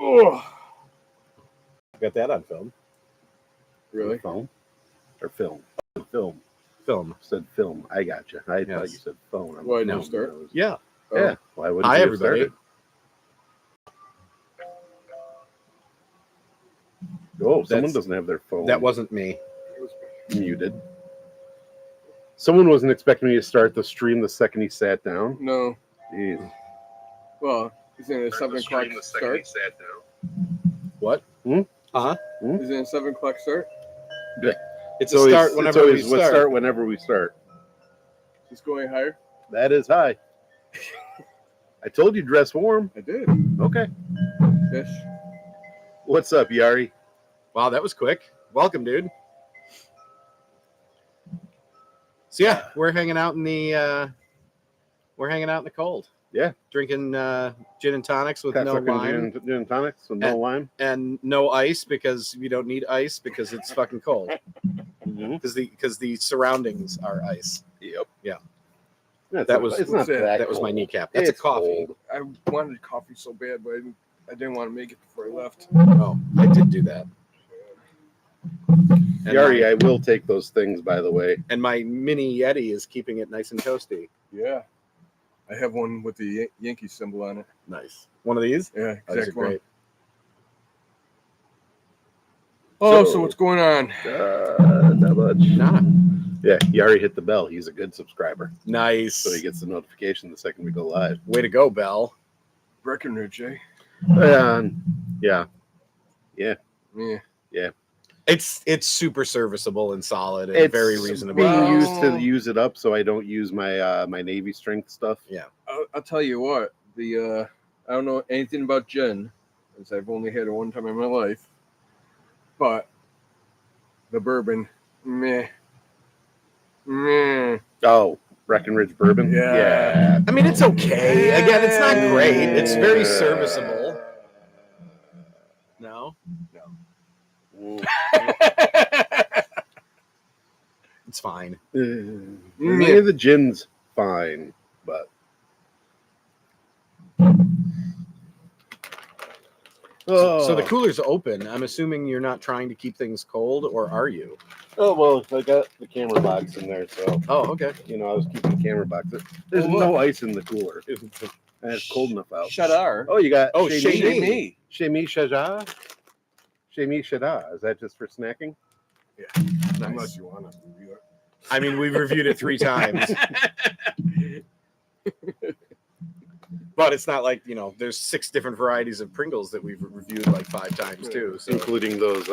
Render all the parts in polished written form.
Oh, got that on film. Really? Phone or film? Film. Film. Said film. I got you. I thought Yes. you said phone. Why no, didn't you start? Yeah. Yeah. Why wouldn't Hi, you have everybody. started? Oh, someone That's- doesn't have their phone. That wasn't me. muted. Someone wasn't expecting me to start the stream the second he sat down. No. Jeez. Well, is it a 7 o'clock start? What? Huh? Is it a 7 o'clock start? It's a start whenever we It's always start. whenever we start. It's going higher? That is high. I told you dress warm. I did. Okay. Fish. What's up, Yari? Wow, that was quick. Welcome, dude. So yeah, we're hanging out in the cold. Yeah. Drinking gin and tonics with Got no fucking lime gin and tonics with no lime. and no ice because you don't need ice because it's fucking cold. Mm-hmm. Because the surroundings are ice. Yep. Yeah. It's That was my cold. kneecap. That's It's a coffee. cold. I wanted coffee so bad, but I didn't want to make it before I left. Oh, I did do that. And Yari, I will take those things, by the way. and my mini Yeti is keeping it nice and toasty. Yeah. I have one with the Yankee symbol on it. Nice. One of these? Yeah, Oh, these are exact one. great. So what's going on? Not much. Nah. Yeah, Yari hit the bell. He's a good subscriber. Nice. So he gets the notification the second we go live. Way to go, Bell. Breckenridge, eh? Yeah. Yeah. It's super serviceable and solid and It's very reasonable. being used to Well- use it up so I don't use my my Navy strength stuff. Yeah. I'll tell you what. I don't know anything about gin, as I've only had it one time in my life. But the bourbon, meh. Oh, Breckenridge bourbon? Yeah. I mean, it's okay. Again, it's not great. It's very serviceable. No? No. It's fine. Many of the gin's fine, but So the cooler's open. I'm assuming you're not trying to keep things cold, or are you? Oh well, I got the camera box in there, so Oh, okay. you know I was keeping the camera box. There's Oh, no ice in the cooler. And it's cold enough out. Shadar. Oh, you got Shami. Shami Shaja? Shami Shada. Is that just for snacking? Unless you want to review it. I mean, we've reviewed it 3 times. But it's not like, there's 6 different varieties of Pringles that we've reviewed like 5 times too. So Including those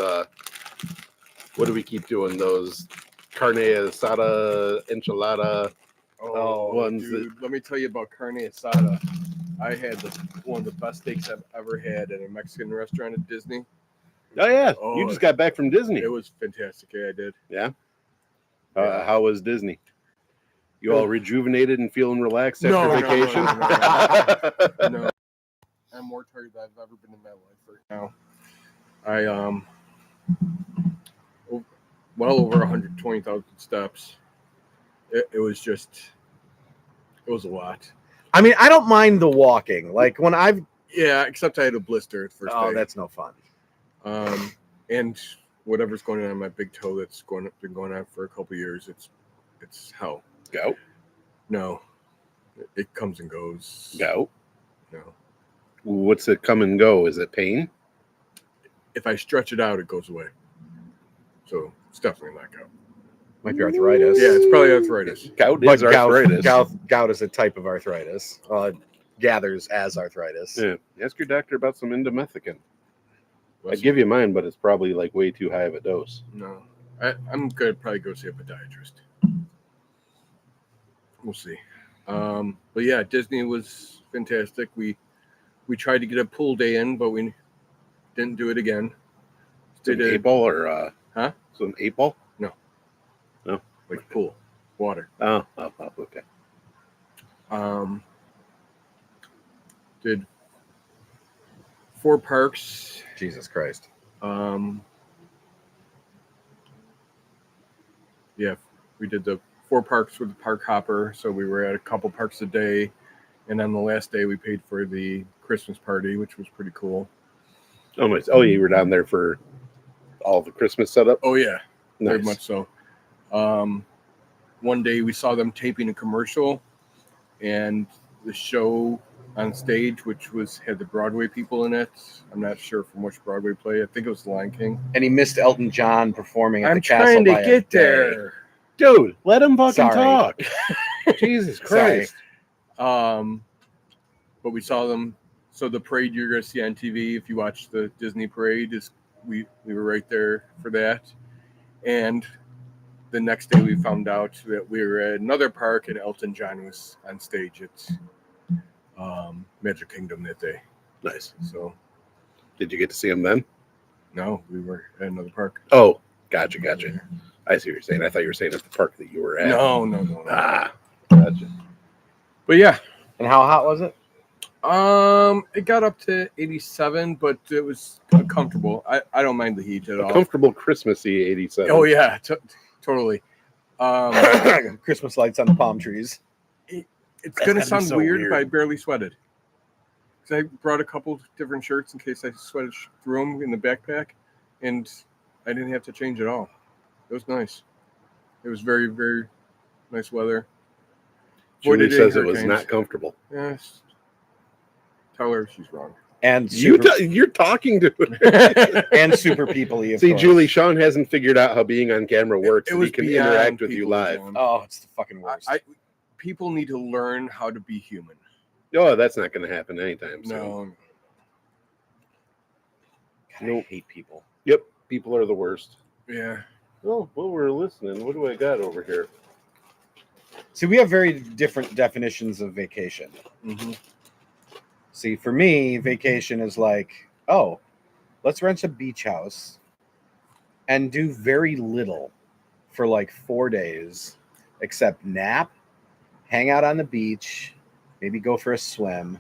what do we keep doing? Those carne asada enchilada. Ones dude, let me tell you about carne asada. I had one of the best steaks I've ever had at a Mexican restaurant at Disney. Oh yeah, Oh, you just got back from Disney. It was fantastic. Yeah, I did. Yeah. Yeah. How was Disney? You all rejuvenated and feeling relaxed after No, vacation? No. I'm more tired than I've ever been in my life right now. I well over 120,000 steps. It was a lot. I mean, I don't mind the walking. Like when Yeah, except I had a blister the first day. that's no fun. And whatever's going on in my big toe that's been going on for a couple years, it's hell. Go. No, it comes and goes. Go. No, What's it come and go? Is it pain? if I stretch it out, it goes away. So it's definitely not gout. Might be arthritis. Yeah, it's probably arthritis. Gout But is arthritis. gout is a type of arthritis. It gathers as arthritis. Yeah. Ask your doctor about some indomethacin. Bless I'd give you mine, but it's probably like way too high of a dose. No, I'm gonna probably go see a podiatrist. We'll see. But yeah, Disney was fantastic. We tried to get a pool day in, but we didn't do it again. Some 8 ball or Huh? Some 8 ball? Like pool, water. Oh, okay. Did 4 parks. Jesus Christ. Yeah, we did the 4 parks with the park hopper, so we were at a couple parks a day, and then the last day we paid for the Christmas party, which was pretty cool. Oh, nice. Oh, you were down there for all the Christmas setup? Oh yeah, very Nice. much so. One day we saw them taping a commercial, and the show on stage, which had the Broadway people in it. I'm not sure from which Broadway play. I think it was The Lion King. And he missed Elton John performing at I'm the castle. trying to by a get day. there. Dude, let him fucking Sorry. talk. Jesus Sorry. Christ. But we saw them. So the parade you're going to see on TV, if you watch the Disney parade, is we were right there for that. And the next day we found out that we were at another park and Elton John was on stage at Magic Kingdom that day. Nice. So Did you get to see him then? no, we were at another park. Oh, gotcha. I see what you're saying. I thought you were saying at the park that you were at. No. Ah, gotcha. But yeah, And how hot was it? it got up to 87, but it was comfortable. I don't mind the heat at A all. comfortable Christmassy 87. Oh yeah, totally. Christmas lights on the palm trees. It's That's gonna gotta be sound so weird, weird. but I barely sweated. 'Cause I brought a couple different shirts in case I sweated through them in the backpack, and I didn't have to change at all. It was nice. It was very, very nice weather. Julie Avoided any says it was hurricanes. not comfortable. Yes. Tell her she's wrong. And You're super, talking to her. and super people-y, of See, course. Julie, Sean hasn't figured out how being on camera works, It and was he can beyond interact with you people, live. John. Oh, it's the fucking worst. People need to learn how to be human. Oh, that's not going to happen anytime soon. No. God, I hate people. Yep, people are the worst. Yeah. Oh, well, we're listening. What do I got over here? See, we have very different definitions of vacation. Mm-hmm. See, for me, vacation is like, oh, let's rent a beach house and do very little for like 4 days, except nap, hang out on the beach, maybe go for a swim,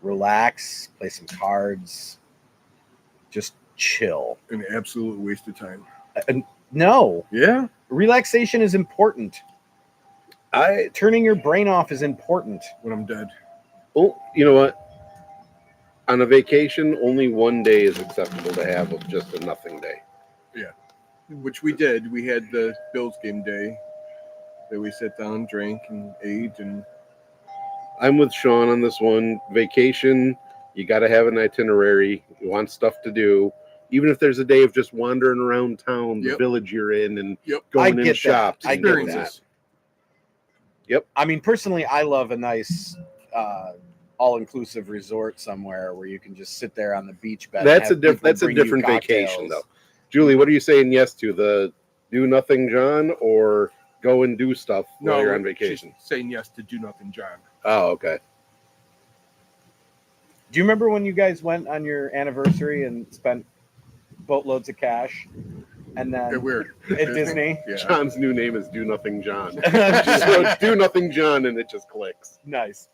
relax, play some cards, just chill. An absolute waste of time. No, Yeah. relaxation is important. Turning your brain off is important. When I'm dead. Oh, you know what? On a vacation, only 1 day is acceptable to have of just a nothing day. Which we did. We had the Bills game day that we sat down, drank, and ate. And I'm with Sean on this one. Vacation, you got to have an itinerary. You want stuff to do. Even if there's a day of just wandering around town, the Yep. village you're in, and Yep. I going get in that. shops. I and get doing that. this. I mean, personally, I love a nice all-inclusive resort somewhere where you can just sit there on the beach bed. That's and a have that's a people bring you different vacation, cocktails. though. Julie, what are you saying yes to? The do nothing, John, or go and do stuff while you're on vacation? she's saying yes to do nothing, John. Oh, okay. Do you remember when you guys went on your anniversary and spent boatloads of cash? And At then where? at Disney? Yeah. John's new name is Do Nothing John. Just wrote Do Nothing John, and it just clicks. Nice.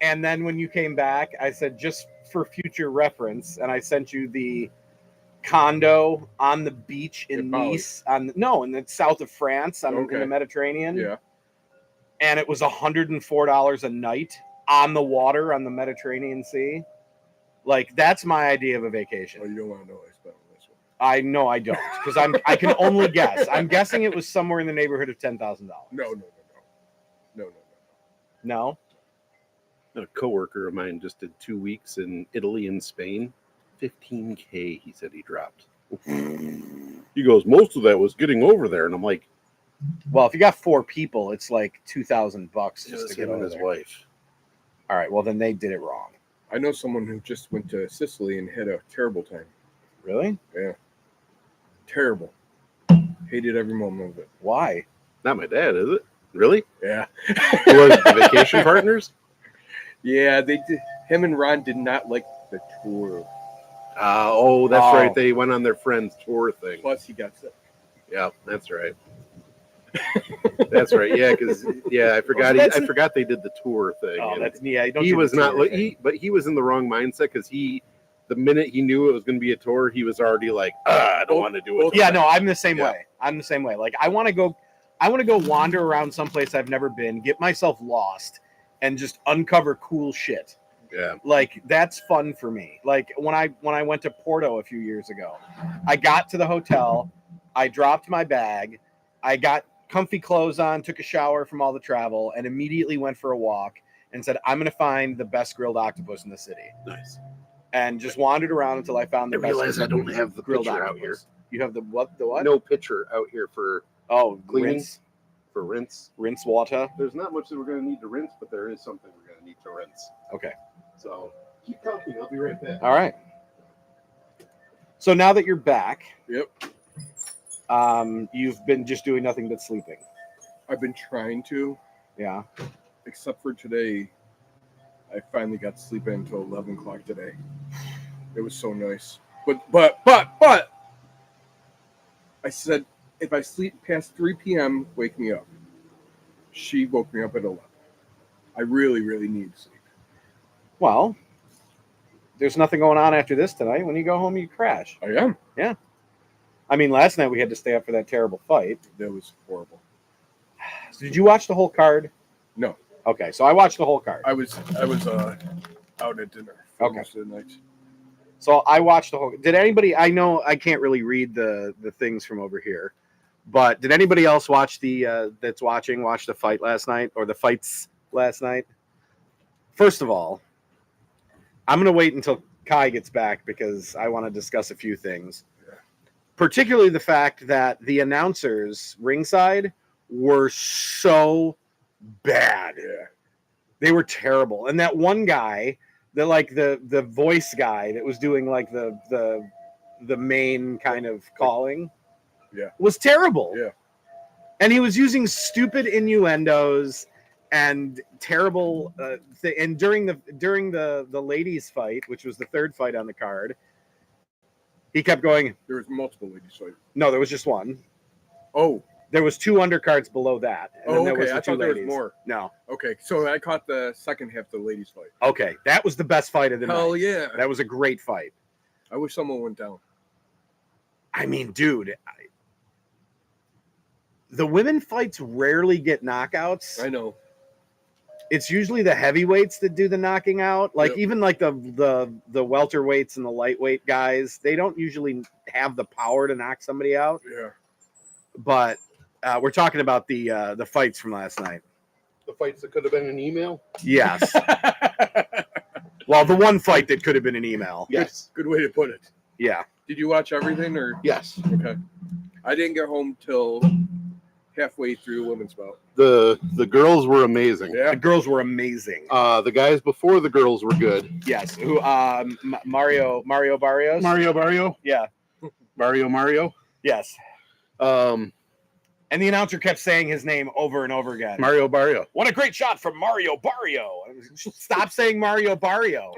And then when you came back, I said, just for future reference, and I sent you the condo on the beach in In Bali. Nice, in the south of France, in Okay. the Mediterranean. Yeah. And it was $104 a night on the water on the Mediterranean Sea. Like, that's my idea of a vacation. Oh, you don't want to know what I spent on this one. I know I don't, because I can only guess. I'm guessing it was somewhere in the neighborhood of $10,000. No. No? A coworker of mine just did 2 weeks in Italy and Spain. $15K, he said he dropped. He goes, most of that was getting over there, and I'm like, Well, if you got 4 people, it's like $2,000 just just to get him and over his there. wife. All right, well then they did it wrong. I know someone who just went to Sicily and had a terrible time. Really? Terrible. Hated every moment of it. Why? Not my dad, is it? Really? Yeah. Who was the vacation partners? Yeah, they did. Him and Ron did not like the tour. That's Oh. right. They went on their friend's tour thing. Plus, he got sick. Yeah, that's right. That's right. Yeah, because I forgot. I forgot they did the tour thing. Oh, and that's me. I don't. he do was the not. tour thing. But he was in the wrong mindset because the minute he knew it was going to be a tour, he was already like, I don't want to do it. Yeah, no, I'm the same Yeah. way. I'm the same way. Like, I want to go wander around someplace I've never been, get myself lost, and just uncover cool shit. Yeah. Like that's fun for me. Like when I went to Porto a few years ago, I got to the hotel, I dropped my bag, I got comfy clothes on, took a shower from all the travel, and immediately went for a walk and said, I'm going to find the best grilled octopus in the city. Nice. And just wandered around until I found the I best realize I don't have the grilled picture out octopus. here. You have the what? The what? No picture out here for cleaning. Rinse rinse. water. There's not much that we're going to need to rinse, but there is something we're going to need to rinse. Okay. So keep talking. I'll be right back. All right. So now that you're back, Yep. You've been just doing nothing but sleeping. I've been trying to, Yeah. except for today. I finally got to sleep in until 11 o'clock today. It was so nice. But I said, if I sleep past 3 p.m., wake me up. She woke me up at 11. I really, really need sleep. Well, there's nothing going on after this tonight. When you go home, you crash. I am. Yeah. I mean, last night we had to stay up for that terrible fight. That was horrible. So did you watch the whole card? No. Okay, so I watched the whole card. I was out at dinner for most of the night. So I watched the whole. Did anybody? I know I can't really read the things from over here, but did anybody else watch that's watching watch the fight last night or the fights last night? First of all, I'm gonna wait until Kai gets back because I want to discuss a few things, particularly the fact that the announcers ringside were so bad. Yeah. They were terrible. And that one guy, the voice guy that was doing like the main kind of calling, was terrible. Yeah. And he was using stupid innuendos and terrible and during the ladies fight, which was the third fight on the card, he kept going, There was multiple ladies fighting. no, there was just one. Oh. There was 2 undercards below that. And then there was Okay. the I 2 thought there was ladies. more. No. Okay. So I caught the second half of the ladies fight. Okay. That was the best fight of the Hell night. yeah. That was a great fight. I wish someone went down. I mean, dude, the women fights rarely get knockouts. I know. It's usually the heavyweights that do the knocking out. Like Yep. even like the welterweights and the lightweight guys, they don't usually have the power to knock somebody out. Yeah. But we're talking about the fights from last night. The fights that could have been an email. Yes. Well, the one fight that could have been an email. Yes. Good way to put it. Yeah. Did you watch everything or? Yes. Okay. I didn't get home till halfway through the women's bout. The girls were amazing. Yeah. The girls were amazing. The guys before the girls were good. Yes. Who? Mario Barrios. Mario. Yeah. Mario. Yes. And the announcer kept saying his name over and over again. Mario Barrio. What a great shot from Mario Barrio. Stop saying Mario Barrio.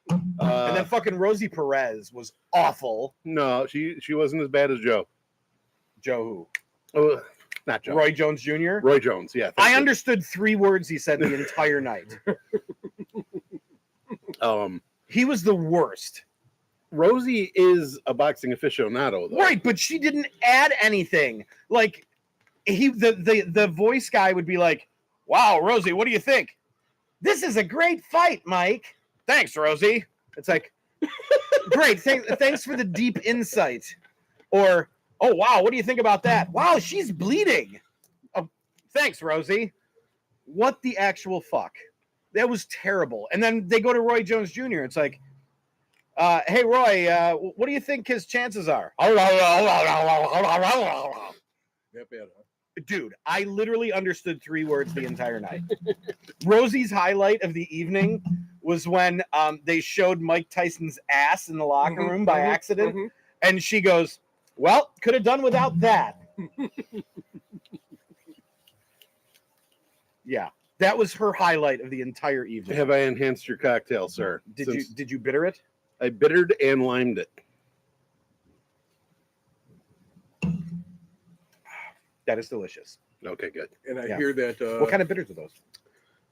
And then fucking Rosie Perez was awful. No, she wasn't as bad as Joe. Joe who? Not Joe. Roy Jones Jr.? Roy Jones, yeah. I understood 3 words he said the entire night. He was the worst. Rosie is a boxing aficionado, though. Right, but she didn't add anything. Like the voice guy would be like, "Wow, Rosie, what do you think? This is a great fight, Mike. Thanks, Rosie." It's like, great, thanks for the deep insight. Or, oh wow, what do you think about that? Wow, she's bleeding. Oh, thanks, Rosie. What the actual fuck? That was terrible. And then they go to Roy Jones Jr. It's like, hey Roy, what do you think his chances are? That bad, huh? Dude, I literally understood 3 words the entire night. Rosie's highlight of the evening was when they showed Mike Tyson's ass in the locker room by accident, and she goes, "Well, could have done without that." Yeah, that was her highlight of the entire evening. Have I enhanced your cocktail, sir? Did you bitter it? I bittered and limed it. That is delicious. Okay, good. And I hear that. What kind of bitters are those?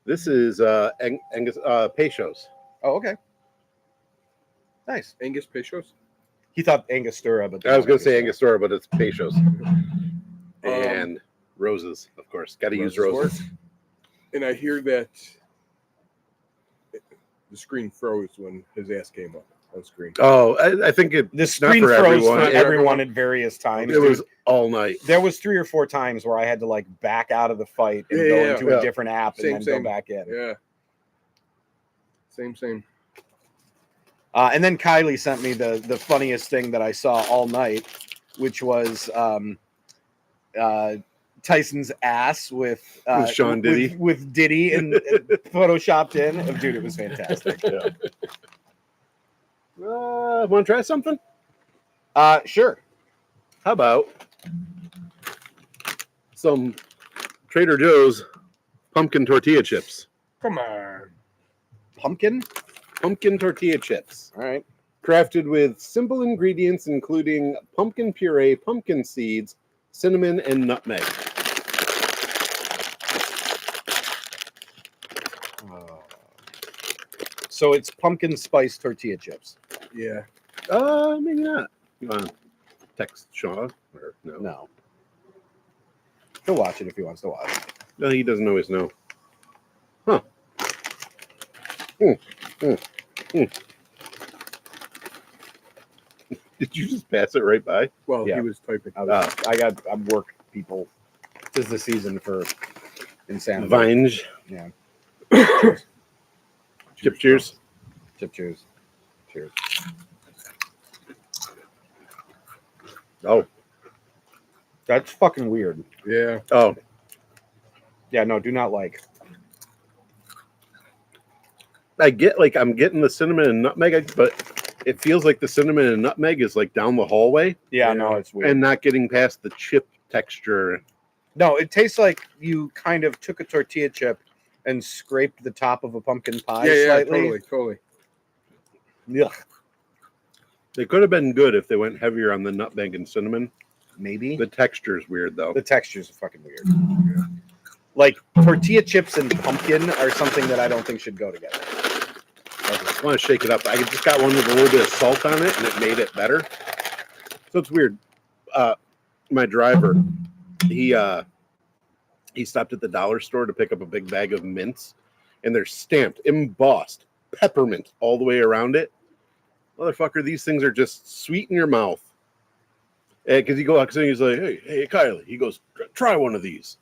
This is Angus Peychaud's. Oh, okay. Nice. Angus Peychaud's? He thought Angostura, but I was going to say Angostura, but it's Peychaud's. And roses, of course. Got to use roses. And I hear that the screen froze when his ass came up on screen. Oh, I think it. The screen for froze everyone. for everyone at various times. It was all night. There was 3 or 4 times where I had to like back out of the fight and Yeah, go yeah, into yeah. a different app and then go back in. Yeah. Same. And then Kylie sent me the funniest thing that I saw all night, which was Tyson's ass with Sean Diddy. with Diddy and photoshopped in. Dude, it was fantastic. Yeah. Want to try something? Sure. How about some Trader Joe's pumpkin tortilla chips? Come on. Pumpkin? Pumpkin tortilla chips. All right. Crafted with simple ingredients including pumpkin puree, pumpkin seeds, cinnamon, and nutmeg. So it's pumpkin spice tortilla chips. Yeah. Maybe not. You want to text Shaw? Or no? No. He'll watch it if he wants to watch. No, he doesn't always know. Huh. Did you just pass it right by? Well, Yeah. he was typing. I'm work people. This is the season for insanity. Vines. Yeah. Chip cheers. Chip cheers. Cheers. Oh. That's fucking weird. Yeah. Oh. Yeah, no, do not like. I get I'm getting the cinnamon and nutmeg, but it feels like the cinnamon and nutmeg is like down the hallway Yeah, no, it's weird. and not getting past the chip texture. No, it tastes like you kind of took a tortilla chip and scraped the top of a pumpkin pie slightly. Totally. Yeah, They could have been good if they went heavier on the nutmeg and cinnamon. maybe. The texture is weird though. The textures are fucking weird. Like tortilla chips and pumpkin are something that I don't think should go together. I want to shake it up. I just got one with a little bit of salt on it, and it made it better. So it's weird. My driver, he stopped at the dollar store to pick up a big bag of mints, and they're stamped, embossed, peppermint all the way around it. Motherfucker, these things are just sweet in your mouth. Because he goes, he's like, hey, Kylie. He goes, try one of these.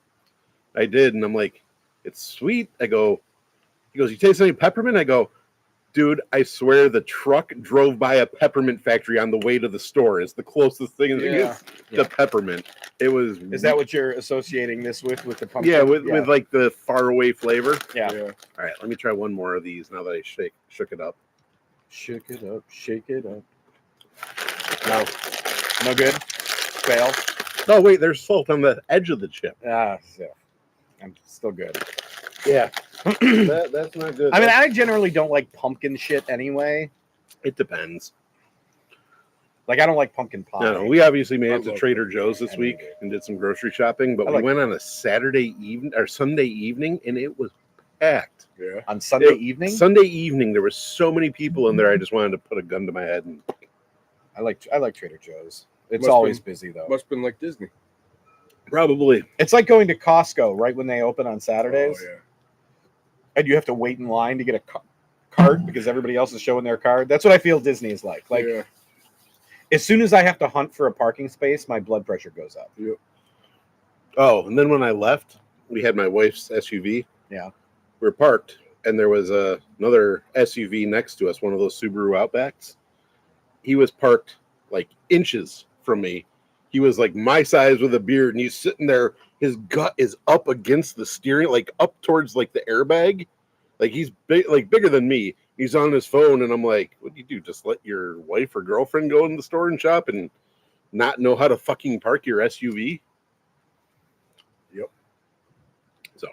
I did, and I'm like, it's sweet. He goes, you taste any peppermint? I go, dude, I swear the truck drove by a peppermint factory on the way to the store. It's the closest thing to peppermint. It was. Is that what you're associating this with the pumpkin? Yeah, with like the faraway flavor. Yeah. All right, let me try one more of these now that I shook it up. Shake it up, shake it up. No good. Fail. Oh wait, there's salt on the edge of the chip. So I'm still good. Yeah, that's not good. I mean, I generally don't like pumpkin shit anyway. It depends. Like, I don't like pumpkin pie. No, we obviously made it to love Trader Joe's this week and did some grocery shopping, but we went on a Saturday evening or Sunday evening, and it was packed. Yeah. On Sunday evening? Sunday evening, there were so many people in there. I just wanted to put a gun to my head. And I like Trader Joe's. It's Must always been- busy though. Must have been like Disney. probably. It's like going to Costco right when they open on Saturdays, Oh, yeah. and you have to wait in line to get a cart because everybody else is showing their card. That's what I feel Disney is like. Like, yeah. as soon as I have to hunt for a parking space, my blood pressure goes up. Oh, and then when I left, we had my wife's SUV. Yeah. We were parked, and there was another SUV next to us, one of those Subaru Outbacks. He was parked like inches from me. He was like my size with a beard, and he's sitting there. His gut is up against the steering, like up towards like the airbag. Like he's big, like bigger than me. He's on his phone, and I'm like, "What do you do? Just let your wife or girlfriend go in the store and shop and not know how to fucking park your SUV?" Yep. So,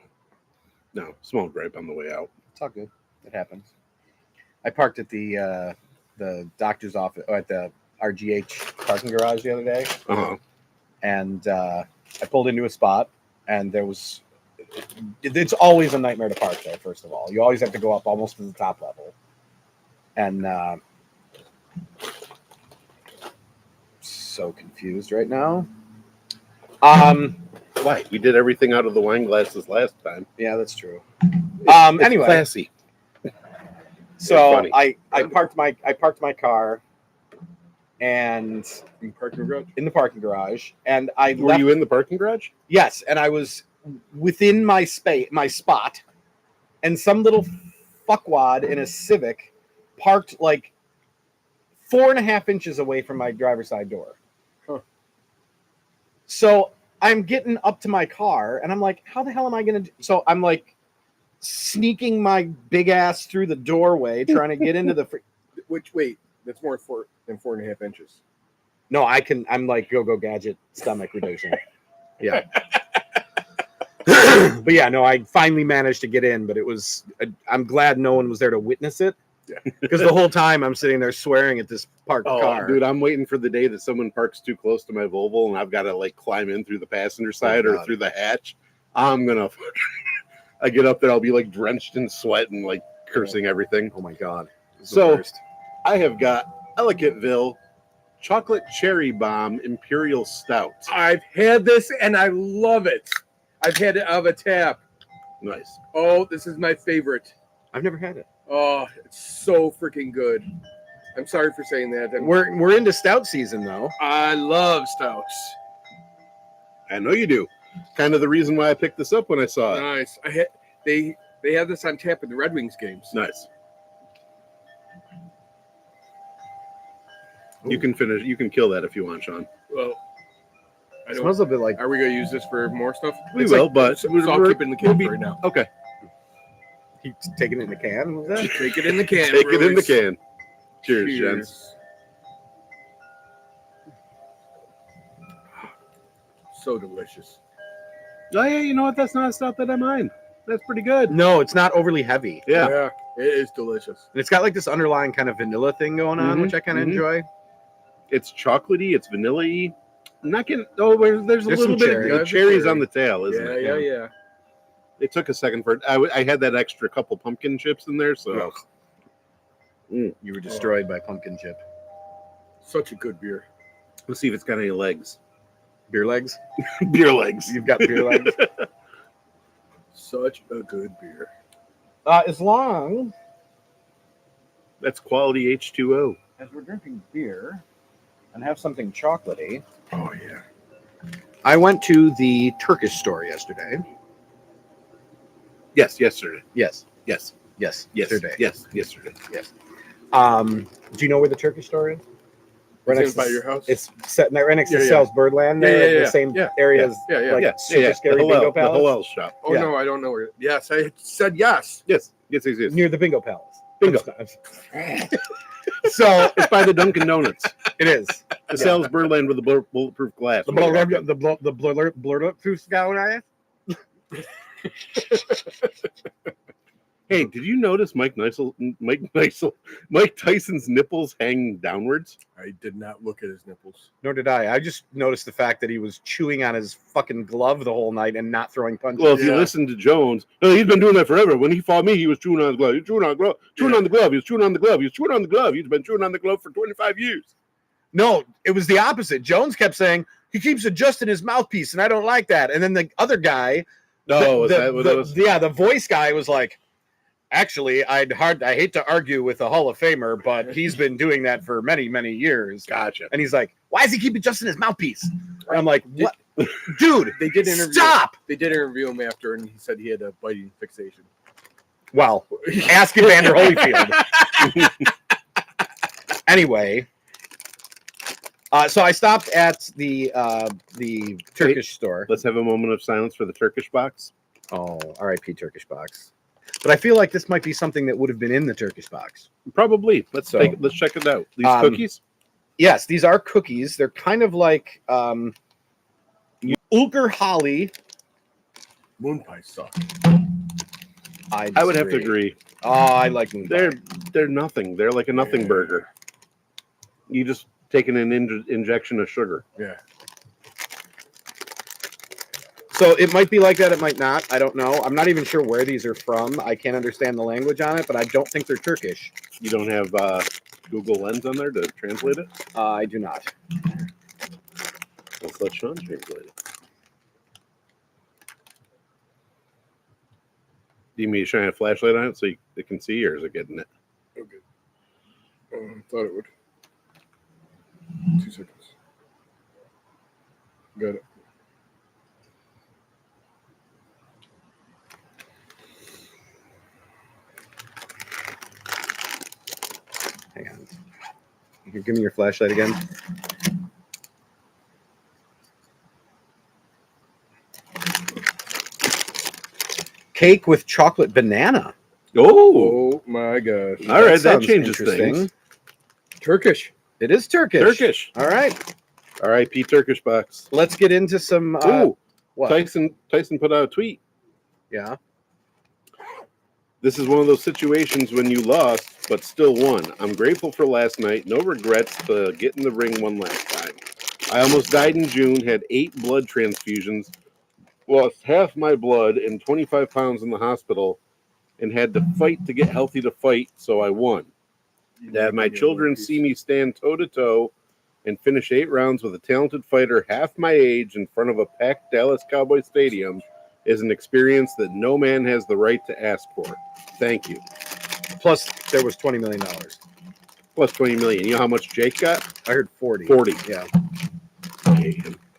no, small gripe on the way out. It's all good. It happens. I parked at the doctor's office, or at the RGH parking garage the other day, and I pulled into a spot, and there was. It's always a nightmare to park there. First of all, you always have to go up almost to the top level, and so confused right now. Why? We did everything out of the wine glasses last time. Yeah, that's true. It's Anyway, classy. So funny. I parked my car and In parking garage. in the parking garage, and I Were left. you in the parking garage? Yes, and I was within my spot, and some little fuckwad in a Civic parked like 4.5 inches away from my driver's side door. Huh. So I'm getting up to my car, and I'm like, how the hell am I going to do? So I'm like sneaking my big ass through the doorway, trying to get into the... Which, wait, that's more than 4.5 inches. No, I'm like go gadget stomach reduction. Yeah. But yeah, no, I finally managed to get in, but I'm glad no one was there to witness it. Yeah. Because the whole time I'm sitting there swearing at this parked car. Dude, I'm waiting for the day that someone parks too close to my Volvo and I've got to like climb in through the passenger side or through the hatch. I'm gonna. I get up there, I'll be like drenched in sweat and like cursing everything. Oh my god. So I have got Ellicottville Chocolate Cherry Bomb Imperial Stout. I've had this and I love it. I've had it out of a tap. Nice. Oh, this is my favorite. I've never had it. Oh, it's so freaking good. I'm sorry for saying that. We're into stout season though. I love stouts. I know you do. Kind of the reason why I picked this up when I saw it. Nice. They have this on tap at the Red Wings games. Nice. You can finish. You can kill that if you want, Sean. Well, It smells a bit like... Are we gonna use this for more stuff? We will, but so I'll keep it in the can right now. Okay. He's taking it in the can. What was that? Take it in the can. Take it in the Bruce. can. Cheers, gents. So delicious. Oh yeah, you know what? That's not a stout that I mind. That's pretty good. No, it's not overly heavy. Yeah. It is delicious. And it's got like this underlying kind of vanilla thing going on, Mhm, which I kind of mhm. enjoy. It's chocolatey. It's vanilla-y. I'm not getting. Oh, there's a There's little some bit cherry. of cherries on the tail, isn't it? Yeah. It took a second for it. I had that extra couple pumpkin chips in there, so You were destroyed by pumpkin chip. Such a good beer. let's see if it's got any legs. Beer legs? Beer legs. You've got beer legs? Such a good beer. As long That's quality H2O. as we're drinking beer and have something chocolatey, Oh yeah. I went to the Turkish store yesterday. Yes, yesterday. Yes. Yes, Yes. yes, Yesterday. yes, yesterday. Do you know where the Turkish store is? Is it by your house? It's set right next to Yeah, yeah. Sal's Birdland. Yeah, They're yeah, the same yeah, area as yeah. like Yeah, super yeah. scary the bingo Hillel, palace. the Hillel shop. Oh yeah. no, I don't know where. Yes, I said yes. Yes, yes. Near the bingo palace. Bingo. So It's by the Dunkin' Donuts. it is. The Sal's Birdland with the bulletproof glass. The blur guy. Hey, did you notice Mike Tyson's nipples hang downwards? I did not look at his nipples. Nor did I. I just noticed the fact that he was chewing on his fucking glove the whole night and not throwing punches. Well, if you Yeah. listen to Jones, oh, he's been doing that forever. When he fought me, he was chewing on his glove. He was chewing on the glove. Chewing on the glove. He was chewing on the glove. He was chewing on the glove. He's been chewing on the glove for 25 years. No, it was the opposite. Jones kept saying he keeps adjusting his mouthpiece, and I don't like that. And then the other guy, No, is that what it was? yeah, the voice guy was like, actually, I hate to argue with a Hall of Famer, but he's been doing that for many, many years. Gotcha. And he's like, why does he keep adjusting his mouthpiece? And I'm like, what? Dude, They did interview. stop. They did interview him after, and he said he had a biting fixation. Well, ask Evander Holyfield. Anyway, so I stopped at the Turkish store. Let's have a moment of silence for the Turkish box. Oh, R.I.P. Turkish box. But I feel like this might be something that would have been in the Turkish box. Probably. Let's So- let's check it out. These Um, cookies. Yes, these are cookies. They're kind of like Ulker Holly. Moon pies suck. I would have to agree. Oh, I like moon pie. They're nothing. They're like a nothing burger. You just taking an injection of sugar. Yeah. So it might be like that. It might not. I don't know. I'm not even sure where these are from. I can't understand the language on it, but I don't think they're Turkish. You don't have Google Lens on there to translate it? I do not. Let's let Sean translate it. Do you mean to shine a flashlight on it so it can see, or is it getting it? I thought it would. 2 seconds. Got it. Hang on. You can give me your flashlight again. Cake with chocolate banana. Oh, Oh my gosh. all right. That sounds changes interesting. things. Turkish. It is Turkish. Turkish. All right. R.I.P. Turkish box. Let's get into some. Ooh, What? Tyson put out a tweet. Yeah. This is one of those situations when you lost, but still won. I'm grateful for last night. No regrets to get in the ring one last time. I almost died in June, had 8 blood transfusions, lost half my blood and 25 pounds in the hospital, and had to fight to get healthy to fight, so I won. To have my children see me stand toe-to-toe and finish 8 rounds with a talented fighter half my age in front of a packed Dallas Cowboys stadium is an experience that no man has the right to ask for. Thank you. Plus, there was $20 million. Plus 20 million. You know how much Jake got? I heard 40. 40. Yeah.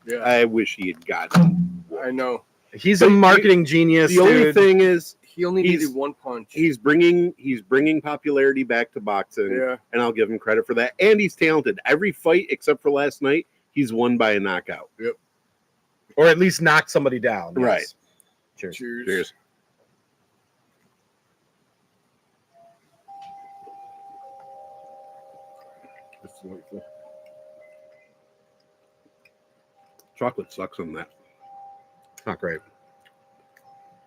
Yeah, I wish he had gotten. I know. He's a marketing genius. The only dude. thing is He only He's- needed 1 punch. he's bringing popularity back to boxing, Yeah. and I'll give him credit for that. And he's talented. Every fight except for last night, he's won by a knockout. Or at least knocked somebody down. Yes. Right. Cheers. Cheers. Cheers. It's delightful. Chocolate sucks on that. Not great.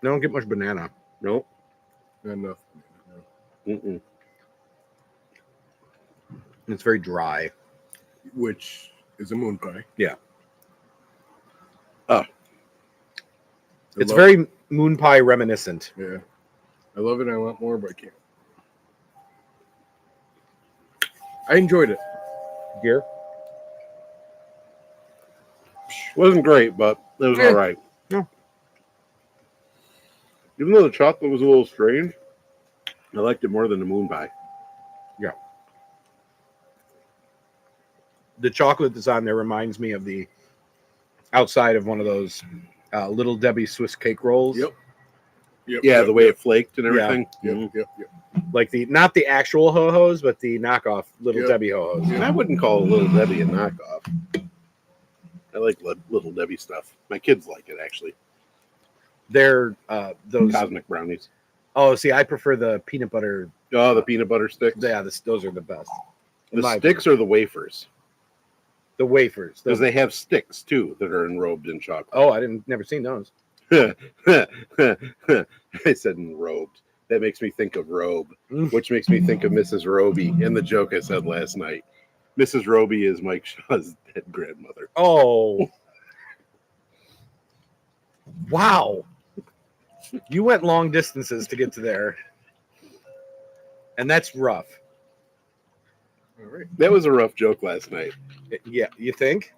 They don't get much banana. Nope. Not enough. Mm-mm. It's very dry. Which is a moon pie. It's very moon pie reminiscent. Yeah. I love it. I want more, but I can't. I enjoyed it. Gear. Wasn't great, but it was Yeah. all right. Yeah. Even though the chocolate was a little strange, I liked it more than the moon pie. The chocolate that's on there reminds me of the outside of one of those Little Debbie Swiss cake rolls. Yep. Yeah, the way it flaked and everything. Yep. Mhm. Yep. Like not the actual ho-hos, but the knockoff Little Yep. Debbie ho-hos. And I wouldn't call Little Debbie a knockoff. I like Little Debbie stuff. My kids like it, actually. They're those. Cosmic brownies. Oh, see, I prefer the peanut butter. Oh, the peanut butter sticks. Yeah, those are the best. In The my sticks or the wafers? The wafers. Because they have sticks, too, that are enrobed in chocolate. Oh, I didn't never seen those. I said enrobed. That makes me think of Robe, which makes me think of Mrs. Roby and the joke I said last night. Mrs. Roby is Mike Shaw's dead grandmother. Oh. Wow. You went long distances to get to there. And that's rough. All right. That was a rough joke last night. Yeah, you think?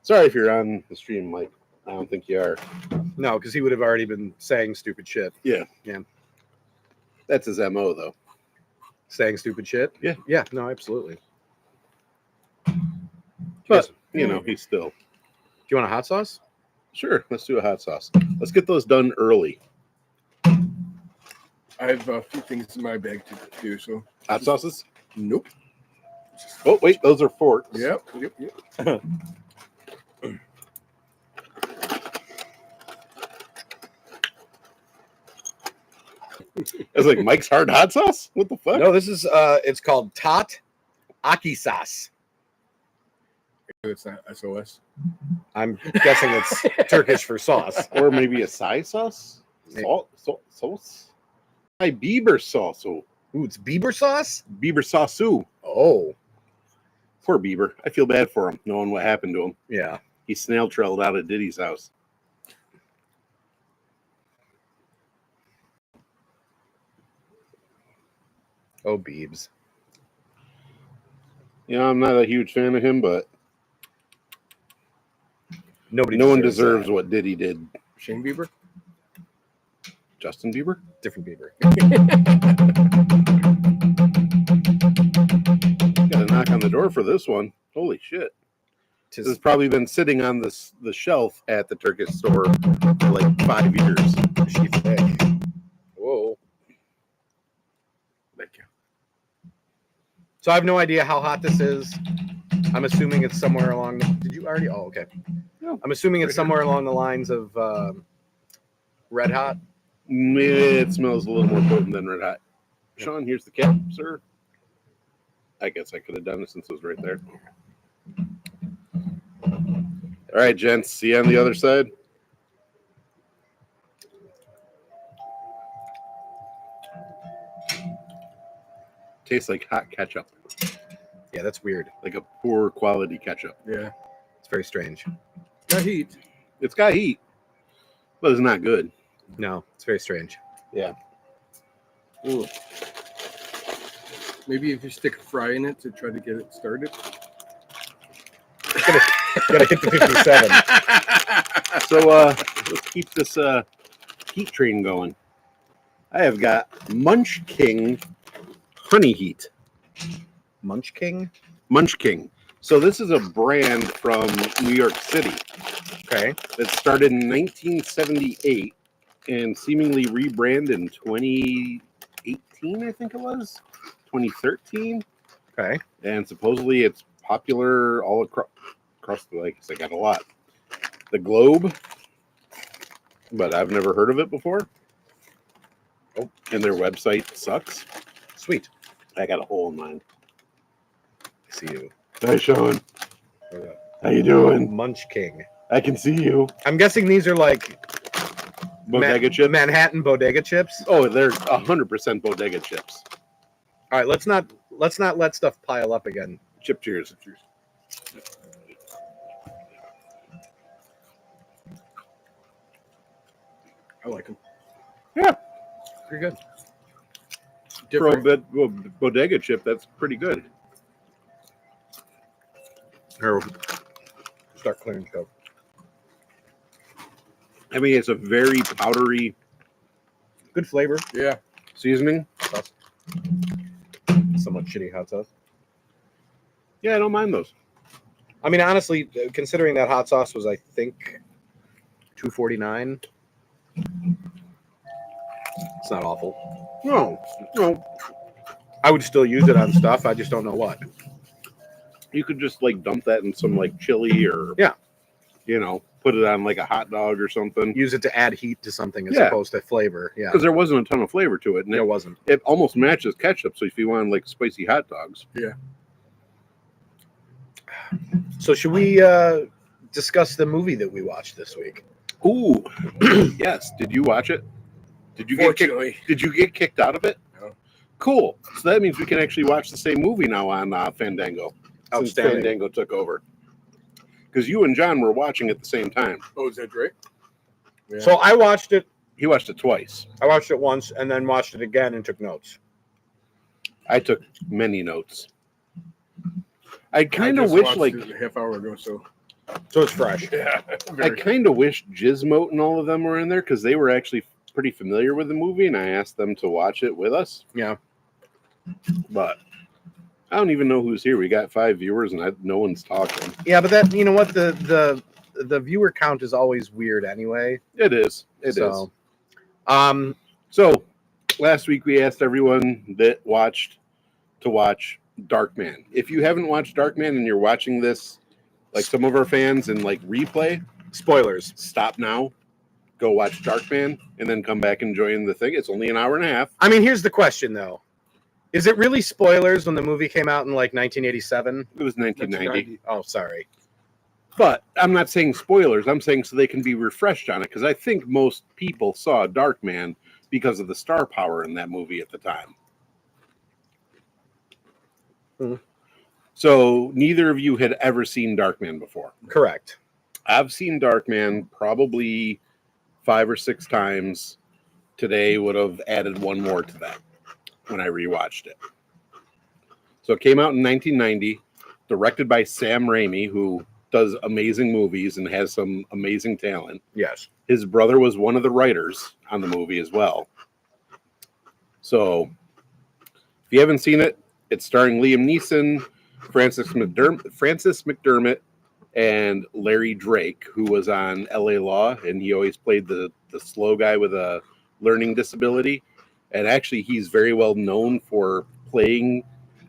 Sorry if you're on the stream, Mike. I don't think you are. No, because he would have already been saying stupid shit. That's his MO, though. Saying stupid shit? Yeah. Yeah, no, absolutely. But, you know, he's still. Do you want a hot sauce? Sure, let's do a hot sauce. Let's get those done early. I have a few things in my bag to do. So Hot sauces? nope. Oh, wait, those are forks. Yep. It's like Mike's Hard Hot Sauce? What the fuck? No, this is it's called Tat Aki sauce. It's not SOS. I'm guessing it's Turkish for sauce. Or maybe a soy sauce? Sauce? My Bieber sauce. Ooh, it's Bieber sauce? Bieber sauce. Oh, Poor Bieber. I feel bad for him, knowing what happened to him. yeah. He snail trailed out of Diddy's house. Oh, Biebs. You know, I'm not a huge fan of him, but No one deserves that. what Diddy did. Shane Bieber. Justin Bieber? Different Bieber. store for this one. Holy shit. This has Tis probably been sitting on the shelf at the Turkish store for like 5 years. she thick. Whoa. Thank you. So I have no idea how hot this is. I'm assuming it's somewhere along the... Did you already? Oh, okay. No. I'm assuming it's somewhere along the lines of Red Hot. It smells a little more potent than Red Hot. Sean, here's the cap, sir. I guess I could have done it since it was right there. All right, gents. See you on the other side. Tastes like hot ketchup, Yeah, that's weird. like a poor quality ketchup. Yeah. It's very strange. Got heat. It's got heat, but it's not good. No, it's very strange. Yeah. Ooh. Maybe if you stick a fry in it to try to get it started. Gotta hit the 57. So let's keep this heat train going. I have got Munch King Honey Heat. Munch King? Munch King. So this is a brand from New York City Okay. that started in 1978 and seemingly rebranded in 2018, I think it was. 2013. Okay. And supposedly it's popular all across the lake. I got a lot. The globe, but I've never heard of it before. Oh, and their website sucks. Sweet. I got a hole in mine. I see you. Hi, Sean. How you doing? Munch King. I can see you. I'm guessing these are like Bodega chips. Manhattan bodega chips. Oh, they're 100% bodega chips. All right, let's not let stuff pile up again. Chip cheers. I like them. Yeah, Pretty good. for a Different. bodega chip, that's pretty good. Here, start clearing stuff. I mean, it's a very powdery Good flavor. Yeah. seasoning. Somewhat shitty hot sauce. Yeah, I don't mind those. I mean, honestly, considering that hot sauce was, I think, $2.49. It's not awful. No, I would still use it on stuff. I just don't know what. you could just like dump that in some like chili or put it on like a hot dog or something. Use it to add heat to something as Yeah. opposed to flavor. Yeah, Because there wasn't a ton of flavor to it, and there wasn't. it almost matches ketchup. So if you want like spicy hot dogs, So should we discuss the movie that we watched this week? ooh, yes. Did you watch it? Did you Fortunately. Did you get kicked out of it? No. Cool. So that means we can actually watch the same movie now on Fandango. Since Outstanding. Fandango took over. Because you and John were watching at the same time. Oh, is that right? Yeah. So I watched it. He watched it twice. I watched it once and then watched it again and took notes. I took many notes. I I kind of just wish watched like it a half hour ago, so it's fresh. yeah. I kind of wish Gizmo and all of them were in there because they were actually pretty familiar with the movie, and I asked them to watch it with us. Yeah. But I don't even know who's here. We got 5 viewers, and no one's talking. Yeah, but that, you know what, the viewer count is always weird anyway. It is. It is. So, So last week we asked everyone that watched to watch Darkman. If you haven't watched Darkman and you're watching this, like some of our fans in like replay, spoilers. stop now, go watch Darkman, and then come back and join the thing. It's only an hour and a half. I mean, here's the question though: is it really spoilers when the movie came out in like 1987? It was 1990. Oh, sorry. But I'm not saying spoilers. I'm saying so they can be refreshed on it, because I think most people saw Darkman because of the star power in that movie at the time. Mhm. So neither of you had ever seen Darkman before. Correct. I've seen Darkman probably 5 or 6 times. Today would have added one more to that when I rewatched it. So it came out in 1990, directed by Sam Raimi, who does amazing movies and has some amazing talent. Yes. His brother was one of the writers on the movie as well. So if you haven't seen it, it's starring Liam Neeson, Francis McDermott and Larry Drake, who was on LA Law, and he always played the slow guy with a learning disability. And actually, he's very well known for playing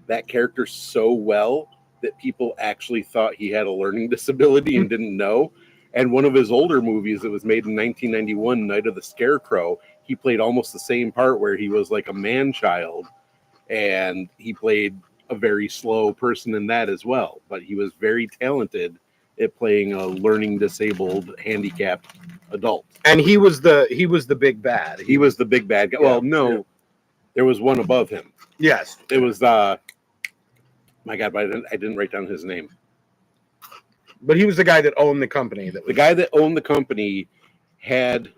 that character so well that people actually thought he had a learning disability and didn't know. And one of his older movies that was made in 1991, Night of the Scarecrow, he played almost the same part where he was like a man-child, and he played a very slow person in that as well. But he was very talented at playing a learning disabled, handicapped adult. And he was the big bad. He was the big bad guy. Yeah, well, no, there was one above him. Yes, It was my God, but I didn't write down his name. but he was the guy that owned the company. The guy that owned the company had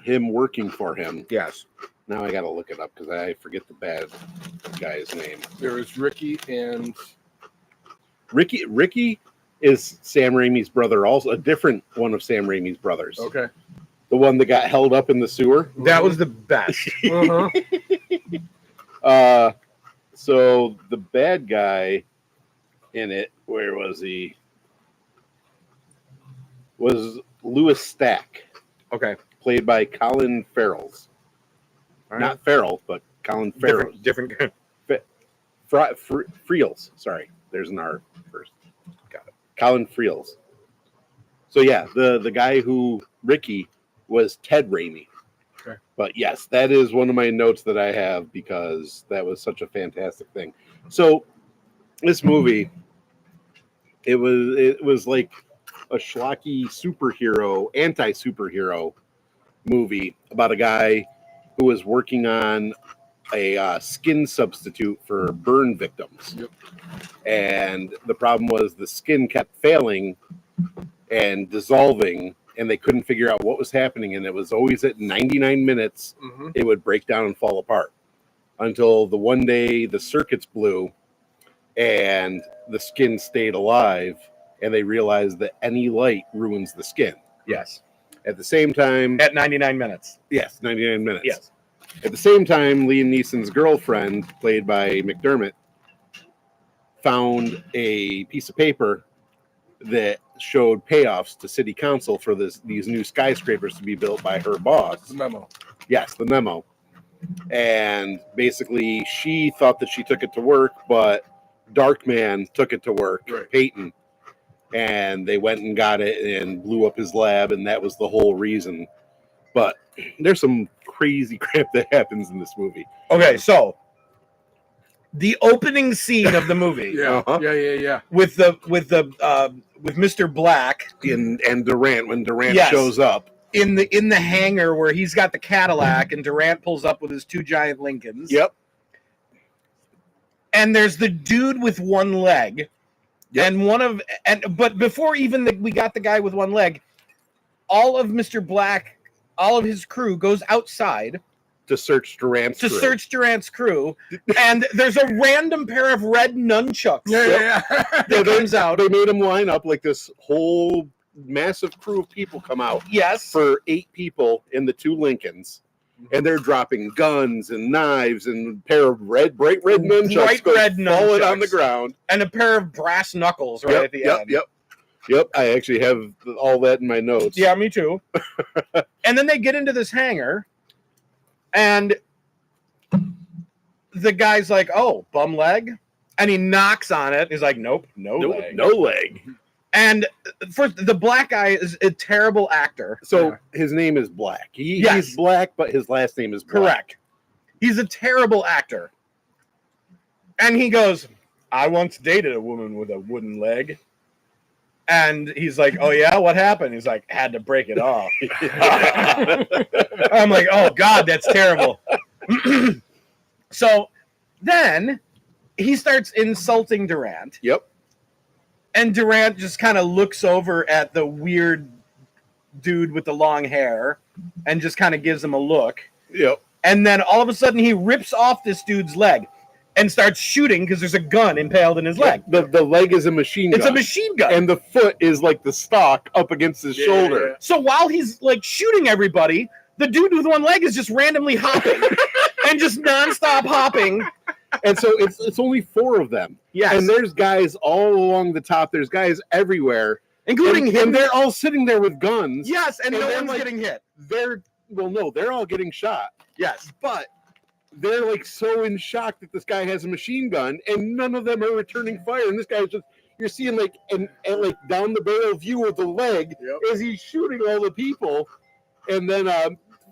him working for him. Yes. Now I got to look it up because I forget the bad guy's name. There was Ricky and Ricky is Sam Raimi's brother, also a different one of Sam Raimi's brothers. okay. The one that got held up in the sewer. That was the best. Uh-huh. So the bad guy in it, where was he? Was Louis Stack, Okay. played by Colin Farrell. All right. Not Farrell, but Colin Farrell. Different. Friels. Sorry, there's an R first. Got it. Colin Friels. So yeah, the guy who Ricky was Ted Raimi. Okay. But yes, that is one of my notes that I have because that was such a fantastic thing. So this movie, it was like a schlocky superhero, anti-superhero movie about a guy who was working on a skin substitute for burn victims. Yep. And the problem was the skin kept failing and dissolving, and they couldn't figure out what was happening. And it was always at 99 minutes, Mm-hmm. it would break down and fall apart until the one day the circuits blew and the skin stayed alive, and they realized that any light ruins the skin. Yes. At the same time, At 99 minutes. yes, 99 minutes. Yes. At the same time, Liam Neeson's girlfriend, played by McDermott, found a piece of paper that showed payoffs to city council for these new skyscrapers to be built by her boss. The memo. Yes, the memo. And basically, she thought that she took it to work, but Darkman took it to work, Right. Peyton. And they went and got it and blew up his lab, and that was the whole reason. But there's some crazy crap that happens in this movie. Okay, so the opening scene of the movie Yeah. Uh-huh. Yeah. with Mr. Black And Durant, when Durant Yes. shows up, in the hangar where he's got the Cadillac and Durant pulls up with his two giant Lincolns. yep, And there's the dude with one leg. Yep. But before even we got the guy with one leg, all of Mr. Black, all of his crew goes outside to search Durant's to crew. search Durant's crew, and there's a random pair of red nunchucks Yeah. that comes out. They made him line up like this whole massive crew of people come out Yes. for 8 people in the 2 Lincolns, and they're dropping guns and knives and a pair of bright red nunchucks, Bright red falling on the nunchucks. ground. And a pair of brass knuckles right at the end. Yep. I actually have all that in my notes. Yeah, me too. And then they get into this hangar, and the guy's like, "Oh, bum leg," and he knocks on it. He's like, "Nope, no leg." no leg. And first, the black guy is a terrible actor. So his name is Black. He's black, but his last name is Black. Correct. He's a terrible actor. And he goes, "I once dated a woman with a wooden leg." And he's like, "Oh yeah, what happened?" He's like, "Had to break it off." I'm like, "Oh God, that's terrible." So then he starts insulting Durant. Yep. And Durant just kind of looks over at the weird dude with the long hair and just kind of gives him a look. Yep. And then all of a sudden he rips off this dude's leg and starts shooting because there's a gun impaled in his leg. The leg is a machine gun. It's a machine gun. And the foot is like the stock up against his shoulder. So while he's like shooting everybody, the dude with one leg is just randomly hopping and just nonstop hopping And so it's only 4 of them. Yes. And there's guys all along the top. There's guys everywhere, Including him. And they're all sitting there with guns. Yes, and no they're one's getting hit. They're all getting shot. Yes. But they're like so in shock that this guy has a machine gun, and none of them are returning fire. And this guy's just, you're seeing like and like down the barrel view of the leg as he's shooting all the people. And then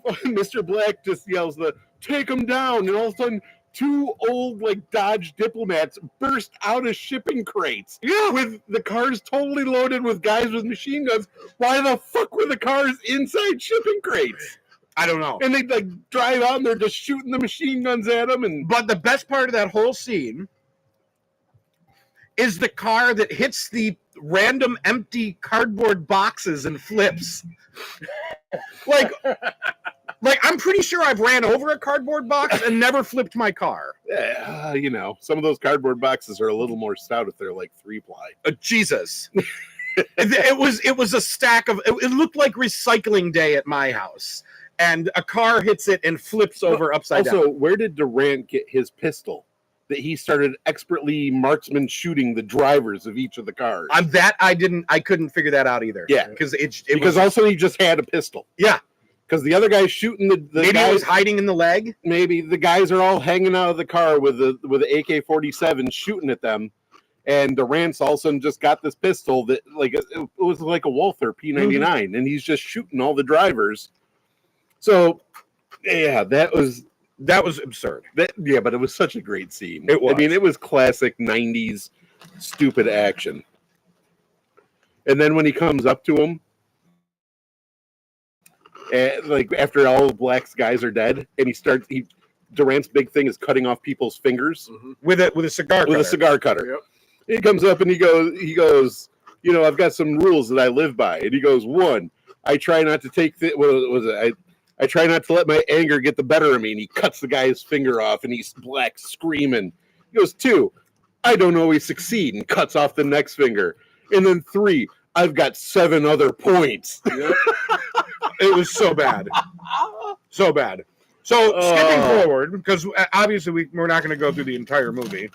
Mr. Black just yells take him down, and all of a sudden 2 old like Dodge diplomats burst out of shipping crates with the cars totally loaded with guys with machine guns. Why the fuck were the cars inside shipping crates? I don't know. And they like drive out and they're just shooting the machine guns at them. But the best part of that whole scene is the car that hits the random empty cardboard boxes and flips. like I'm pretty sure I've ran over a cardboard box and never flipped my car. Some of those cardboard boxes are a little more stout if they're like 3-ply. Jesus. It was a stack of. It looked like recycling day at my house, and a car hits it and flips over upside down. Also, where did Durant get his pistol that he started expertly marksman shooting the drivers of each of the cars? I couldn't figure that out either. Yeah, because also he just had a pistol. Yeah, because the other guy's shooting the maybe guys, it was hiding in the leg. Maybe the guys are all hanging out of the car with the AK-47 shooting at them. And Durant's all of a sudden just got this pistol that it was like a Walther P99, and he's just shooting all the drivers. So, yeah, that was absurd. But it was such a great scene. It was. I mean, it was classic 90s stupid action. And then when he comes up to him, after all the Black's guys are dead, and Durant's big thing is cutting off people's fingers with a cigar cutter. With a cigar cutter. Yep. He comes up and he goes, I've got some rules that I live by. And he goes, 1, I try not to take I try not to let my anger get the better of me. And he cuts the guy's finger off, and he's Black screaming. He goes, 2, I don't always succeed, and cuts off the next finger. And then 3, I've got 7 other points. Yep. It was so bad. So bad. So skipping forward, because obviously we're not going to go through the entire movie.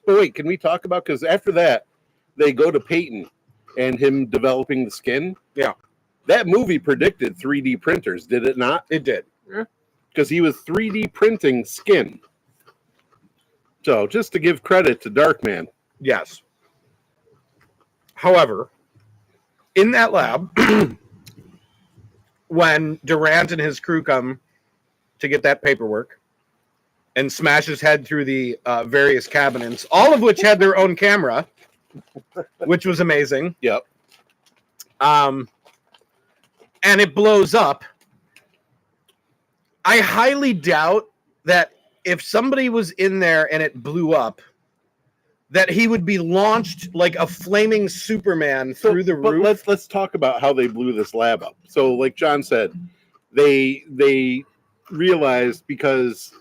But wait, can we talk about, because after that, they go to Peyton and him developing the skin. Yeah. That movie predicted 3D printers, did it not? It did. Because he was 3D printing skin. So just to give credit to Darkman. Yes. However, in that lab, when Durant and his crew come to get that paperwork and smash his head through the various cabinets, all of which had their own camera, which was amazing. Yep. And it blows up. I highly doubt that if somebody was in there and it blew up, that he would be launched like a flaming Superman through the roof. But let's talk about how they blew this lab up. So, like John said, they realized because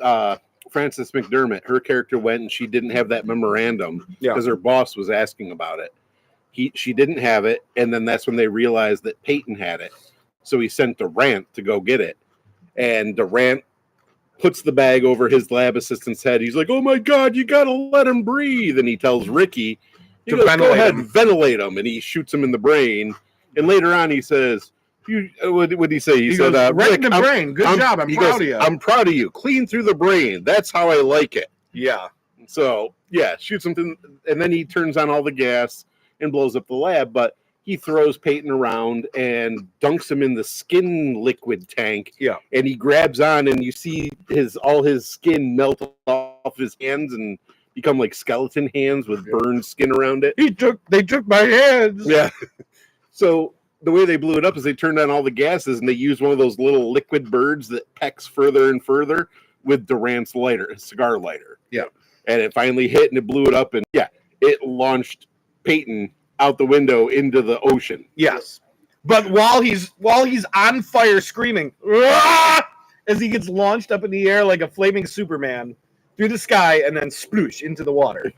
Frances McDermott, her character went and she didn't have that memorandum because her boss was asking about it. She didn't have it, and then that's when they realized that Peyton had it. So he sent Durant to go get it, and Durant puts the bag over his lab assistant's head. He's like, "Oh my God, you gotta let him breathe!" And he tells Ricky, "Go ahead, ventilate him," and he shoots him in the brain. And later on, he says, what did he say? He said, goes, right Rick, in the brain. Good job. I'm proud of you. I'm proud of you. Clean through the brain. That's how I like it. Yeah. So, yeah, shoots him, and then he turns on all the gas and blows up the lab. But he throws Peyton around and dunks him in the skin liquid tank. Yeah. And he grabs on, and you see all his skin melt off his hands and become like skeleton hands with burned skin around it. They took my hands. Yeah. So the way they blew it up is they turned on all the gases, and they used one of those little liquid birds that pecks further and further with Durant's lighter, his cigar lighter. Yeah. And it finally hit, and it blew it up, and it launched Peyton out the window into the ocean. Yes. But while he's on fire screaming, "Ah!" as he gets launched up in the air like a flaming Superman through the sky and then sploosh into the water.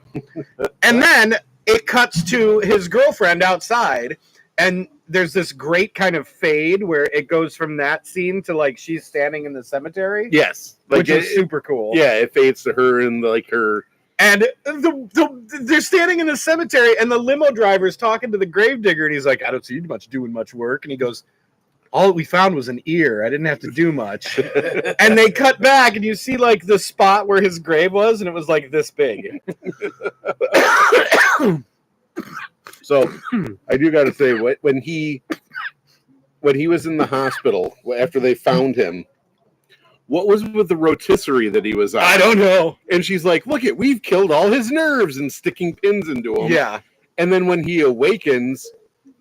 And then it cuts to his girlfriend outside, and there's this great kind of fade where it goes from that scene to like she's standing in the cemetery. Yes, which is super cool. Yeah, it fades to her and like her. And they're standing in the cemetery, and the limo driver's talking to the gravedigger, and he's like, "I don't see you doing much work." And he goes, "All we found was an ear. I didn't have to do much." And they cut back, and you see like the spot where his grave was, and it was like this big. So I do got to say, when he was in the hospital after they found him, what was with the rotisserie that he was on? I don't know. And she's like, "Look it, we've killed all his nerves," and sticking pins into him. Yeah. And then when he awakens,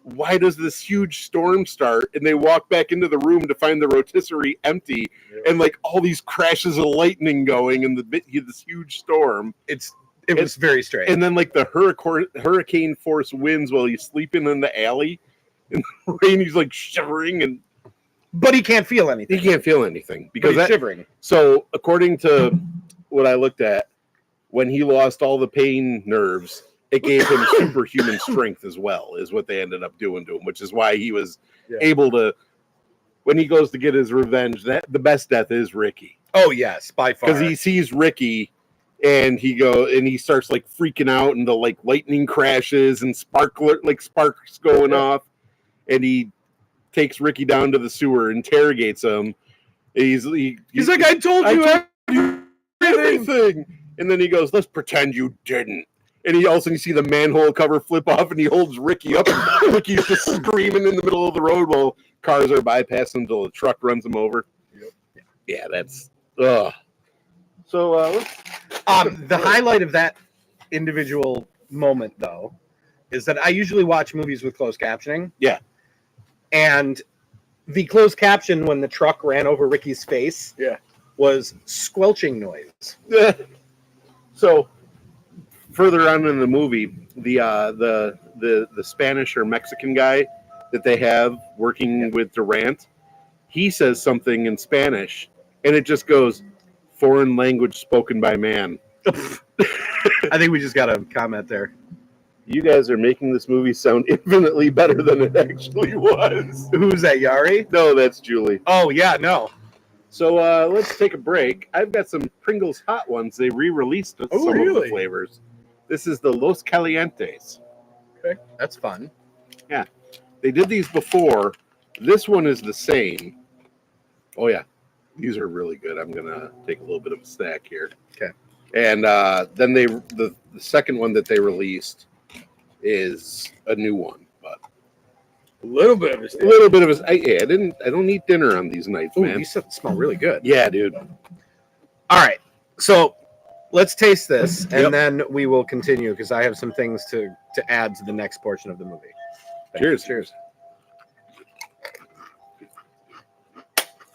why does this huge storm start? And they walk back into the room to find the rotisserie empty, and like all these crashes of lightning going, and this huge storm. It was very strange. And then like the hurricane force winds while he's sleeping in the alley in the rain. He's like shivering, but he can't feel anything. He can't feel anything because he's shivering. So according to what I looked at, when he lost all the pain nerves, it gave him superhuman strength as well, is what they ended up doing to him, which is why he was able to, when he goes to get his revenge, that the best death is Ricky. Oh yes, by far. Because he sees Ricky and he starts like freaking out, and the like lightning crashes and sparks going off, and he takes Ricky down to the sewer, interrogates him. He's like, "I told you everything." And then he goes, "Let's pretend you didn't." And he also, you see the manhole cover flip off, and he holds Ricky up. Ricky's just screaming in the middle of the road while cars are bypassing until the truck runs him over. Yep. Yeah, that's So the highlight of that individual moment, though, is that I usually watch movies with closed captioning. Yeah. And the closed caption when the truck ran over Ricky's face was squelching noise. So further on in the movie, the Spanish or Mexican guy that they have working with Durant, he says something in Spanish, and it just goes, "Foreign language spoken by man." I think we just got a comment there. You guys are making this movie sound infinitely better than it actually was. Who's that, Yari? No, that's Julie. Oh, yeah, no. So let's take a break. I've got some Pringles Hot Ones. They re-released some of the flavors. This is the Los Calientes. Okay, that's fun. Yeah, they did these before. This one is the same. Oh, yeah. These are really good. I'm going to take a little bit of a snack here. Okay. And then the second one that they released is a new one, but a little bit of a I don't eat dinner on these nights, man. These smell really good. Yeah, dude. All right. So let's taste this, and then we will continue because I have some things to add to the next portion of the movie. Cheers.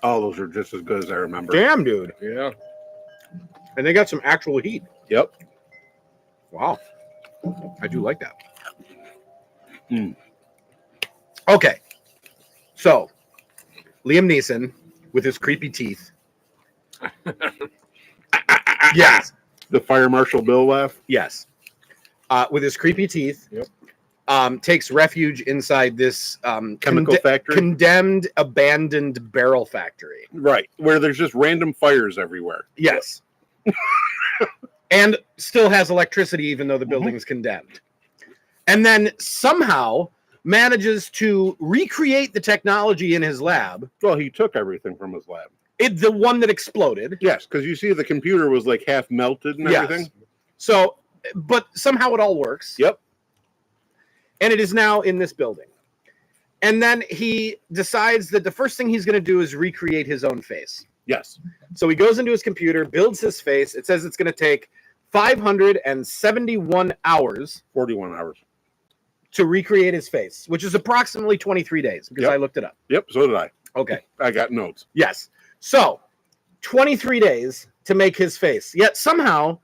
Oh, those are just as good as I remember. Damn, dude. Yeah. And they got some actual heat. Yep. Wow. I do like that. Mm. Okay. So, Liam Neeson with his creepy teeth. Yes. The Fire Marshal Bill laugh? Yes. With his creepy teeth. Yep. Takes refuge inside this chemical factory? Condemned, abandoned barrel factory. Right. Where there's just random fires everywhere. Yes. And still has electricity even though the building's condemned. And then somehow manages to recreate the technology in his lab. Well, he took everything from his lab. The one that exploded. Yes, because you see the computer was like half melted and everything. So, but somehow it all works. Yep. And it is now in this building. And then he decides that the first thing he's going to do is recreate his own face. Yes. So he goes into his computer, builds his face. It says it's going to take 571 hours. 41 hours. To recreate his face, which is approximately 23 days because I looked it up. Yep, so did I. Okay. I got notes. Yes. So 23 days to make his face. Yet somehow,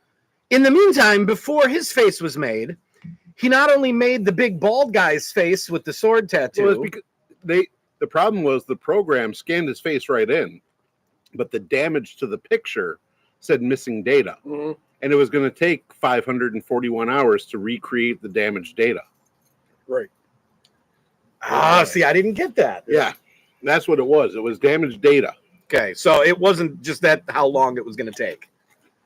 in the meantime, before his face was made, he not only made the big bald guy's face with the sword tattoo. Well, it's because the problem was the program scanned his face right in, but the damage to the picture said missing data. Mm-hmm. And it was going to take 541 hours to recreate the damaged data. Right. See, I didn't get that. Yeah, that's what it was. It was damaged data. Okay, so it wasn't just that how long it was going to take.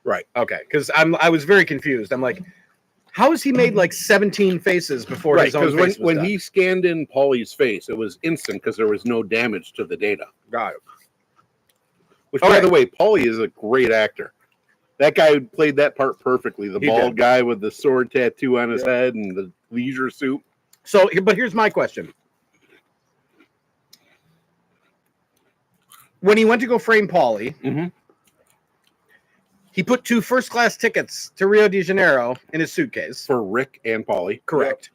Right. Okay, because I was very confused. I'm like, how has he made like 17 faces before Right, his own because face was when done? he scanned in Paulie's face, it was instant because there was no damage to the data. Got it. Which, Okay. by the way, Paulie is a great actor. That guy played that part perfectly. The He bald did. guy with the sword tattoo on his Yeah. head and the leisure suit. So, but here's my question. When he went to go frame Paulie, Mm-hmm. he put 2 first-class tickets to Rio de Janeiro in his suitcase. For Rick and Paulie. Correct.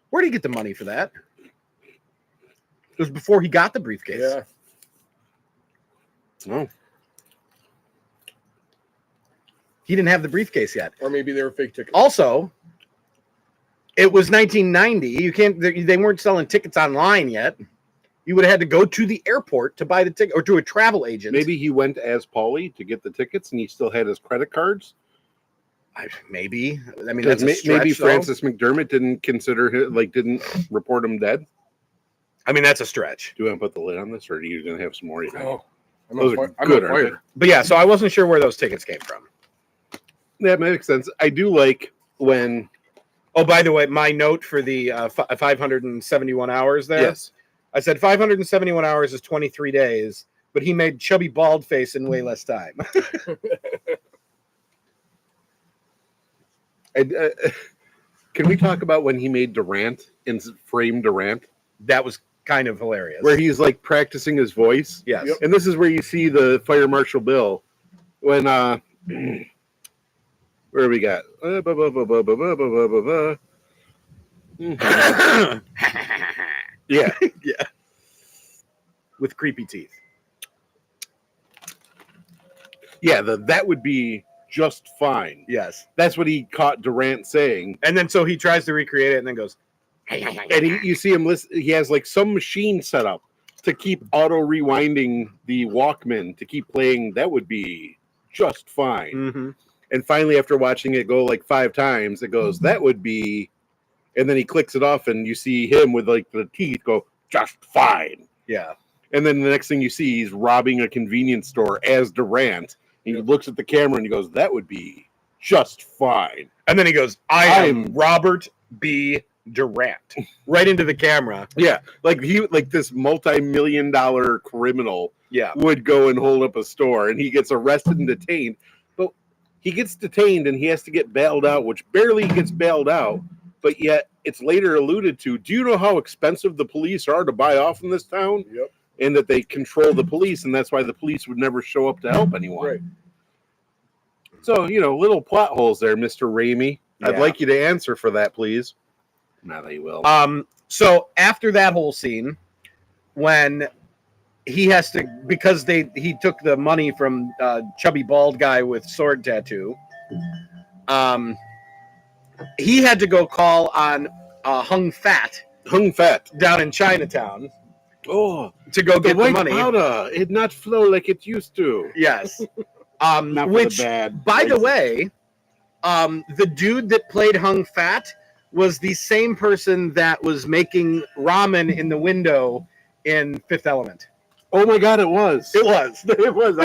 Where did he get the money for that? It was before he got the briefcase. Yeah. Oh. He didn't have the briefcase yet. Or maybe they were fake tickets. Also, it was 1990. You can't. They weren't selling tickets online yet. You would have had to go to the airport to buy the ticket, or to a travel agent. Maybe he went as Paulie to get the tickets and he still had his credit cards. Maybe. I mean, that's a Maybe stretch, though. Francis McDermott didn't didn't report him dead. I mean, that's a stretch. Do you want to put the lid on this, or are you going to have some more? Oh, Those are I'm good, on aren't fire. But yeah, so I wasn't sure where those tickets came from. That makes sense. I do like when. Oh, by the way, my note for the 571 hours there. Yes. I said 571 hours is 23 days, but he made chubby bald face in way less time. Can we talk about when he made Durant and framed Durant, That was kind of hilarious. where he's like practicing his voice? Yes. Yep. And this is where you see the Fire Marshal Bill when where we got yeah. Yeah. With creepy teeth. Yeah, that would be just fine. Yes. That's what he caught Durant saying. And then so he tries to recreate it and then goes, And you see him listen, he has like some machine set up to keep auto rewinding the Walkman to keep playing That Would Be Just Fine. mm-hmm. And finally, after watching it go like 5 times, it goes, That Would Be, and then he clicks it off and you see him with like the teeth go, Just Fine. Yeah. And then the next thing you see, he's robbing a convenience store as Durant. And he looks at the camera and he goes, That would be just fine. And then he goes, I am Robert B. Durant. Right into the camera. Yeah. Like this multi-million-dollar criminal Yeah. would go and hold up a store and he gets arrested and detained. But he gets detained and he has to get bailed out, which barely gets bailed out. But yet it's later alluded to. Do you know how expensive the police are to buy off in this town? Yep. And that they control the police, and that's why the police would never show up to help anyone. Right. So, little plot holes there, Mr. Ramey. I'd Yeah. like you to answer for that, please. Not that you will. So after that whole scene, when he has to, because he took the money from chubby bald guy with sword tattoo, he had to go call on Hung Fat down in Chinatown Oh, to go the get the white money. powder. It not flow like it used to. Yes. Not for Which, the bad. by the way, the dude that played Hung Fat was the same person that was making ramen in the window in Fifth Element. Oh my God, it was. It was. It was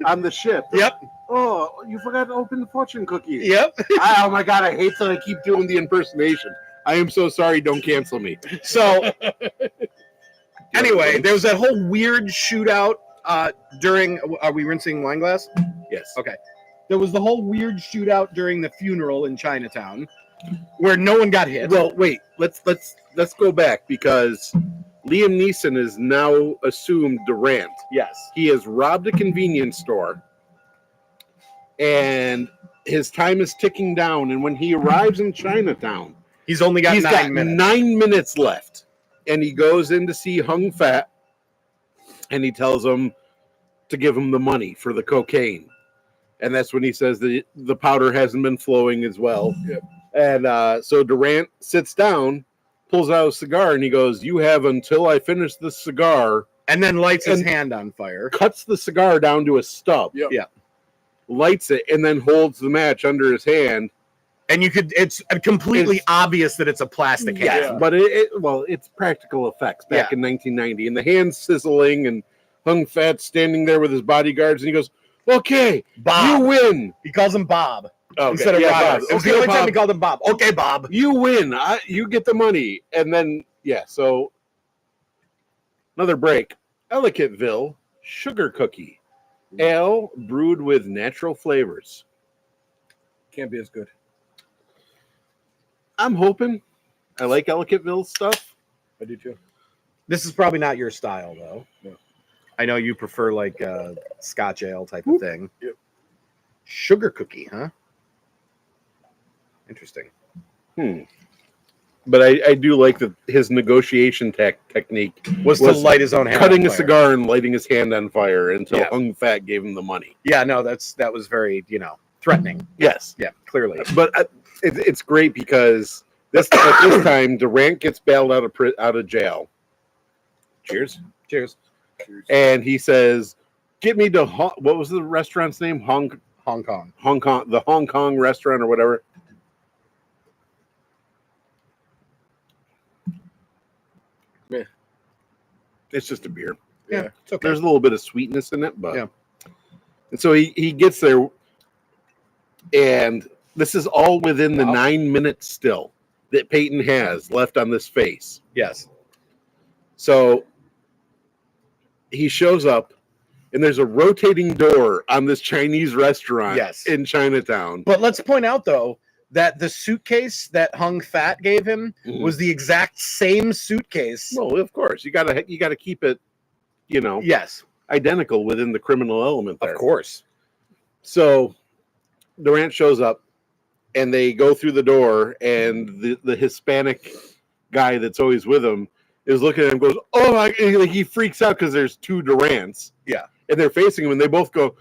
on the ship. Yep. Oh, you forgot to open the fortune cookie. Yep. Oh my God, I hate that I keep doing the impersonation. I am so sorry. Don't cancel me. So anyway, there was that whole weird shootout during. Are we rinsing wine glass? Yes. Okay. There was the whole weird shootout during the funeral in Chinatown, where no one got hit. Well, wait. Let's go back because Liam Neeson is now assumed Durant. Yes. He has robbed a convenience store, and his time is ticking down. And when he arrives in Chinatown, He's only got he's 9 got minutes. 9 minutes left, and he goes in to see Hung Fat, and he tells him to give him the money for the cocaine, and that's when he says that the powder hasn't been flowing as well. Yep. And so Durant sits down, pulls out a cigar, and he goes, "You have until I finish this cigar." And then lights his And- hand on fire. Cuts the cigar down to a stub. Yep. Yeah. Lights it, and then holds the match under his hand, And it's completely obvious that it's a plastic hand. Yes, but it's practical effects back in 1990, and the hands sizzling, and Hung Fat standing there with his bodyguards, and he goes, "Okay, Bob. you win." He calls him Bob instead of Bob. Robert. It was the only time he called him Bob. Okay, Bob. You win. You get the money. And then, so another break. Ellicottville sugar cookie. Ale brewed with natural flavors. Can't be as good. I'm hoping. I like Ellicottville stuff. I do too. This is probably not your style, though. No. I know you prefer like Scotch ale type of thing. Yep. Sugar cookie, huh? Interesting. But I do like that his negotiation technique was to light his own hand cutting on a fire. cigar and lighting his hand on fire until Hung Fat gave him the money. Yeah, no, that was very, threatening. Yes. Yeah, clearly. But it's great because at this time, Durant gets bailed out of jail. Cheers. Cheers. And he says, "Get me to what was the restaurant's name? Hong Kong, the Hong Kong restaurant or whatever." Yeah. It's just a beer. Yeah, it's okay. There's a little bit of sweetness in it, but yeah. And so he gets there, and this is all within the 9 minutes still that Peyton has left on this face. Yes. So he shows up, and there's a rotating door on this Chinese restaurant in Chinatown. But let's point out, though, that the suitcase that Hung Fat gave him was the exact same suitcase. Well, of course. You gotta keep it, Yes. identical within the criminal element there. Of course. So Durant shows up, and they go through the door, and the Hispanic guy that's always with him is looking at him and goes, "Oh my," he freaks out because there's two Durants. Yeah. And they're facing him, and they both go,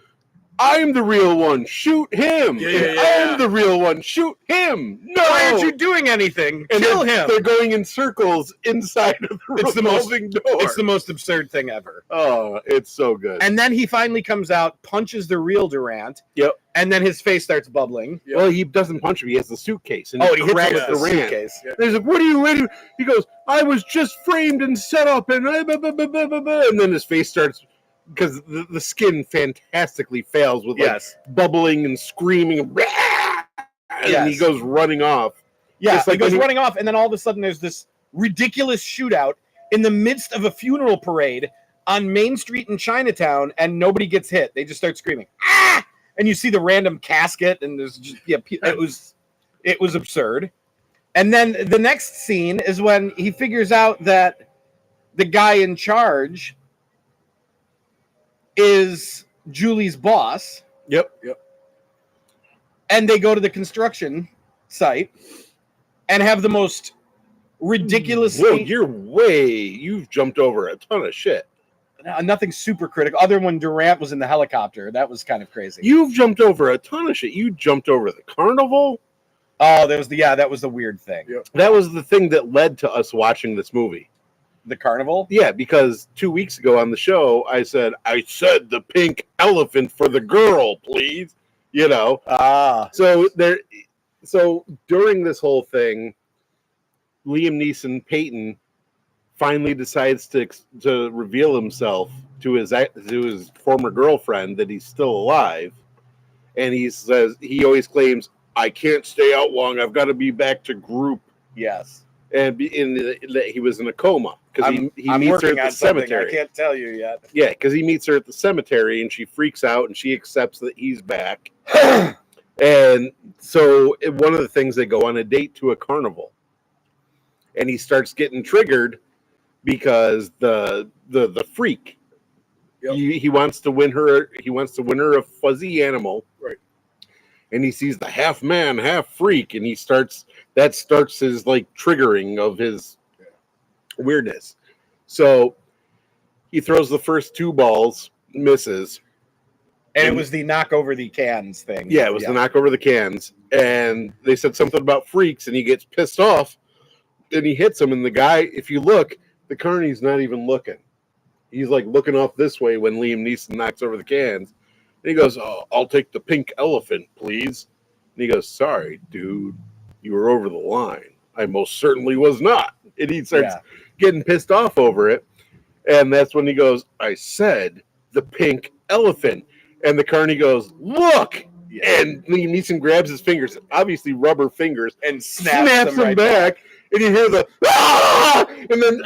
"I'm the real one. Shoot him." I'm the real one. Shoot him. No. Why aren't you doing anything? And Kill him. They're going in circles inside of the revolving door. It's the most absurd thing ever. Oh, it's so good. And then he finally comes out, punches the real Durant. Yep. And then his face starts bubbling. Yep. Well, he doesn't punch him. He has the suitcase. And he hits him cracks with the Durant. suitcase. Yeah. And he's like, "What are you ready?" He goes, "I was just framed and set up." And then his face starts, because the skin fantastically fails with bubbling and screaming. And he goes running off. Yeah, he goes running off. And then all of a sudden there's this ridiculous shootout in the midst of a funeral parade on Main Street in Chinatown, and nobody gets hit. They just start screaming, "Ah!" And you see the random casket, and there's just, it was absurd. And then the next scene is when he figures out that the guy in charge is Julie's boss. Yep. And they go to the construction site and have the most ridiculous thing. You've jumped over a ton of shit. Nothing super critical, other when Durant was in the helicopter. That was kind of crazy. You've jumped over a ton of shit. You jumped over the carnival. Oh, that was the weird thing. Yep. That was the thing that led to us watching this movie. The carnival? Yeah, because 2 weeks ago on the show, I said the pink elephant for the girl, please. So during this whole thing, Liam Neeson, Peyton, finally decides to reveal himself to his former girlfriend that he's still alive, and he says he always claims, "I can't stay out long. I've got to be back to group." Yes. And he was in a coma because he meets her at the cemetery. I can't tell you yet. Yeah, because he meets her at the cemetery and she freaks out and she accepts that he's back. And so one of the things, they go on a date to a carnival, and he starts getting triggered because the freak, he wants to win her. He wants to win her a fuzzy animal, right? And he sees the half man, half freak, and that starts his triggering of his weirdness. So he throws the first two balls, misses. And it was the knock over the cans thing. Yeah, it was the knock over the cans. And they said something about freaks, and he gets pissed off, and he hits him. And the guy, if you look, the carny's not even looking. He's looking off this way when Liam Neeson knocks over the cans. And he goes, "Oh, I'll take the pink elephant, please." he goes, "Sorry, dude, you were over the line." I most certainly was not. And he starts getting pissed off over it. And that's when he goes, "I said the pink elephant." And the carny goes, "Look!" And Liam Neeson grabs his fingers, obviously rubber fingers, and snaps them back. And you hear the ah! And then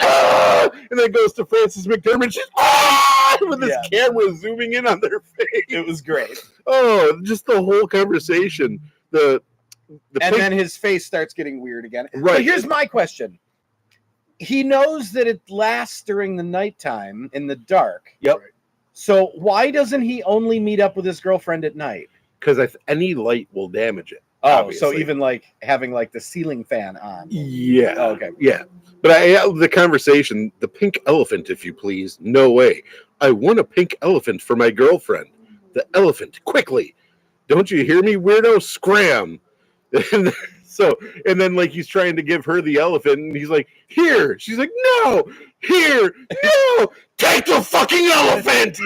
it goes to Frances McDermott. She's with this camera zooming in on their face. It was great. Oh, just the whole conversation. Then his face starts getting weird again. Right. But here's my question. He knows that it lasts during the nighttime in the dark. Yep. So why doesn't he only meet up with his girlfriend at night? Because any light will damage it. Oh, obviously. so even like having like the ceiling fan on. Yeah. Oh, okay. Yeah. But the conversation, the pink elephant, if you please. No way. I want a pink elephant for my girlfriend. The elephant, quickly. Don't you hear me, weirdo? Scram. And then like he's trying to give her the elephant, and he's like, "Here." She's like, "No, here, no, take the fucking elephant."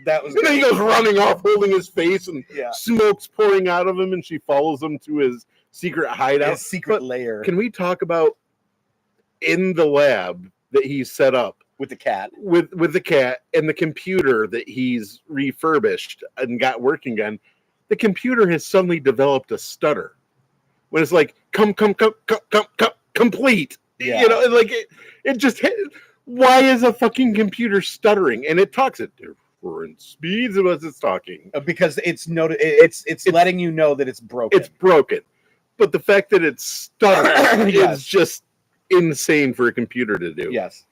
That was. And then he goes running off, holding his face, and Yeah. smoke's pouring out of him, and she follows him to his secret hideout. His secret lair Can we talk about in the lab that he's set up with the cat? with the cat and the computer that he's refurbished and got working again? The computer has suddenly developed a stutter when it's like come complete. Yeah. You know, and like it just why is a fucking computer stuttering? And it talks at different speeds as it's talking. Because it's letting you know that it's broken. It's broken. But the fact that it's stuttering is just insane for a computer to do. Yes.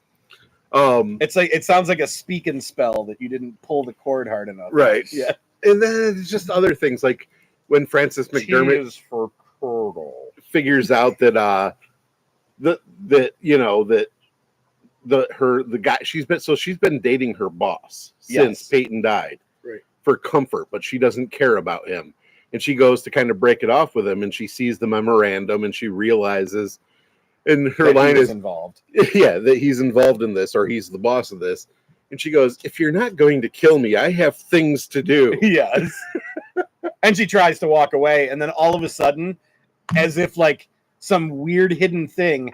It's like it sounds like a speak and spell that you didn't pull the cord hard enough. Right. Yeah. And then it's just other things like when Frances McDermott is for curdle figures out that she's been dating her boss since Peyton died, right, for comfort, but she doesn't care about him. And she goes to kind of break it off with him, and she sees the memorandum, and she realizes, and her line is involved. Yeah, that he's involved in this, or he's the boss of this. And she goes, "If you're not going to kill me, I have things to do." Yes. And she tries to walk away, and then all of a sudden, as if like some weird hidden thing,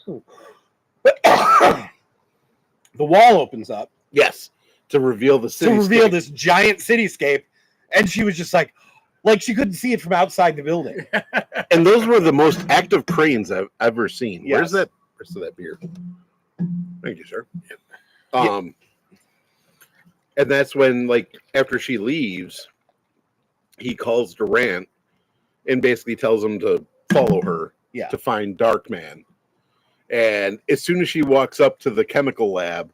the wall opens up. Yes, to reveal the cityscape. To reveal this giant cityscape, and she was just like she couldn't see it from outside the building. And those were the most active cranes I've ever seen. Yes. Where's that beer? Thank you, sir. And that's when, like, after she leaves, he calls Durant and basically tells him to follow her to find Darkman. And as soon as she walks up to the chemical lab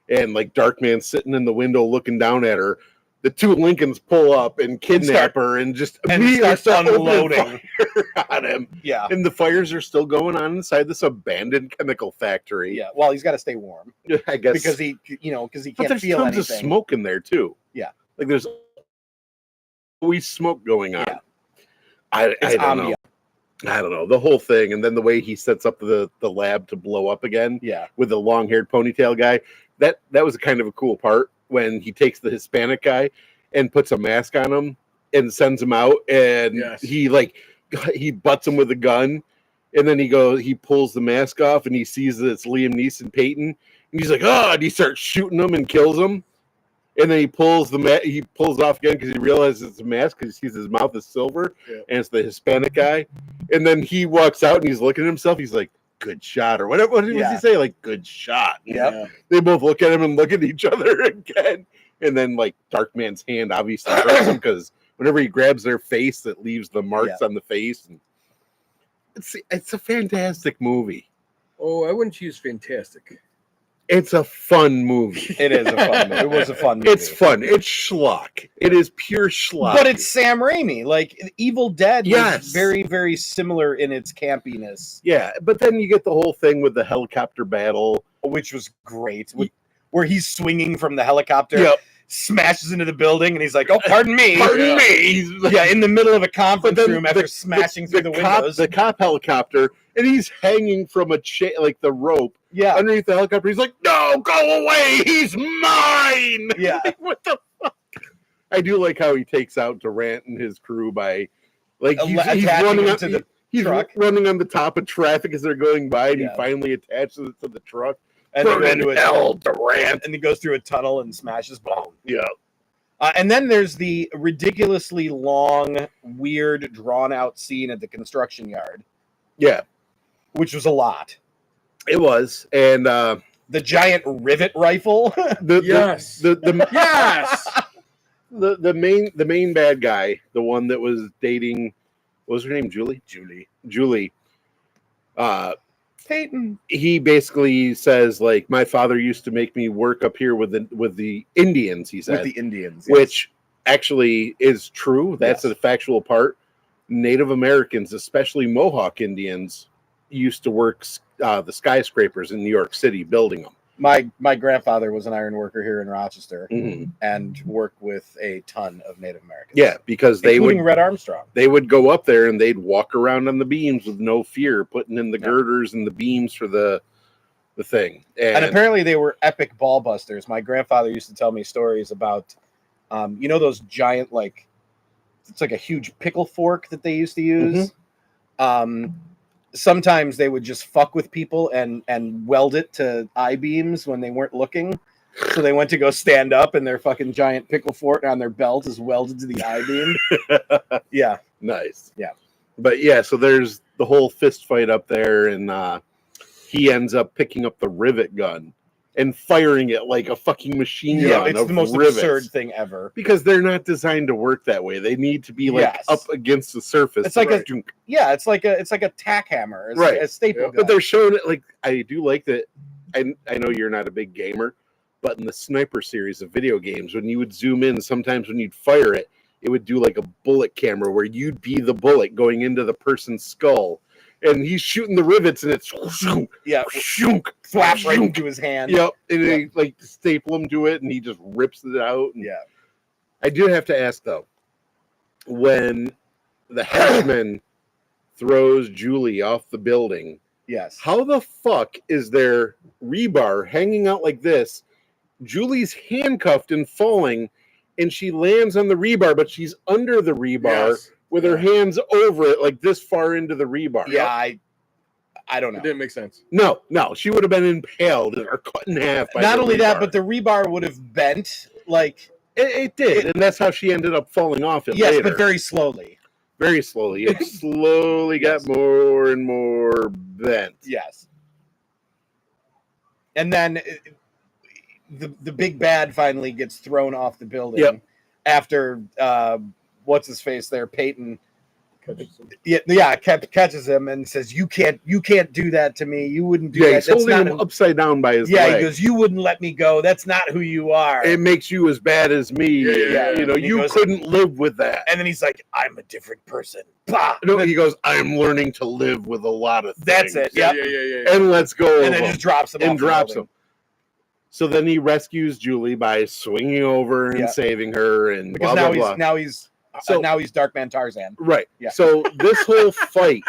and like Darkman's sitting in the window looking down at her, the two Lincolns pull up and kidnap her and just immediately start unloading on him. Yeah. And the fires are still going on inside this abandoned chemical factory. Yeah. Well, he's got to stay warm. I guess. Because he can't feel anything. But there's tons of smoke in there too. Yeah. Like there's always smoke going on. Yeah. I don't know. I don't know. The whole thing. And then the way he sets up the lab to blow up again. Yeah. With the long-haired ponytail guy. That was kind of a cool part when he takes the Hispanic guy and puts a mask on him and sends him out. And he butts him with a gun. And then he pulls the mask off and he sees that it's Liam Neeson Peyton. And he's like, oh, and he starts shooting him and kills him. And then he pulls it off again because he realizes it's a mask because he sees his mouth is silver and it's the Hispanic guy. And then he walks out and he's looking at himself. He's like, good shot or whatever. What does he say? Like, good shot. Yeah. They both look at him and look at each other again. And then like Darkman's hand obviously hurts him because whenever he grabs their face, that leaves the marks on the face. And it's a fantastic movie. Oh, I wouldn't use fantastic. It's a fun movie. It is a fun movie. It was a fun movie. It's fun. It's schlock. It is pure schlock. But it's Sam Raimi. Like Evil Dead was very, very similar in its campiness. Yeah, but then you get the whole thing with the helicopter battle. Which was great. Where he's swinging from the helicopter, smashes into the building, and he's like, oh, pardon me. Pardon me. Yeah, in the middle of a conference room after smashing through the windows. The cop helicopter, and he's hanging from a chain, like the rope. Yeah. Underneath the helicopter, he's like, no, go away, he's mine. Yeah. What the fuck? I do like how he takes out Durant and his crew by, like, he's Attaching running him up to the he's truck. running on the top of traffic as they're going by, and Yeah. he finally attaches it to the truck. And they Burn go in into hell, Durant. and he goes through a tunnel and smashes boom. Yeah. And then there's the ridiculously long, weird, drawn-out scene at the construction yard, Yeah, which was a lot. it was. And The giant rivet rifle. Yes. the Yes. the main bad guy, the one that was dating, what was her name? Julie. Peyton. He basically says, like, my father used to make me work up here with the Indians, he said. With the Indians. Yes. Which actually is true. That's Yes. a factual part. Native Americans, especially Mohawk Indians, used to work the skyscrapers in New York City building them. My grandfather was an iron worker here in Rochester Mm-hmm. and worked with a ton of Native Americans. Yeah, because they including would Red Armstrong. they would go up there and they'd walk around on the beams with no fear, putting in the Yeah. girders and the beams for the thing. And apparently they were epic ball busters. My grandfather used to tell me stories about, you know, those giant, like, it's like a huge pickle fork that they used to use. Sometimes they would just fuck with people and weld it to I-beams when they weren't looking. So they went to go stand up and their fucking giant pickle fork on their belt is welded to the I-beam. Yeah. Nice. Yeah. But yeah, so there's the whole fist fight up there, and he ends up picking up the rivet gun and firing it like a fucking machine gun. It's of the most rivets. absurd thing ever. Because they're not designed to work that way. They need to be like Yes. up against the surface. It's like a Yeah, it's like a tack hammer. It's Right. like a staple gun. but they're showing it like, I do like that. I know you're not a big gamer, but in the Sniper series of video games, when you would zoom in, sometimes when you'd fire it, it would do like a bullet camera where you'd be the bullet going into the person's skull, and he's shooting the rivets, and it's flap right into his hand. Yep, and they like staple him to it, and he just rips it out. And Yeah. I do have to ask though, when the henchman throws Julie off the building, Yes. how the fuck is there rebar hanging out like this? Julie's handcuffed and falling, and she lands on the rebar, but she's under the rebar with her hands over it, like this far into the rebar. Yeah, I don't know. It didn't make sense. No, she would have been impaled or cut in half. By Not the only that, rebar. but the rebar would have bent. Like, it did, and that's how she ended up falling off it yes, later. but very slowly. Very slowly. It slowly got more and more bent. Yes. And then the big bad finally gets thrown off the building. Yep. After what's his face there, Peyton. Catches him and says, "You can't do that to me. You wouldn't do that. He's That's holding not him upside down by his He leg. goes, you wouldn't let me go. That's not who you are." It makes you as bad as me. Yeah. You know, And he you goes- couldn't live with that. And then he's like, "I'm a different person." Bah! No, he goes, I'm learning to live with a lot of things. That's it. Yeah. Yep. And let's go. And then just drops him and off the drops building. him. So then he rescues Julie by swinging over and Yeah. saving her, and Because blah, blah, blah. now he's So- Darkman Tarzan. Right. Yeah. So this whole fight,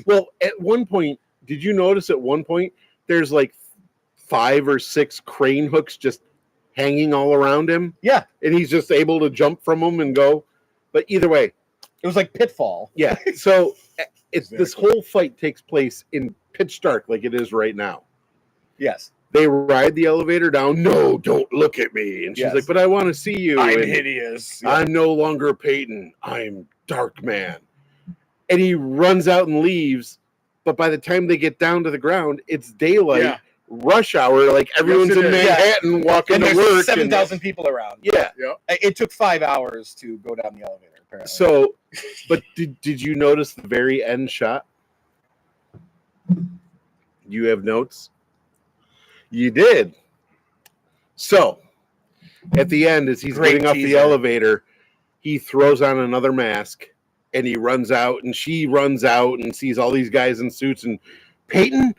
well, at one point, did you notice at one point there's like 5 or 6 crane hooks just hanging all around him? Yeah. And he's just able to jump from them and go. But either way, It was like Pitfall. yeah. So it's this Exactly. whole fight takes place in pitch dark like it is right now. Yes. They ride the elevator down. No, don't look at me. And she's Yes. like, but I want to see you. I'm And hideous. Yeah. I'm no longer Peyton. I'm Dark Man. And he runs out and leaves. But by the time they get down to the ground, it's daylight, Yeah. rush hour. Like everyone's Yes, it in is. Manhattan walking And to there's work. 7,000 people around. Yeah. It took 5 hours to go down the elevator, apparently. So, but did you notice the very end shot? You have notes? You did. So, at the end, as he's Great getting off the teaser. elevator, he throws on another mask and he runs out, and she runs out and sees all these guys in suits, and Peyton,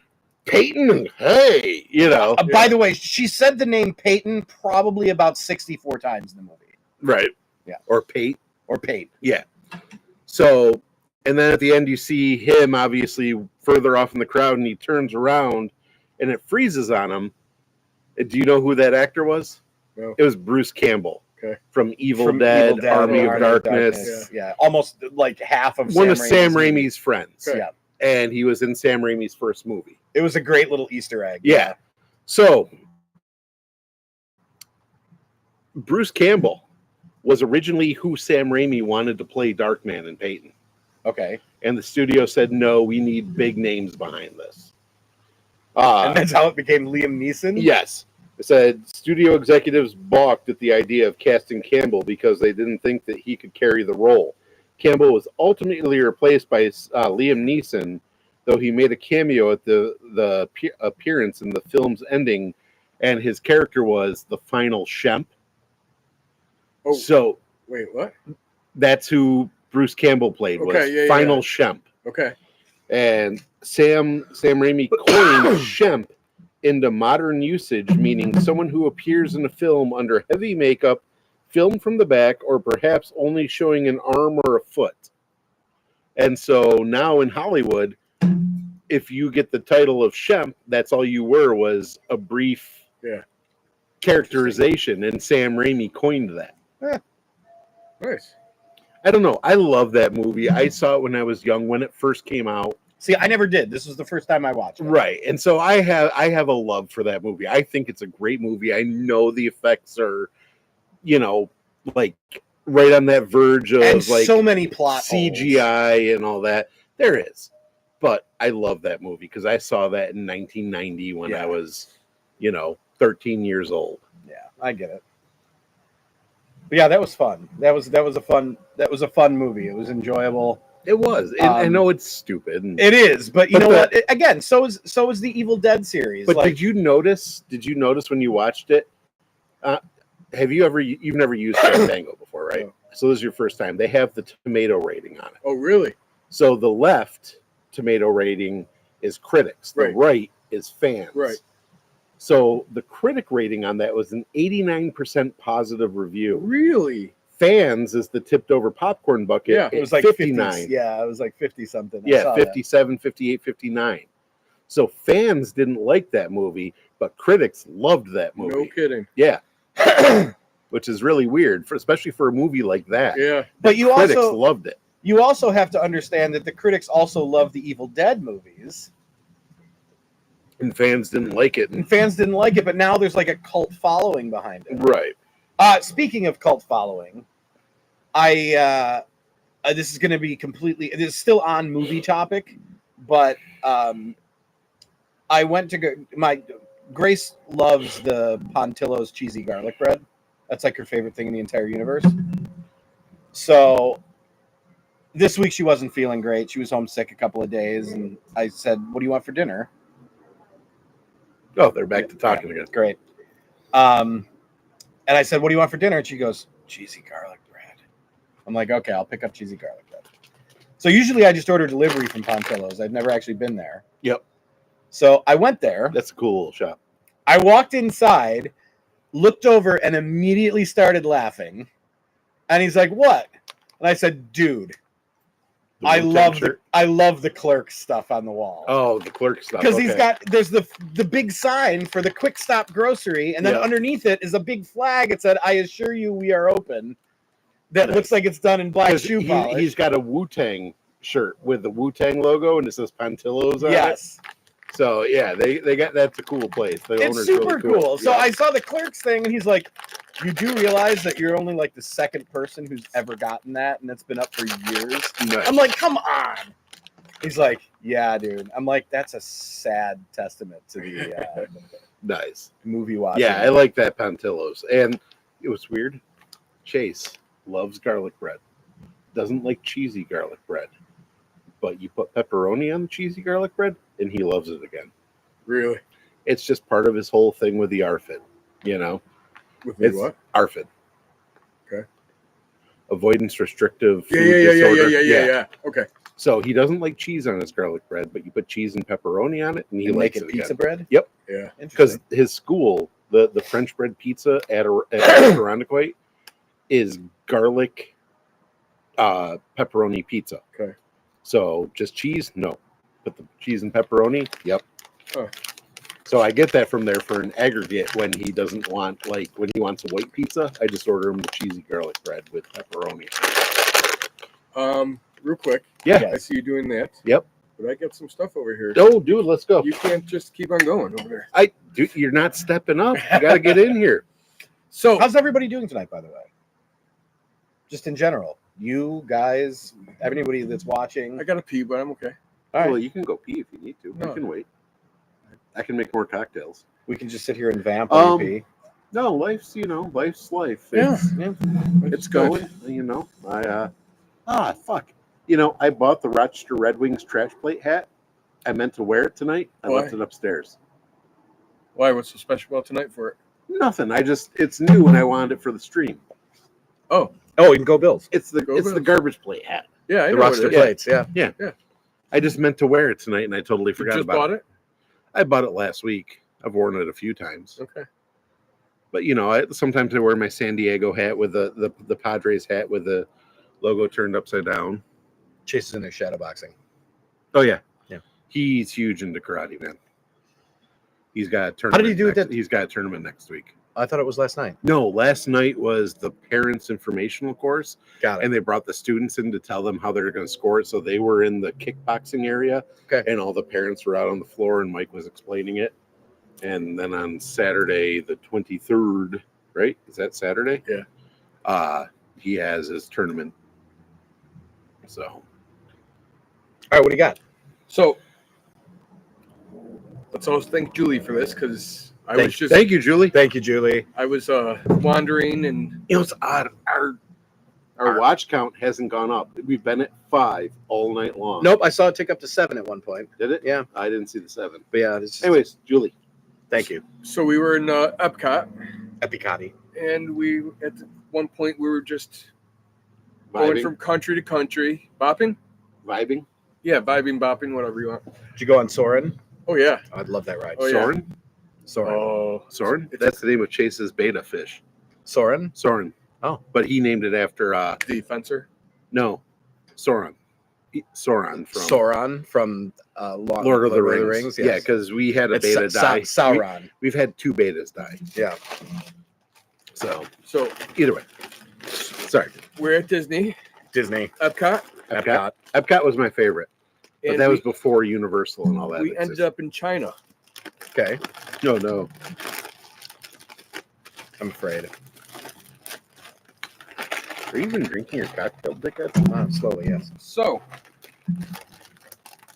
hey, you know. By the way, she said the name Peyton probably about 64 times in the movie. Right. Yeah. Or Pate. Or Pate. Yeah. So, and then at the end, you see him obviously further off in the crowd, and he turns around and it freezes on him. And do you know who that actor was? No. It was Bruce Campbell. Okay. from Evil From Dead, Evil Dead, Army of Army Darkness. Yeah, almost like half of One of Sam movies. Raimi's friends. Okay. Yeah, And he was in Sam Raimi's first movie. it was a great little Easter egg. Yeah. So Bruce Campbell was originally who Sam Raimi wanted to play Darkman in Peyton. Okay. And the studio said, no, we need big names behind this. And that's how it became Liam Neeson? Yes. It said studio executives balked at the idea of casting Campbell because they didn't think that he could carry the role. Campbell was ultimately replaced by Liam Neeson, though he made a cameo at the appearance in the film's ending, and his character was the final Shemp. Oh, So wait, what? that's who Bruce Campbell played, was Final Shemp. Okay. And Sam Raimi coined Shemp into modern usage, meaning someone who appears in a film under heavy makeup, filmed from the back, or perhaps only showing an arm or a foot. And so now in Hollywood, if you get the title of Shemp, that's all you were, was a brief characterization, and Sam Raimi coined that. Nice. I don't know. I love that movie. I saw it when I was young, when it first came out. See, I never did. This was the first time I watched it. Right. And so I have a love for that movie. I think it's a great movie. I know the effects are, like right on that verge of And like so many plot CGI holes. and all that. There is. But I love that movie because I saw that in 1990 when I was, 13 years old. Yeah, I get it. But yeah, that was fun. That was a fun movie. It was enjoyable. It was. I know it's stupid. It is, but you know what? Again, so is the Evil Dead series. But did you notice when you watched it? You've never used Fandango before, right? No. So this is your first time. They have the tomato rating on it. Oh, really? So the left tomato rating is critics. The right is fans. Right. So the critic rating on that was an 89% positive review. Really? Fans is the tipped over popcorn bucket. Yeah, it was like 59. 50, yeah, it was like 50 something. Yeah, 57, 58, 59. So fans didn't like that movie, but critics loved that movie. No kidding. Yeah. Which is really weird, especially for a movie like that. Yeah. But you critics also loved it. You also have to understand that the critics also love the Evil Dead movies. And fans didn't like it. And fans didn't like it, but now there's like a cult following behind it. Right. Speaking of cult following, this is going to be it is still on movie topic, but I went to go. Grace loves the Pontillo's cheesy garlic bread. That's like her favorite thing in the entire universe. So this week she wasn't feeling great. She was homesick a couple of days, and I said, "What do you want for dinner?" Oh, they're back to talking again. Great. And I said, "What do you want for dinner?" And she goes, "Cheesy garlic bread." I'm like, "Okay, I'll pick up cheesy garlic bread." So usually I just order delivery from Pontillo's. I've never actually been there. Yep. So I went there. That's a cool little shop. I walked inside, looked over, and immediately started laughing. And he's like, "What?" And I said, "Dude, I love the Clerk stuff on the wall." Oh, the Clerk stuff. Because there's the big sign for the Quick Stop grocery, and then underneath it is a big flag. It said, "I assure you we are open." That looks like it's done in black shoe polish. He's got a Wu-Tang shirt with the Wu-Tang logo, and it says Pontillo's on it. Yes. So yeah, they got, that's a cool place. It's super really cool. So yeah. I saw the Clerks thing, and he's like, "You do realize that you're only like the second person who's ever gotten that, and it's been up for years?" Nice. I'm like, "Come on." He's like, "Yeah, dude." I'm like, "That's a sad testament to the nice movie watching." Yeah, I like that Pontillo's, and it was weird. Chase loves garlic bread, doesn't like cheesy garlic bread, but you put pepperoni on the cheesy garlic bread, and he loves it again. Really? It's just part of his whole thing with the ARFID, With what? ARFID. Okay. Avoidance restrictive food disorder. Yeah. Okay. So he doesn't like cheese on his garlic bread, but you put cheese and pepperoni on it, and he likes it pizza again. bread. Yep. Yeah. Because his school, the French bread pizza at Irondequoit, is garlic pepperoni pizza. Okay. So just cheese? No. But the cheese and pepperoni? Yep. Oh. So I get that from there for an aggregate when he doesn't want, like, when he wants a white pizza, I just order him the cheesy garlic bread with pepperoni. Real quick. Yeah. I see you doing that. Yep. But I got some stuff over here. Oh, dude, let's go. You can't just keep on going over there. Dude, you're not stepping up. You got to get in here. So, How's everybody doing tonight, by the way? Just in general. You guys, anybody that's watching. I got to pee, but I'm okay. All right. Well, you can go pee if you need to. No. I can wait. I can make more cocktails. We can just sit here and vamp while you pee. No, life's life. Yeah. It's going. Fuck. I bought the Rochester Red Wings trash plate hat. I meant to wear it tonight. I Why? left it upstairs. Why? What's so special about tonight for it? Nothing. It's new and I wanted it for the stream. Oh, Oh, and go Bills. It's the Bills. garbage plate hat. yeah, I The know what roster it is. plates, yeah. I just meant to wear it tonight and I totally You forgot just about bought it. it? I bought it last week. I've worn it a few times. Okay. But sometimes I wear my San Diego hat with the Padres hat with the logo turned upside down. Chase is in there shadow boxing. Oh yeah. Yeah. He's huge into karate, man. He's got a tournament. How did he do it that- He's got a tournament next week. I thought it was last night. No, last night was the parents informational course, Got it. and they brought the students in to tell them how they're going to score it. So they were in the kickboxing area, Okay. and all the parents were out on the floor, and Mike was explaining it. And then on Saturday, the 23rd, right? Is that Saturday? Yeah. He has his tournament. So, All right, what do you got? So, let's also thank Julie for this because thank you, Julie. Thank you, Julie. I was wandering and It's odd. Our watch count hasn't gone up. We've been at 5 all night long. Nope, I saw it tick up to 7 at one point. Did it? Yeah. I didn't see the 7. But yeah, it's Anyways, Julie. thank you. so we were in Epcot, Epicati. and at one point we were just going Vibing. from country to country, bopping. Vibing. Yeah, vibing, bopping, whatever you want. Did you go on Soren? Oh yeah. I'd love that ride. Oh, yeah. Soren. Soren. Oh, Soren? It's That's the name of Chase's beta fish. Soren? Soren. Oh. But he named it after the fencer. no, Sauron. Sauron from Sauron from Lord of the Rings. Yes. Yeah, because we had a It's beta die. Sauron. We've had 2 betas die. Yeah. So So either way. Sorry. we're at Disney, Disney. Epcot, Epcot. Epcot was my favorite. But and that was before Universal and all that. we ended up in China. Okay. No. I'm afraid. Are you even drinking your cocktail, dickhead? Slowly, yes. So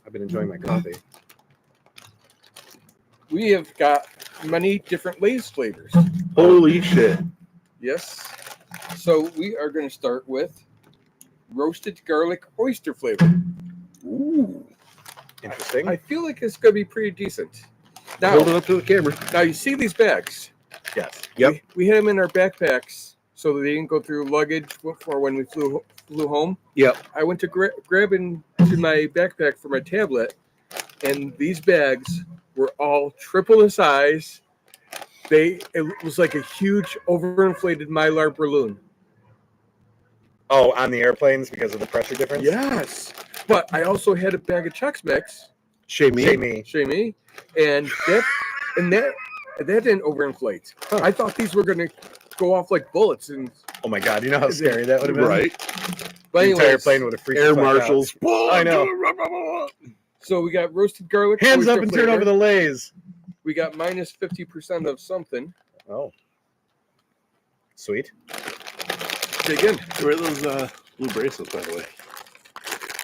I've been enjoying my coffee. we have got many different Lay's flavors. Holy shit. Yes. So we are going to start with roasted garlic oyster flavor. Ooh. Interesting. I feel like it's going to be pretty decent. Now, Hold it up to the camera. now you see these bags. Yes. Yep. We had them in our backpacks so that they didn't go through luggage for when we flew home. Yep. I went to grab into my backpack for my tablet, and these bags were all triple the size. It was like a huge overinflated Mylar balloon. Oh, on the airplanes because of the pressure difference? Yes, but I also had a bag of Chex Mix, Shame me. Shamey, and that didn't overinflate. Huh. I thought these were gonna go off like bullets, and Oh my god, you know how scary that would have been? Right. but The entire anyways, plane would have freaked Air the fuck out. marshals. I know. so we got roasted garlic. Hands oyster up and turn flavor. over the lays. We got minus 50% of something. Oh. Sweet. Dig in. Where are those blue bracelets, by the way?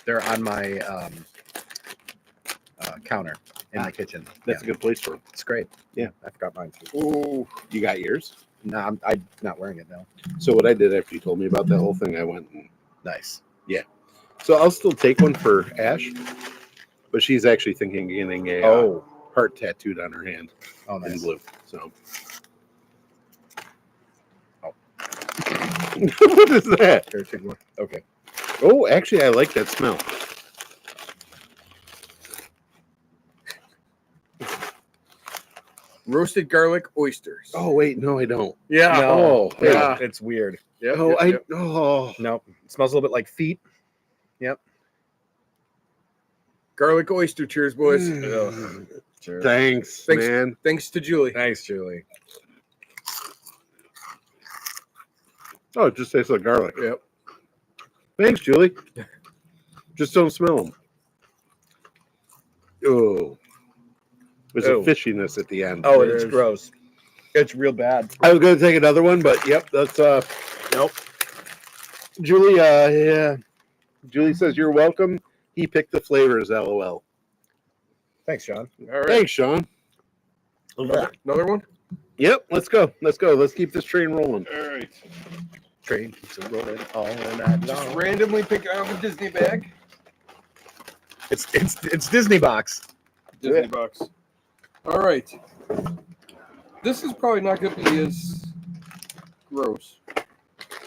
They're on my counter in the kitchen. That's a good place for them. It's great. Yeah. I forgot mine too. Ooh. You got yours? No, I'm not wearing it now. So what I did after you told me about that whole thing, I went and Nice. so I'll still take one for Ash, but she's actually thinking of getting a heart tattooed on her hand Oh, in nice. blue. So Oh. what is that? Here, take one. Okay. Oh, actually, I like that smell. Roasted garlic oysters. Oh wait, no, I don't. yeah. No, Oh, yeah. It's weird. Yep, Oh, yep, yep. Nope. It smells a little bit like feet. Garlic oyster. Cheers, boys. Mm. Sure. Thanks, man. Thanks to Julie. Thanks, Julie. Oh, it just tastes like garlic. Yep. Thanks, Julie. Just don't smell them. Oh, there's Ew. a fishiness at the end. Oh, There it's is. gross. It's real bad. I was gonna take another one, but yep, that's Nope. Julie. Yeah, Julie says you're welcome. He picked the flavors. LOL. Thanks, Sean. All right. Thanks, Sean. Another one? Yep, let's go. Let's keep this train rolling. All right. Train keeps it rolling all night Just long. randomly pick out a Disney bag. It's Disney box. Disney box. All right. This is probably not going to be as gross,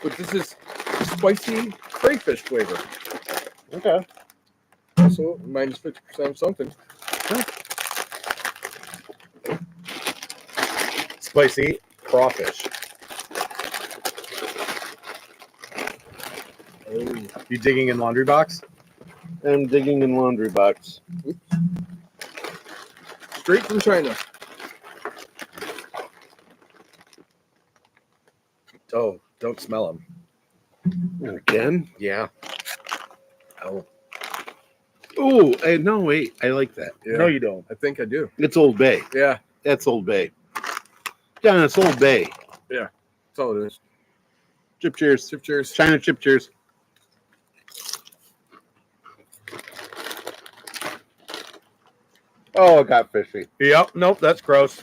but this is spicy crayfish flavor. Okay. So minus 50% something. Spicy crawfish. Oh. You digging in laundry box? I'm digging in laundry box. Straight from China. Oh, don't smell them. Again? Yeah. Oh. Oh, no, wait. I like that. Yeah. No, you don't. I think I do. It's Old Bay. Yeah, That's Old Bay. John, it's Old Bay. that's all it is. Chip cheers. Chip cheers. China chip cheers. Oh, it got fishy. Yep. Nope. That's gross.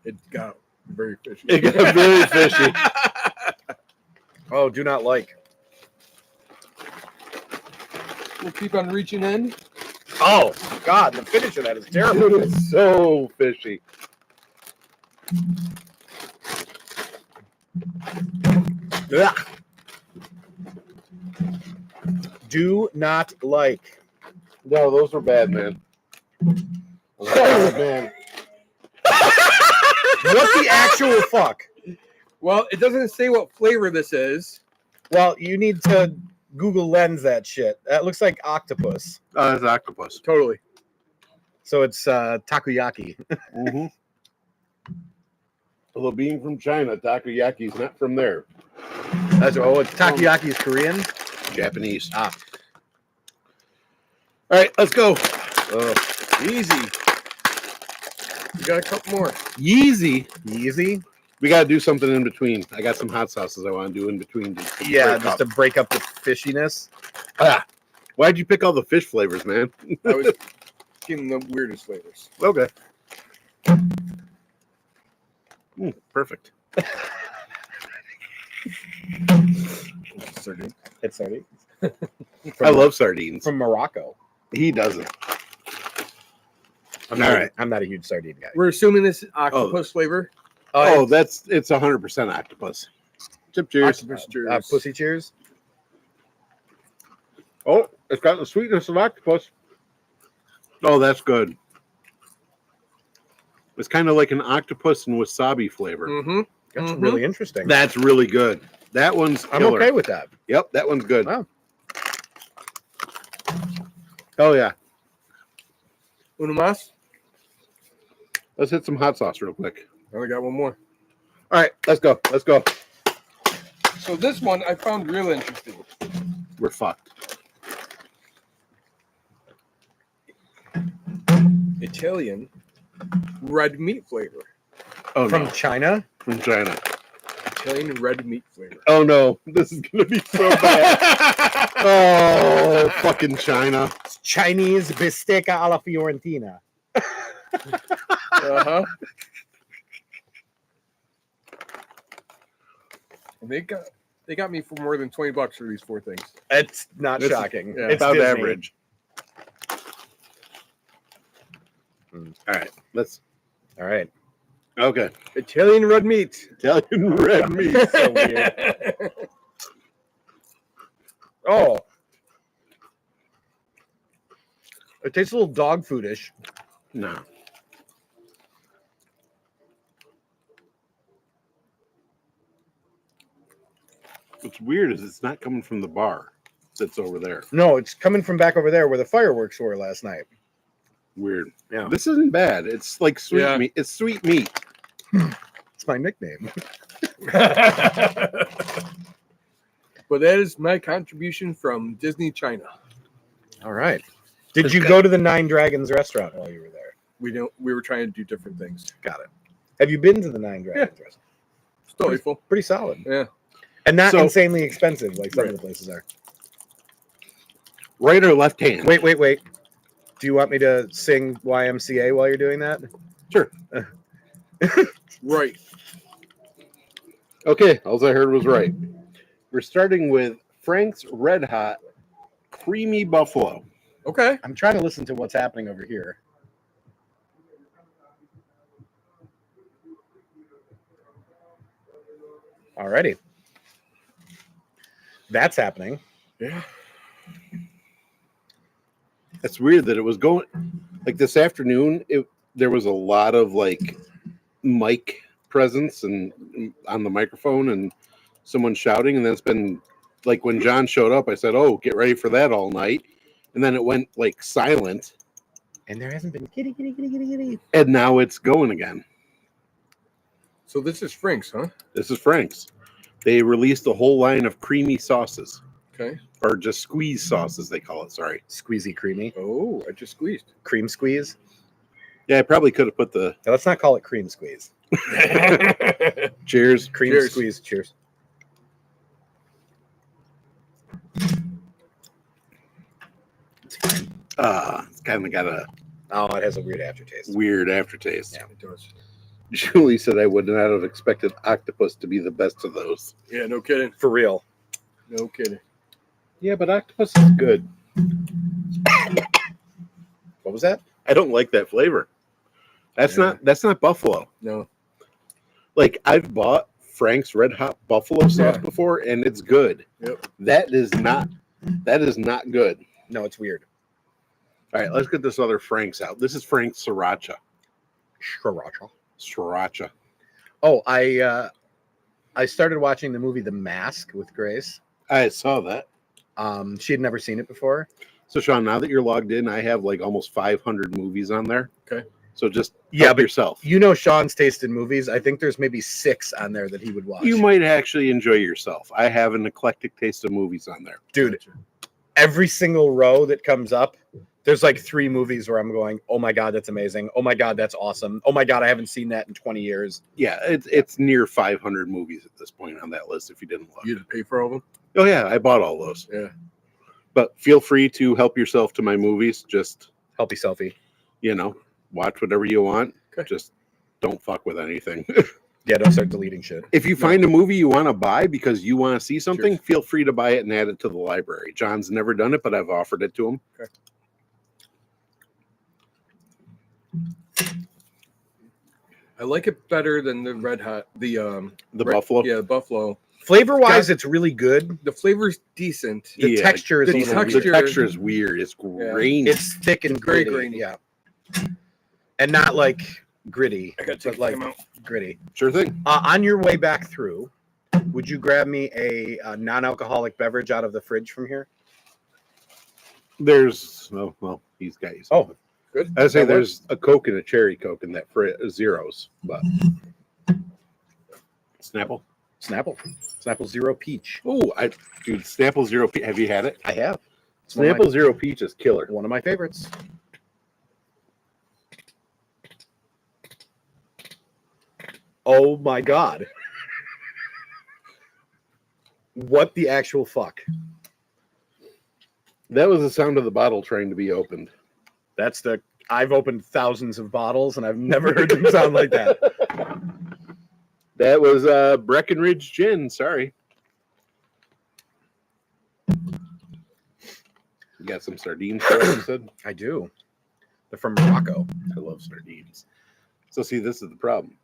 It got very fishy. It got very fishy. Oh, do not like. We'll keep on reaching in. Oh God, the finish of that is terrible. Dude, it's so fishy. Ugh. Do not like. No, those were bad, man. Oh, man. What the actual fuck? Well, it doesn't say what flavor this is. Well, you need to Google Lens that shit. That looks like octopus. It's octopus. Totally. So it's takoyaki. Mm-hmm. Although being from China, takoyaki is not from there. That's it's takoyaki is Korean. Japanese. Ah. All right, let's go. Easy. We got a couple more. Yeezy. Easy. We got to do something in between. I got some hot sauces I want to do in between. Yeah, just to break up the fishiness. Why'd you pick all the fish flavors, man? I was getting the weirdest flavors. Okay. Perfect. Sardine. It's sardines. I love sardines. From Morocco. He doesn't. I'm not a huge sardine guy. We're assuming this is octopus flavor. Oh, it's 100% octopus. Chip cheers. Octopus cheers. Pussy cheers. Oh, it's got the sweetness of octopus. Oh, that's good. It's kind of like an octopus and wasabi flavor. Mm-hmm. That's really interesting. That's really good. That one's I'm killer. okay with that. Yep, that one's good. Wow. Oh, yeah. Uno más. Let's hit some hot sauce real quick. I only got one more. All right, let's go. Let's go. So this one I found real interesting. We're fucked. Italian red meat flavor. Oh, From no. China? From China. Italian red meat flavor. Oh, no. This is going to be so bad. Oh, fucking China. Chinese bistecca alla Fiorentina. Uh-huh. And they got me for more than $20 for these four things. It's not It's- shocking. yeah. It's About Disney. average. All right. Let's. All right. Okay. Italian red meat. Italian red meat. So weird. Oh. It tastes a little dog foodish. No. What's weird is it's not coming from the bar that's over there. No, it's coming from back over there where the fireworks were last night. Weird. Yeah. This isn't bad. It's like sweet Yeah. meat. It's sweet meat. It's my nickname. But that is my contribution from Disney China. All right. Did you go to the Nine Dragons restaurant while you were there? We were trying to do different things. Got it. Have you been to the Nine Dragons restaurant? It's delightful. Pretty solid. Yeah. And not So- insanely expensive like some Right. of the places are. Right or left hand? Wait. Do you want me to sing YMCA while you're doing that? Sure. Right. Okay. All I heard was right. We're starting with Frank's Red Hot Creamy Buffalo. Okay. I'm trying to listen to what's happening over here. Alrighty. That's happening. Yeah. It's weird that it was going like this afternoon. There was a lot of like mic presence and on the microphone and someone shouting, and then it's been like when John showed up, I said, "Oh, get ready for that all night," and then it went like silent, And there hasn't been kitty. and now it's going again. So this is Frank's, huh? This is Frank's. They released a whole line of creamy sauces, Okay. or just squeeze sauces, they call it. Sorry. Squeezy creamy. Oh, I just squeezed. Cream squeeze. Yeah, I probably could have put the Now, let's not call it cream squeeze. cheers. Cream Cheers. squeeze. Cheers. It's kind of got a Oh, it has a weird aftertaste. weird aftertaste. Yeah. It does. Julie said I would not have expected octopus to be the best of those. Yeah, no kidding. For real. No kidding. Yeah, but octopus is good. What was that? I don't like that flavor. That's Yeah. not buffalo. No. Like I've bought Frank's Red Hot Buffalo sauce Yeah. before, and it's good. Yep. That is not good. No, it's weird. All right, let's get this other Frank's out. This is Frank's Sriracha. Sriracha. Sriracha. Oh, I started watching the movie The Mask with Grace. I saw that. She had never seen it before. So Sean, now that you're logged in, I have like almost 500 movies on there. Okay. So just Yeah, help but yourself. You know Sean's taste in movies. I think there's maybe 6 on there that he would watch. You might actually enjoy yourself. I have an eclectic taste of movies on there. Dude, every single row that comes up, there's like 3 movies where I'm going, oh my God, that's amazing. Oh my God, that's awesome. Oh my God, I haven't seen that in 20 years. Yeah, it's near 500 movies at this point on that list if you didn't look. You had to pay for all of them? Oh yeah, I bought all those. Yeah. But feel free to help yourself to my movies. Just, Helpy selfie. watch whatever you want. Okay. Just don't fuck with anything. Yeah, don't start deleting shit. If you find a movie you want to buy because you want to see something, Cheers. feel free to buy it and add it to the library. John's never done it, but I've offered it to him. Okay. I like it better than the Red Hot. The Buffalo. Yeah, Buffalo. Flavor wise, it's really good. The flavor's decent. The Yeah, texture is the a little texture- The weird. texture is weird. It's grainy. It's thick and Very gritty. grainy. Yeah. And not like gritty, I gotta but take like them out. gritty. Sure thing. On your way back through, would you grab me a non-alcoholic beverage out of the fridge from here? There's he's got you. Oh, Good. I say that there's a Coke and a cherry Coke in that zeros, but Snapple. Snapple Zero Peach. Oh, dude, Snapple Zero Peach. Have you had it? I have. It's one of Snapple Zero Peach is killer. one of my favorites. Oh my God. What the actual fuck? That was the sound of the bottle trying to be opened. I've opened thousands of bottles and I've never heard them sound like that. That was Breckenridge Gin. Sorry. You got some sardines for us, you said? I do. They're from Morocco. I love sardines. So see, this is the problem.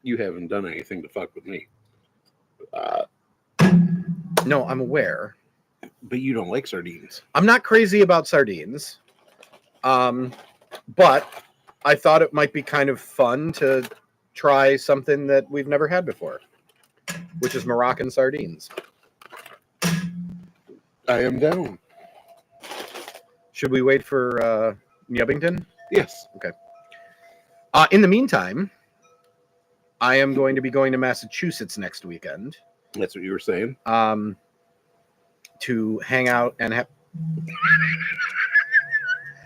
You haven't done anything to fuck with me. No, I'm aware. But you don't like sardines. I'm not crazy about sardines. But I thought it might be kind of fun to try something that we've never had before, which is Moroccan sardines. I am down. Should we wait for Nubbington? Yes. In the meantime, I am going to be going to Massachusetts next weekend That's what you were saying. to hang out and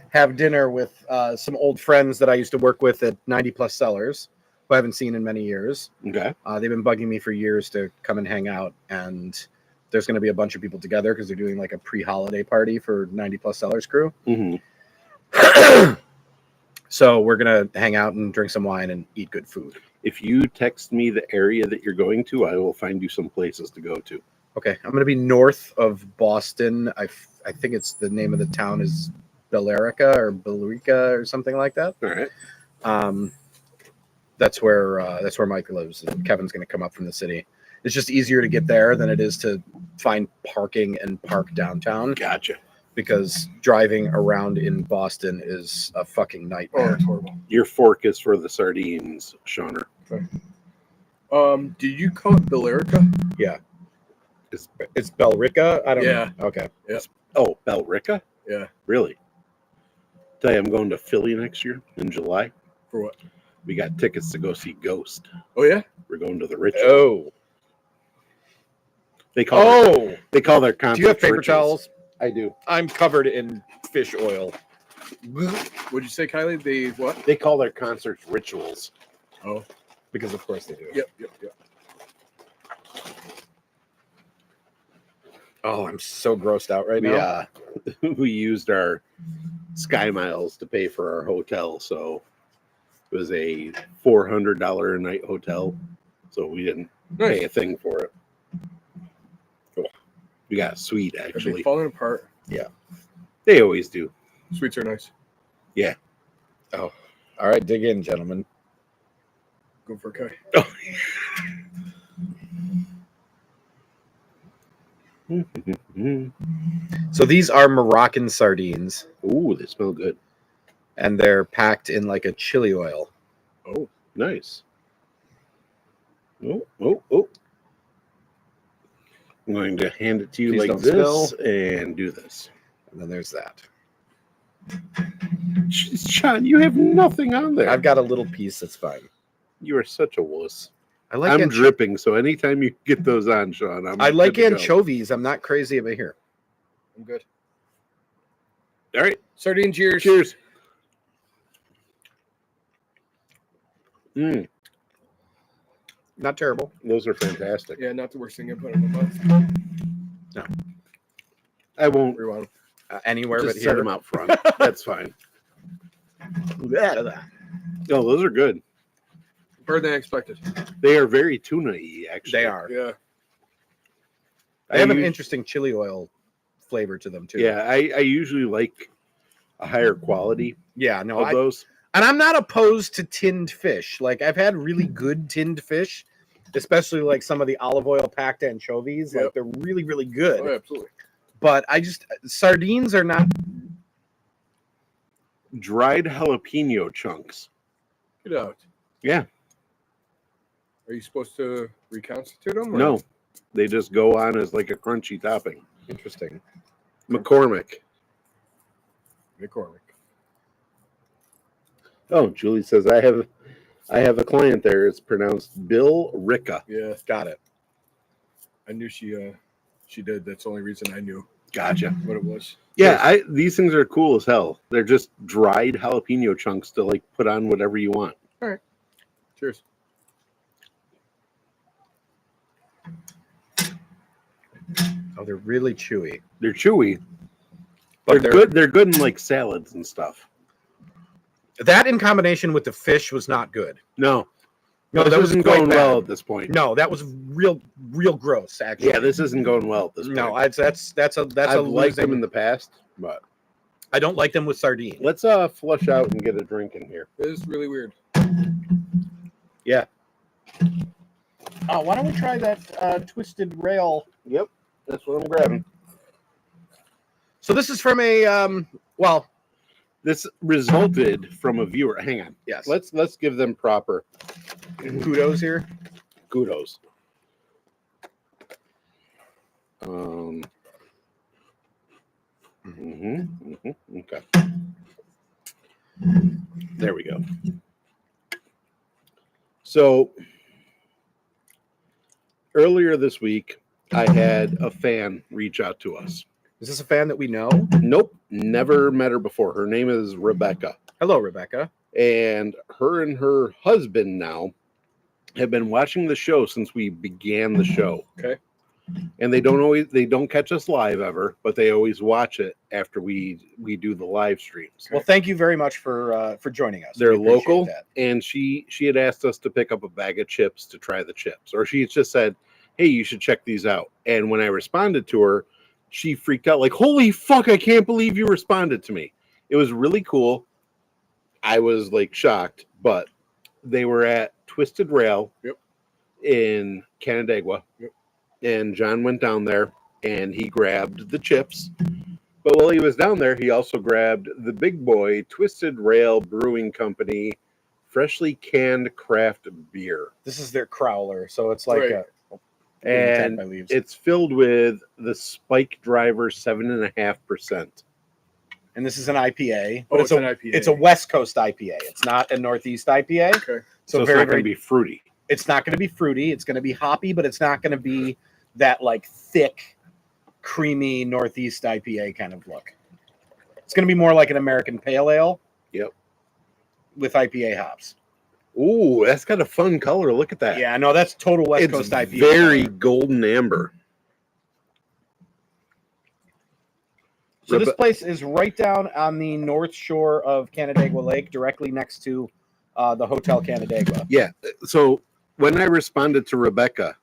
have dinner with some old friends that I used to work with at 90 Plus Sellers, who I haven't seen in many years. Okay. They've been bugging me for years to come and hang out, and there's going to be a bunch of people together because they're doing like a pre-holiday party for 90 Plus Sellers crew. Mm-hmm. So we're going to hang out and drink some wine and eat good food. If you text me the area that you're going to, I will find you some places to go to. Okay, I'm going to be north of Boston. I think it's the name of the town is Billerica or something like that. All right. That's where Mike lives, and Kevin's going to come up from the city. It's just easier to get there than it is to find parking and park downtown, Gotcha. because driving around in Boston is a fucking Oh, nightmare. it's horrible. Your fork is for the sardines, Shauner. Did you call it Billerica? Yeah. It's Bellrica? I don't Yeah. know. Okay. Oh, Bellrica? Yeah. Really? Tell you, I'm going to Philly next year in July. For what? We got tickets to go see Ghost. Oh yeah. We're going to the Ritual. Oh. They call their concerts Do you have paper rituals. towels? I do. I'm covered in fish oil. What'd you say, Kylie? They what? They call their concerts rituals. Oh. Because of course they do. Yep. Oh, I'm so grossed out right now. We used our Sky Miles to pay for our hotel, so it was a $400 a night hotel. So we didn't pay a thing for it. Cool. We got a suite Are they actually. falling apart? They always do. Sweets are nice. Oh. All right, dig in, gentlemen. Go for Kai. So these are Moroccan sardines, Ooh, they smell good. and they're packed in like a chili oil. Oh. Nice. Oh. I'm going to hand it to you Please like don't this spill. and do this. And then there's that. Sean, you have nothing on there. I've got a little piece that's fine. You are such a wuss. I like I'm dripping, so anytime you get those on, Sean, I like good to go. anchovies. I'm not crazy about here. I'm good. All right. Sardine cheers. Cheers. Not terrible. Those are fantastic. Yeah, not the worst thing I put in my mouth. I won't Rewind. Anywhere just but set here. them out front. That's fine. No, those are good. Better than expected. They are very tuna-y, actually. They are. Yeah. They have an use- interesting chili oil flavor to them too. Yeah, I usually like a higher quality Yeah. No. of those. And I'm not opposed to tinned fish. Like I've had really good tinned fish, especially like some of the olive oil packed anchovies. Yep. Like they're really, really good. Oh, absolutely. But sardines are not. Dried jalapeno chunks. Get out. Yeah. Are you supposed to reconstitute them? or- No, they just go on as like a crunchy topping. Interesting. McCormick. McCormick. Oh, Julie says I have a client there. It's pronounced Bill Ricca. Yeah, Got it. I knew she did. That's the only reason I knew Gotcha. what it was. Yeah, these things are cool as hell. They're just dried jalapeno chunks to like put on whatever you want. Cheers. Oh, they're really chewy. They're chewy. But They're good. They're good in like salads and stuff. That in combination with the fish was not good. No, No, this that was isn't quite going bad. well at this point. No, that was real gross. Actually, Yeah, this isn't going well at this no, point. that's a I've liked them losing. in the past, but I don't like them with sardine. let's flush out and get a drink in here. It is really weird. Yeah. Oh, why don't we try that twisted rail? Yep, that's what I'm grabbing. So this is from a This resulted from a viewer. Hang on. yes. Let's give them proper Kudos here. kudos. Okay. There we go. So earlier this week, I had a fan reach out to us. Is this a fan that we know? Nope, never met her before. Her name is Rebecca. Hello, Rebecca. And her husband now have been watching the show since we began the show. Okay. And they don't catch us live ever, but they always watch it after we do the live streams. Well, thank you very much for joining us. They're We appreciate local, that. and she had asked us to pick up a bag of chips to try the chips, or she just said, "Hey, you should check these out." And when I responded to her, she freaked out like, "Holy fuck, I can't believe you responded to me." It was really cool. I was like shocked, but they were at Twisted Rail in Canandaigua. Yep. And John went down there and he grabbed the chips. But while he was down there, he also grabbed the big boy Twisted Rail Brewing Company freshly canned craft beer. This is their crowler, so it's like Right. And it's filled with the Spike Driver 7.5%. And this is an IPA. Oh, it's an IPA. It's a West Coast IPA. It's not a Northeast IPA. Okay. So it's very, not going very, to be fruity. it's not going to be fruity. It's going to be hoppy, but it's not going to be that like thick, creamy Northeast IPA kind of look. It's going to be more like an American Pale Ale. Yep. With IPA hops. Ooh, that's got a fun color. Look at that. Yeah, no, that's total West It's Coast IPA. very golden amber. So this place is right down on the north shore of Canandaigua Lake, directly next to the Hotel Canandaigua. Yeah. So when I responded to Rebecca,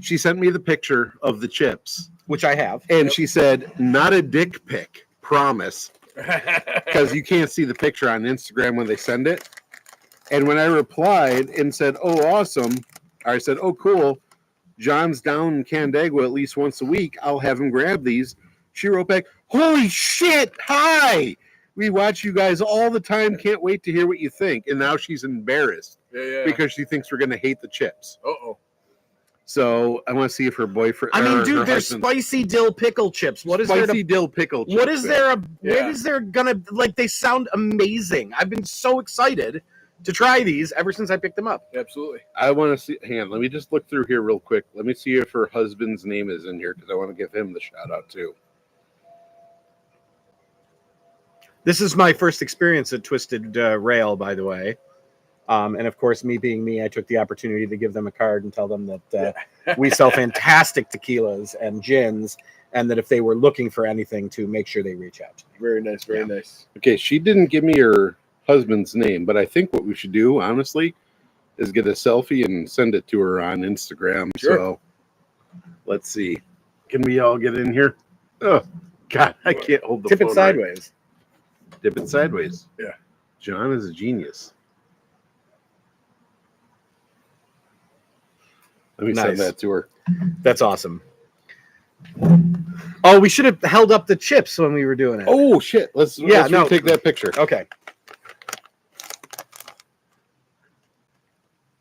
she sent me the picture of the chips, Which I have. and she said, "Not a dick pic, promise," because you can't see the picture on Instagram when they send it. And when I replied and said, "Oh, awesome," I said, "Oh, cool. John's down in Canandaigua at least once a week. I'll have him grab these." She wrote back, "Holy shit! Hi! We watch you guys all the time. Can't wait to hear what you think." And now she's embarrassed because she thinks we're going to hate the chips. Uh-oh. So I want to see if her boyfriend. I mean, her dude, they're husband- spicy dill pickle chips. What is there spicy to, dill pickle chips. what is there? What Yeah. is there gonna like? They sound amazing. I've been so excited to try these ever since I picked them up. Absolutely. I want to see. Hang on, let me just look through here real quick. Let me see if her husband's name is in here because I want to give him the shout out too. This is my first experience at Twisted Rail, by the way. And of course, me being me, I took the opportunity to give them a card and tell them that we sell fantastic tequilas and gins, and that if they were looking for anything, to make sure they reach out to me. Very nice. Very nice. Okay, she didn't give me her husband's name, but I think what we should do, honestly, is get a selfie and send it to her on Instagram. Sure. So let's see. Can we all get in here? Oh God, I can't hold the Tip phone it sideways. Right. Dip it sideways. Yeah. John is a genius. Let me send Nice. that to her. That's awesome. Oh, we should have held up the chips when we were doing it. Oh shit! Let's take that picture. Okay.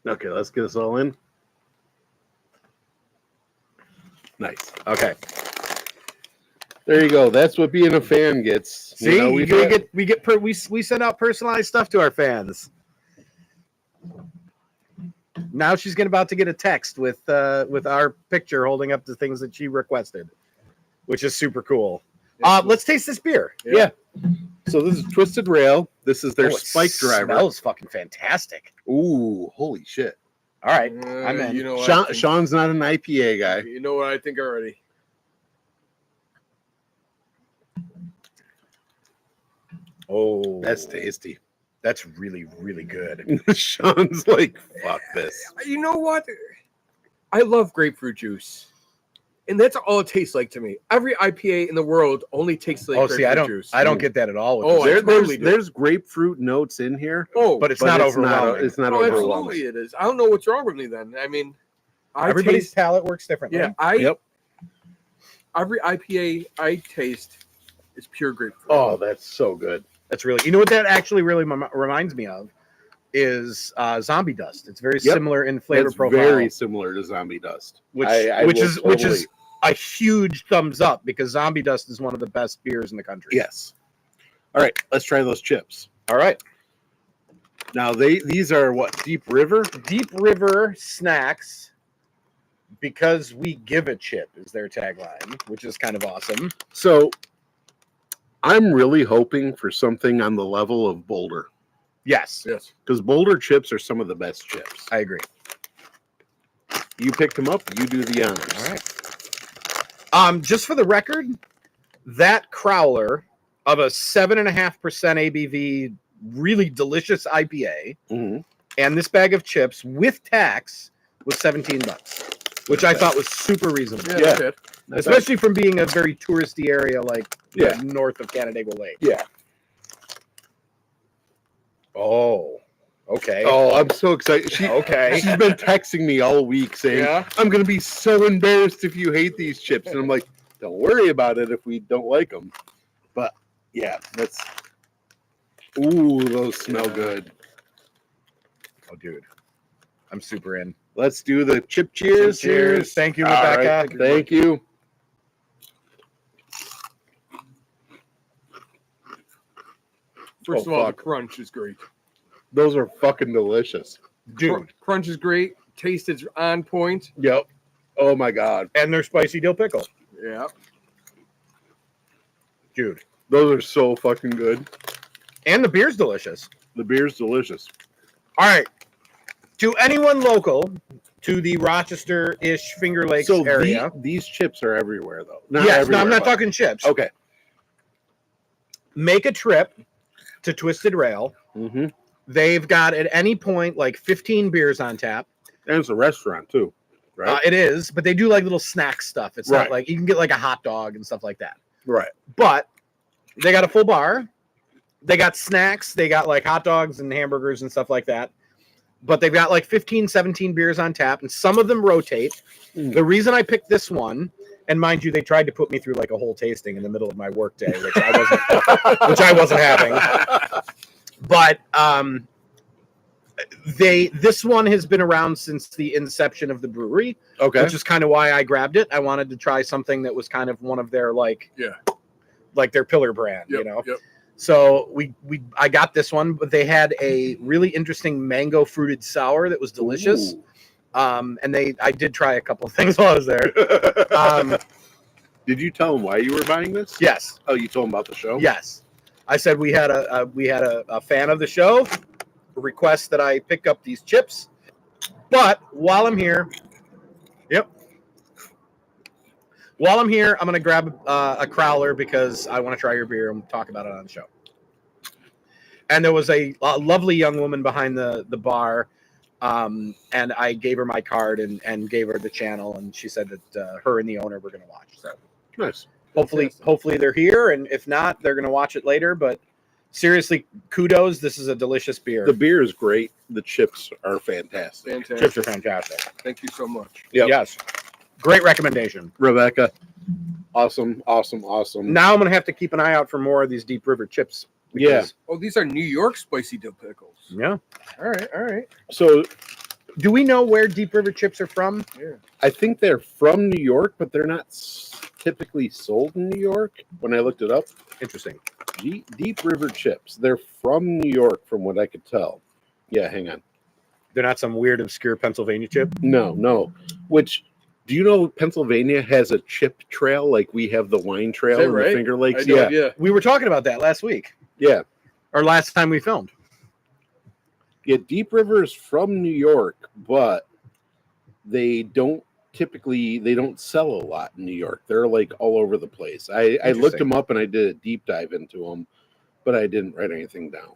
Okay, let's get us all in. Nice. Okay. There you go. That's what being a fan gets. See, You know, we send out personalized stuff to our fans. Now she's about to get a text with our picture holding up the things that she requested, which is super cool. Let's taste this beer. Yeah. So this is Twisted Rail. This is their Spike Driver. Smells fucking fantastic. Ooh, holy shit! All right, I'm in. You know what Sean's not an IPA guy. You know what I think already. Oh, That's tasty. That's really, really good. Sean's like, fuck this. You know what? I love grapefruit juice. And that's all it tastes like to me. Every IPA in the world only tastes like grapefruit juice. I don't get that at all. With Oh, this. There's grapefruit notes in here, but it's not overwhelming. It's not absolutely overwhelming. it is. I don't know what's wrong with me then. I mean, Everybody's palate works differently. Yeah, every IPA I taste is pure grapefruit. Oh, that's so good. That's really, you know what that actually really reminds me of is Zombie Dust. It's very similar in flavor That's profile. very similar to Zombie Dust, which which is a huge thumbs up because Zombie Dust is one of the best beers in the country. Yes. All right, let's try those chips. All right. Now these are what, Deep River? Deep River Snacks, because we give a chip is their tagline, which is kind of awesome. So I'm really hoping for something on the level of Boulder, Yes, Yes. because Boulder chips are some of the best chips. I agree. You picked them up, you do the honors. All right. Just for the record, that crowler of a 7.5% ABV, really delicious IPA, Mhm. and this bag of chips with tax was $17, which I thought was super reasonable. Yeah. Yeah. That's it. Not Especially from being a very touristy area like Yeah. north of Canandaigua Lake. Yeah. Oh, okay. Oh, I'm so excited. Okay. She's been texting me all week saying, Yeah. I'm going to be so embarrassed if you hate these chips. And I'm like, don't worry about it if we don't like them. But yeah, that's. Ooh, those smell Yeah. good. Oh, dude. I'm super in. Let's do the chip cheers. Cheers. Thank you, All right, Rebecca. Thank you. First Oh, of all, fuck. the crunch is great. Those are fucking delicious. Dude. Crunch is great. Taste is on point. Yep. Oh my God. And their spicy dill pickle. Yeah. Dude, those are so fucking good. And the beer's delicious. The beer's delicious. All right. To anyone local to the Rochester-ish Finger Lakes So area. these chips are everywhere, though. Not Yes, no, everywhere, I'm not but- talking chips. Okay. Make a trip to Twisted Rail. Mm-hmm. They've got at any point like 15 beers on tap. And it's a restaurant, too. Right? It is, but they do like little snack stuff. It's Right. not like you can get like a hot dog and stuff like that. Right. But they got a full bar. They got snacks. They got like hot dogs and hamburgers and stuff like that. But they've got like 15, 17 beers on tap, and some of them rotate. Mm. The reason I picked this one, and mind you, they tried to put me through like a whole tasting in the middle of my workday, which I wasn't having. But this one has been around since the inception of the brewery, Okay. which is kind of why I grabbed it. I wanted to try something that was kind of one of their like their pillar brand, Yep, you know. Yep. So I got this one, but they had a really interesting mango fruited sour that was delicious. Ooh. And I did try a couple of things while I was there. Did you tell them why you were buying this? Yes, Oh, you told them about the show? yes. I said we had a fan of the show request that I pick up these chips. But while I'm here, I'm going to grab a crowler because I want to try your beer and talk about it on the show. And there was a lovely young woman behind the bar, and I gave her my card and gave her the channel, and she said that her and the owner were going to watch. So Nice. hopefully they're here, and if not, they're going to watch it later. But seriously, kudos. This is a delicious beer. The beer is great. The chips are fantastic. Fantastic. Chips are fantastic. Thank you so much. Yep. Yes. Great recommendation. Rebecca, awesome. Now I'm going to have to keep an eye out for more of these Deep River chips. Yeah. Oh, these are New York spicy dill pickles. Yeah. All right. So Do we know where Deep River chips are from? Yeah. I think they're from New York, but they're not typically sold in New York when I looked it up. Interesting. Deep River chips. They're from New York from what I could tell. Yeah, hang on. They're not some weird, obscure Pennsylvania chip? No. Which, do you know Pennsylvania has a chip trail like we have the wine trail Is in that right? the Finger Lakes? I had no idea. We were talking about that last week. Yeah. Or last time we filmed. Yeah, Deep River is from New York, but they don't sell a lot in New York. They're like all over the place. I looked them up and I did a deep dive into them, but I didn't write anything down.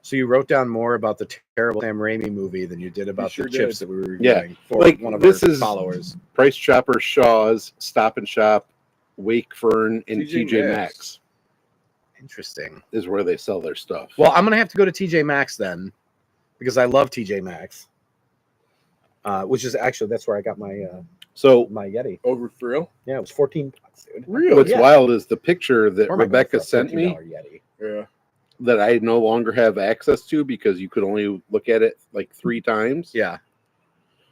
So you wrote down more about the terrible Sam Raimi movie than you did about sure the chips did. that we were Yeah. reviewing for Like, one of this our is- followers. Price Chopper, Shaw's, Stop and Shop, Wake Fern, and TJ TJ Maxx. Maxx Interesting. is where they sell their stuff. Well, I'm going to have to go to TJ Maxx then because I love TJ Maxx. Which is actually, that's where I got my So my Yeti. Over for real? Yeah, it was $14, dude. Really? what's Yeah. wild is the picture that Where am I going Rebecca for a sent me $14 Yeti? Yeah. that I no longer have access to because you could only look at it like 3 times. Yeah.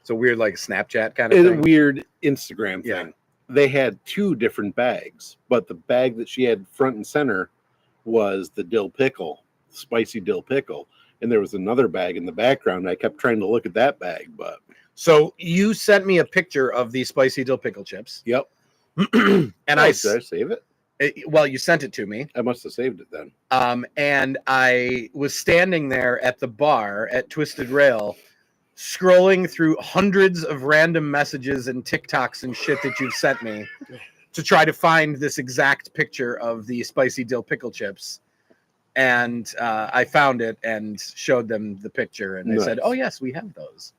It's a weird, like, Snapchat kind of It's a thing. weird Instagram Yeah. thing. They had 2 different bags, but the bag that she had front and center was the dill pickle. spicy dill pickle, and there was another bag in the background. I kept trying to look at that bag, but So you sent me a picture of these spicy dill pickle chips. yep. And Did I save it? Well, you sent it to me. I must have saved it then. And I was standing there at the bar at Twisted Rail, scrolling through hundreds of random messages and TikToks and shit that you've sent me to try to find this exact picture of the spicy dill pickle chips. And I found it and showed them the picture, and they said, "Oh yes, we have those."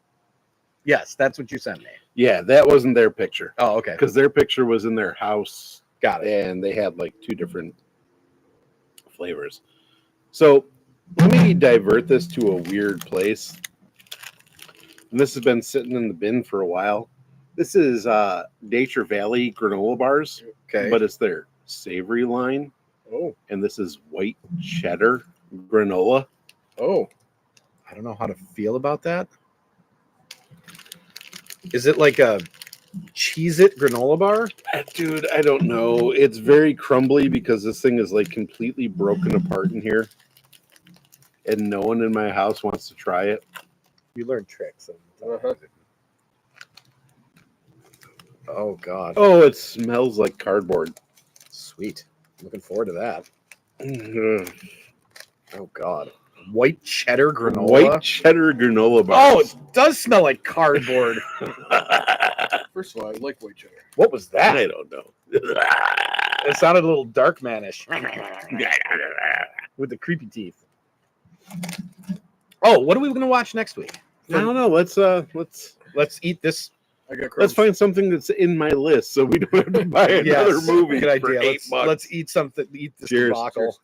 Yes, that's what you sent me. Yeah, that wasn't their picture. Oh, okay. Because their picture was in their house. Got it. And they had like 2 different flavors. So let me divert this to a weird place. And this has been sitting in the bin for a while. This is Nature Valley granola bars. Okay. But it's their savory line. Oh, And this is white cheddar granola. oh, I don't know how to feel about that. Is it like a Cheez-It granola bar? Dude, I don't know. It's very crumbly because this thing is like completely broken apart in here. And no one in my house wants to try it. You learn tricks. Uh-huh. Oh God. Oh, it smells like cardboard. Sweet. Looking forward to that. Ugh. Oh God. White cheddar granola. White cheddar granola Oh, bars. it does smell like cardboard. first of all, I like white cheddar. What was that? I don't know. It sounded a little dark manish with the creepy teeth. Oh, what are we going to watch next week? I don't know. Let's eat this. I got crumbs. let's find something that's in my list so we don't have to buy another Yes, movie. Good for idea. $8. Let's eat something. Eat this Cheers. debacle. Cheers.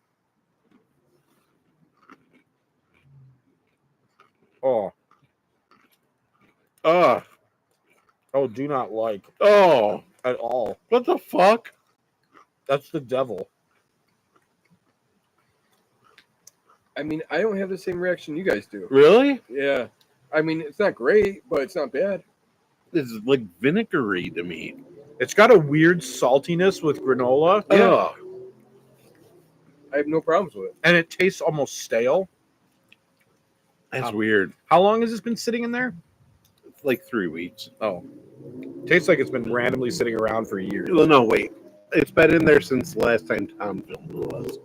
Oh, Oh, do not like oh, at all. what the fuck? That's the devil. I mean, I don't have the same reaction you guys do. Really? Yeah. I mean, it's not great, but it's not bad. It's like vinegary to me. It's got a weird saltiness with granola. Yeah. Oh, I have no problems with it. And it tastes almost stale. that's weird. How long has this been sitting in there? It's like 3 weeks. Oh. Tastes like it's been randomly sitting around for years. Well, no, wait. It's been in there since the last time Tom filmed with us.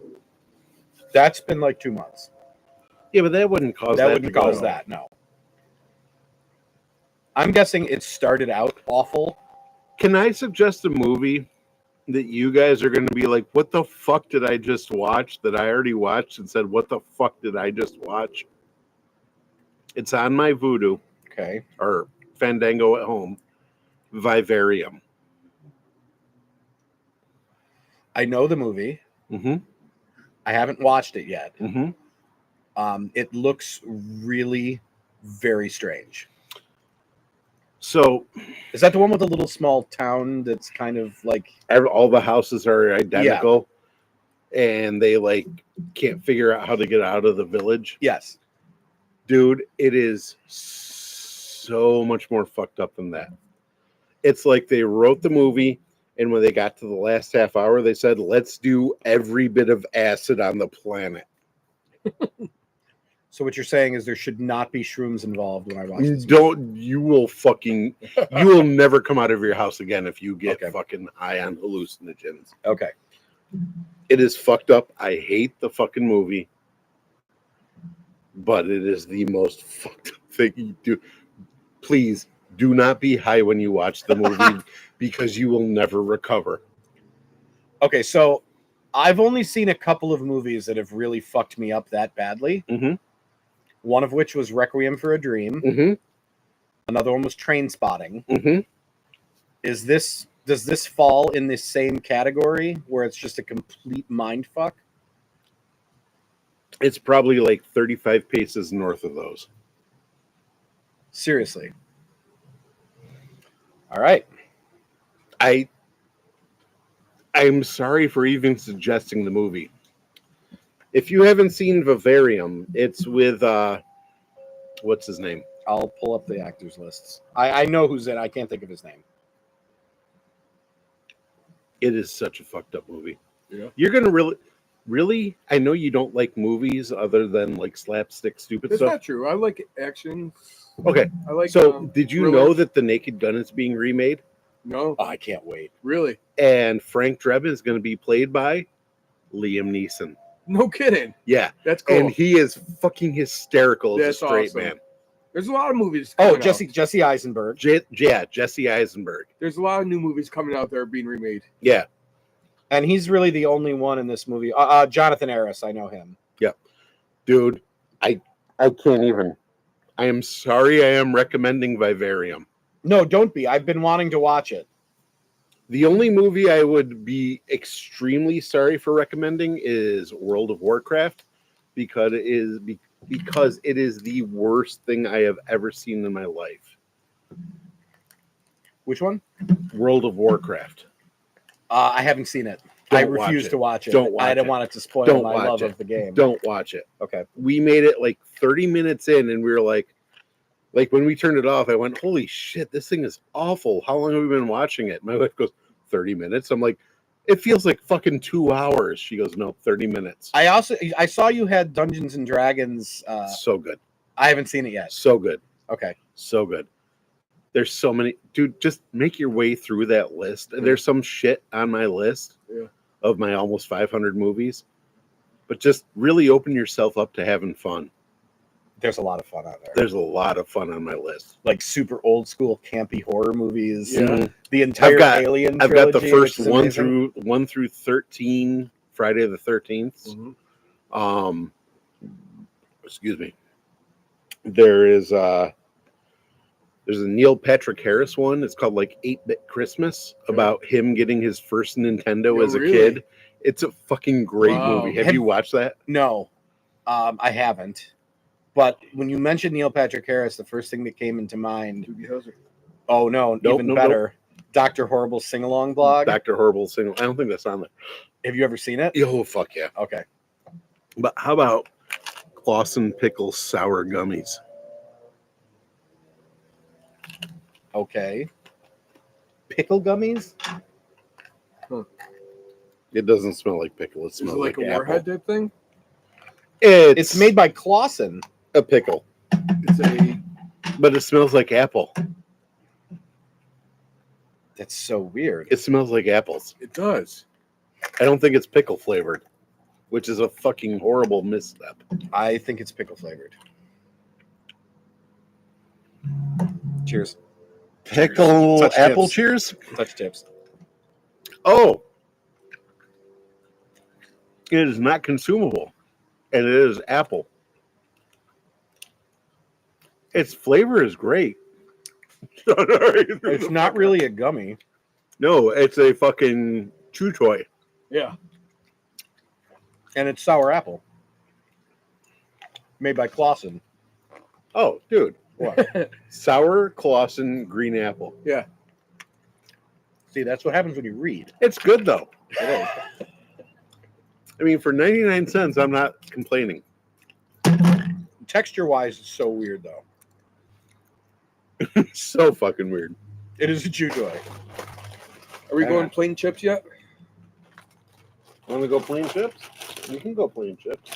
That's been like 2 months. Yeah, but that wouldn't cause that. That wouldn't cause that, no. I'm guessing it started out awful. Can I suggest a movie that you guys are going to be like, what the fuck did I just watch that I already watched and said, what the fuck did I just watch? It's on my Voodoo Okay. or Fandango at home. Vivarium. I know the movie. Mm-hmm. I haven't watched it yet. Mm-hmm. It looks really very strange. So Is that the one with the little small town that's kind of like... all the houses are identical and they like can't figure out how to get out of the village. Yes. Dude, it is so much more fucked up than that. It's like they wrote the movie, and when they got to the last half hour, they said, let's do every bit of acid on the planet. So what you're saying is there should not be shrooms involved when I watch this. You will never come out of your house again if you get fucking high on hallucinogens. Okay. It is fucked up. I hate the fucking movie, but it is the most fucked up thing you do. Please do not be high when you watch the movie because you will never recover. Okay, so I've only seen a couple of movies that have really fucked me up that badly. Mm-hmm. One of which was Requiem for a Dream. Mm-hmm. Another one was Train Spotting. Mm-hmm. Does this fall in this same category where it's just a complete mind fuck? It's probably like 35 paces north of those. Seriously. All right. I'm sorry for even suggesting the movie. If you haven't seen Vivarium, it's with what's his name? I'll pull up the actors lists. I know who's in. I can't think of his name. It is such a fucked up movie. Yeah. You're gonna really really? I know you don't like movies other than like slapstick stupid That's stuff. not true. I like action. Okay, I like. so did you know thrillers. that The Naked Gun is being remade? No, Oh, I can't wait. really? And Frank Drebin is going to be played by Liam Neeson. No kidding. Yeah, That's cool. and he is fucking hysterical as a That's straight awesome. man. There's a lot of movies. Oh, Coming Jesse out. Eisenberg. Jesse Eisenberg. There's a lot of new movies coming out that are being remade. Yeah, And he's really the only one in this movie. Jonathan Harris, I know him. dude, I can't even. I am sorry. I am recommending Vivarium. No, don't be. I've been wanting to watch it. The only movie I would be extremely sorry for recommending is World of Warcraft because it is the worst thing I have ever seen in my life. Which one? World of Warcraft. I haven't seen it. Don't I watch refuse it. to watch it. Don't watch I don't it. want it to spoil Don't my watch love it. of the game. Don't watch it. Okay. We made it like 30 minutes in, and we were like when we turned it off, I went, "Holy shit, this thing is awful. How long have we been watching it?" My wife goes, 30 minutes. I'm like, it feels like fucking 2 hours. She goes, no, 30 minutes. I saw you had Dungeons and Dragons. So good. I haven't seen it yet. So good. Okay. So good. There's so many. Dude, just make your way through that list. And there's some shit on my list of my almost 500 movies. But just really open yourself up to having fun. There's a lot of fun out there. There's a lot of fun on my list. Like super old school campy horror movies. Yeah. The entire Alien I've got the trilogy, first which is 1 through 13 Friday the 13th. Mm-hmm. Excuse me. There's a Neil Patrick Harris one. It's called like 8-Bit Christmas about him getting his first Nintendo as a kid. It's a fucking great movie. Have you watched that? No, I haven't. But when you mentioned Neil Patrick Harris, the first thing that came into mind. Oh no, even better. Dr. Horrible's sing-along blog. Dr. Horrible's sing-along. I don't think that's on there. Have you ever seen it? Oh fuck yeah. Okay. But how about Clausen Pickles sour gummies? Okay. Pickle gummies? Huh. It doesn't smell like pickle. It Is smells it like a apple. warhead type thing? It's made by Clausen. A pickle. But it smells like apple. That's so weird. It smells like apples. It does. I don't think it's pickle flavored, which is a fucking horrible misstep. I think it's pickle flavored. Cheers. Pickle Touch apple tips. cheers? Touch tips. Oh. It is not consumable. And it is apple. Its flavor is great. It's not really a gummy. No, it's a fucking chew toy. Yeah. And it's sour apple. Made by Clausen. Oh, dude. What? Sour Clausen green apple. Yeah. See, that's what happens when you read. It's good, though. It is. I mean, for 99 cents, I'm not complaining. Texture-wise, it's so weird, though. So fucking weird. It is a chew toy. Are we going plain chips yet? Want to go plain chips? You can go plain chips.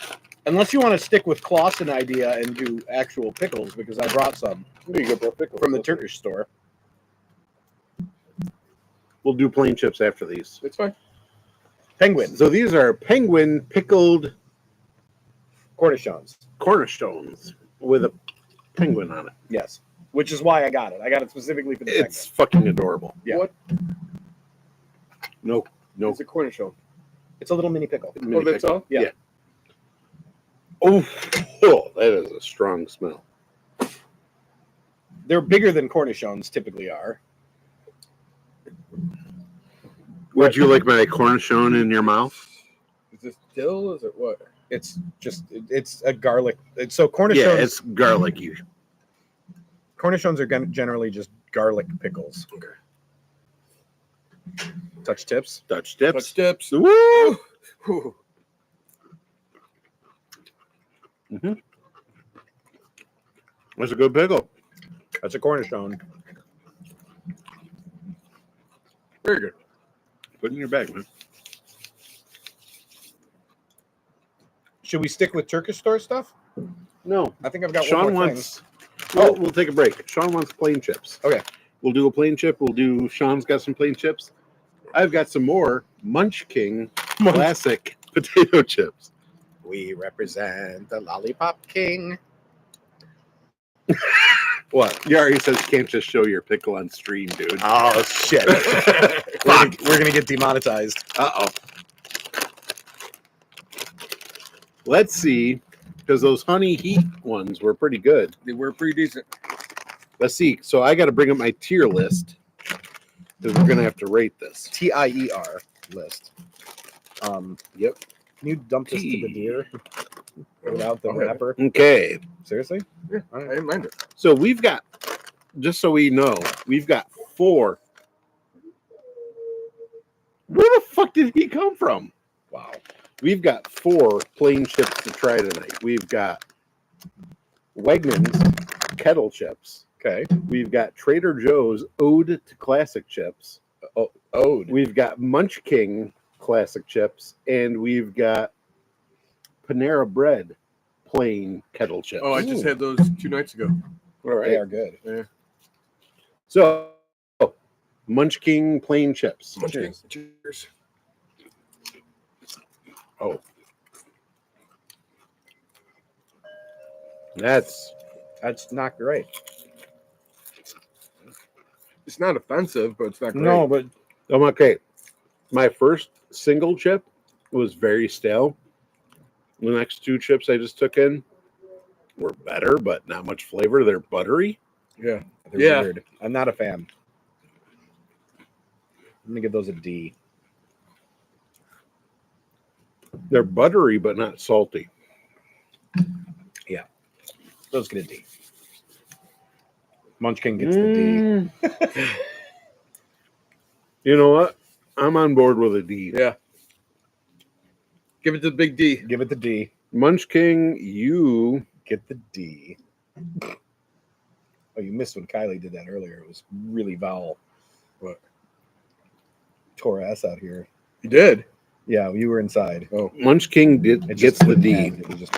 Unless you want to stick with Clausen idea and do actual pickles, because I brought some You get that pickle from the Turkish store. We'll do plain chips after these. It's fine. Penguin. So these are penguin pickled Cornichons. cornerstones with a penguin on it. Yes. Which is why I got it. I got it specifically for the It's fucking adorable. Yeah. What? No. It's a cornerstone. It's a little mini pickle. Mini that's pickle. all? Yeah. Oh, that is a strong smell. They're bigger than Cornichons typically are. Would you like my cornichon in your mouth? Is this dill? Is it what? It's a garlic. So Cornichons. Yeah, it's garlicky. Cornichons are generally just garlic pickles. Okay. Touch tips. Dutch dips. Touch dips. Woo! Whew. Mm-hmm. That's a good pickle. That's a Cornichon. Very good. Put it in your bag, man. Should we stick with Turkish store stuff? No. I think I've got Sean one more wants. thing. We'll take a break. Sean wants plain chips. Okay. We'll do a plain chip. Sean's got some plain chips. I've got some more Munch King classic potato chips. We represent the Lollipop King. What? You already said you can't just show your pickle on stream, dude. Oh, shit. We're gonna get demonetized. Uh-oh. Let's see, because those honey heat ones were pretty good. They were pretty decent. Let's see. So I got to bring up my tier list because we're going to have to rate this. TIER list. Yep. Can you dump this to the deer without the Okay. wrapper? Okay. Seriously? Yeah, I didn't mind it. So we've got, just so we know, we've got 4. Where the fuck did he come from? Wow. We've got 4 plain chips to try tonight. We've got Wegmans kettle chips. Okay. We've got Trader Joe's Ode to Classic chips. Ode. We've got Munch King classic chips, and we've got Panera Bread plain kettle chips. Oh, I just had those 2 nights ago. All They right. are good. Yeah. So, Munch King plain chips. Cheers. Cheers. Oh, that's not great. It's not offensive, but it's not great. No, but okay. My first single chip was very stale. The next 2 chips I just took in were better, but not much flavor. They're buttery. Yeah. they're Yeah. weird. I'm not a fan. I'm gonna give those a D. They're buttery, but not salty. Those get a D. Munchkin gets the D. You know what? I'm on board with a D. Yeah. Give it the big D. Give it the D. Munch King, you Get the D. Oh, you missed when Kylie did that earlier. It was really vowel. What? Tore ass out here. You did. Yeah, you were inside. Oh. Munch King It gets just the wouldn't D. end. It was just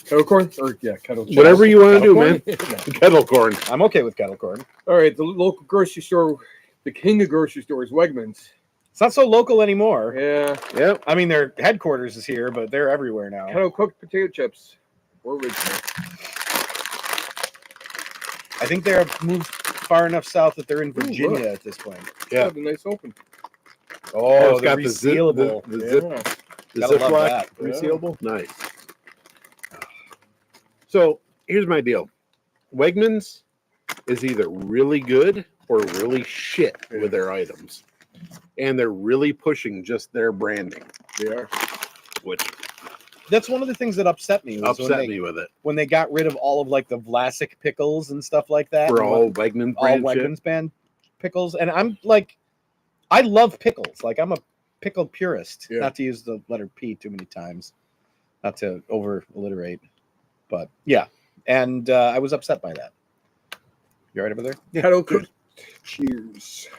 Kettle corn? Or, yeah, kettle chips. Whatever you want to do, man. Yeah. Kettle corn. I'm okay with kettle corn. All right, the local grocery store, the king of grocery stores, Wegmans. It's not so local anymore. Yeah. Yep. I mean, their headquarters is here, but they're everywhere now. Kettle cooked potato chips. Original. I think they're moved far enough south that they're in Virginia look. at this point. Yeah. A nice open. Oh, It's got the zip, resealable. the zip, Yeah. the Gotta love Ziploc that. resealable. Nice. So here's my deal. Wegmans is either really good or really shit with their items. And they're really pushing just their branding, They are. which That's one of the things that upset me. Was upset me with it. when they got rid of all of like the Vlasic pickles and stuff like that. For and all Wegmans all brand Wegmans shit. band pickles, and I'm like, I love pickles. Like I'm a pickle purist. Yeah. Not to use the letter P too many times, not to over alliterate, but yeah. And I was upset by that. You all right over there? Kettle cooked. Cheers.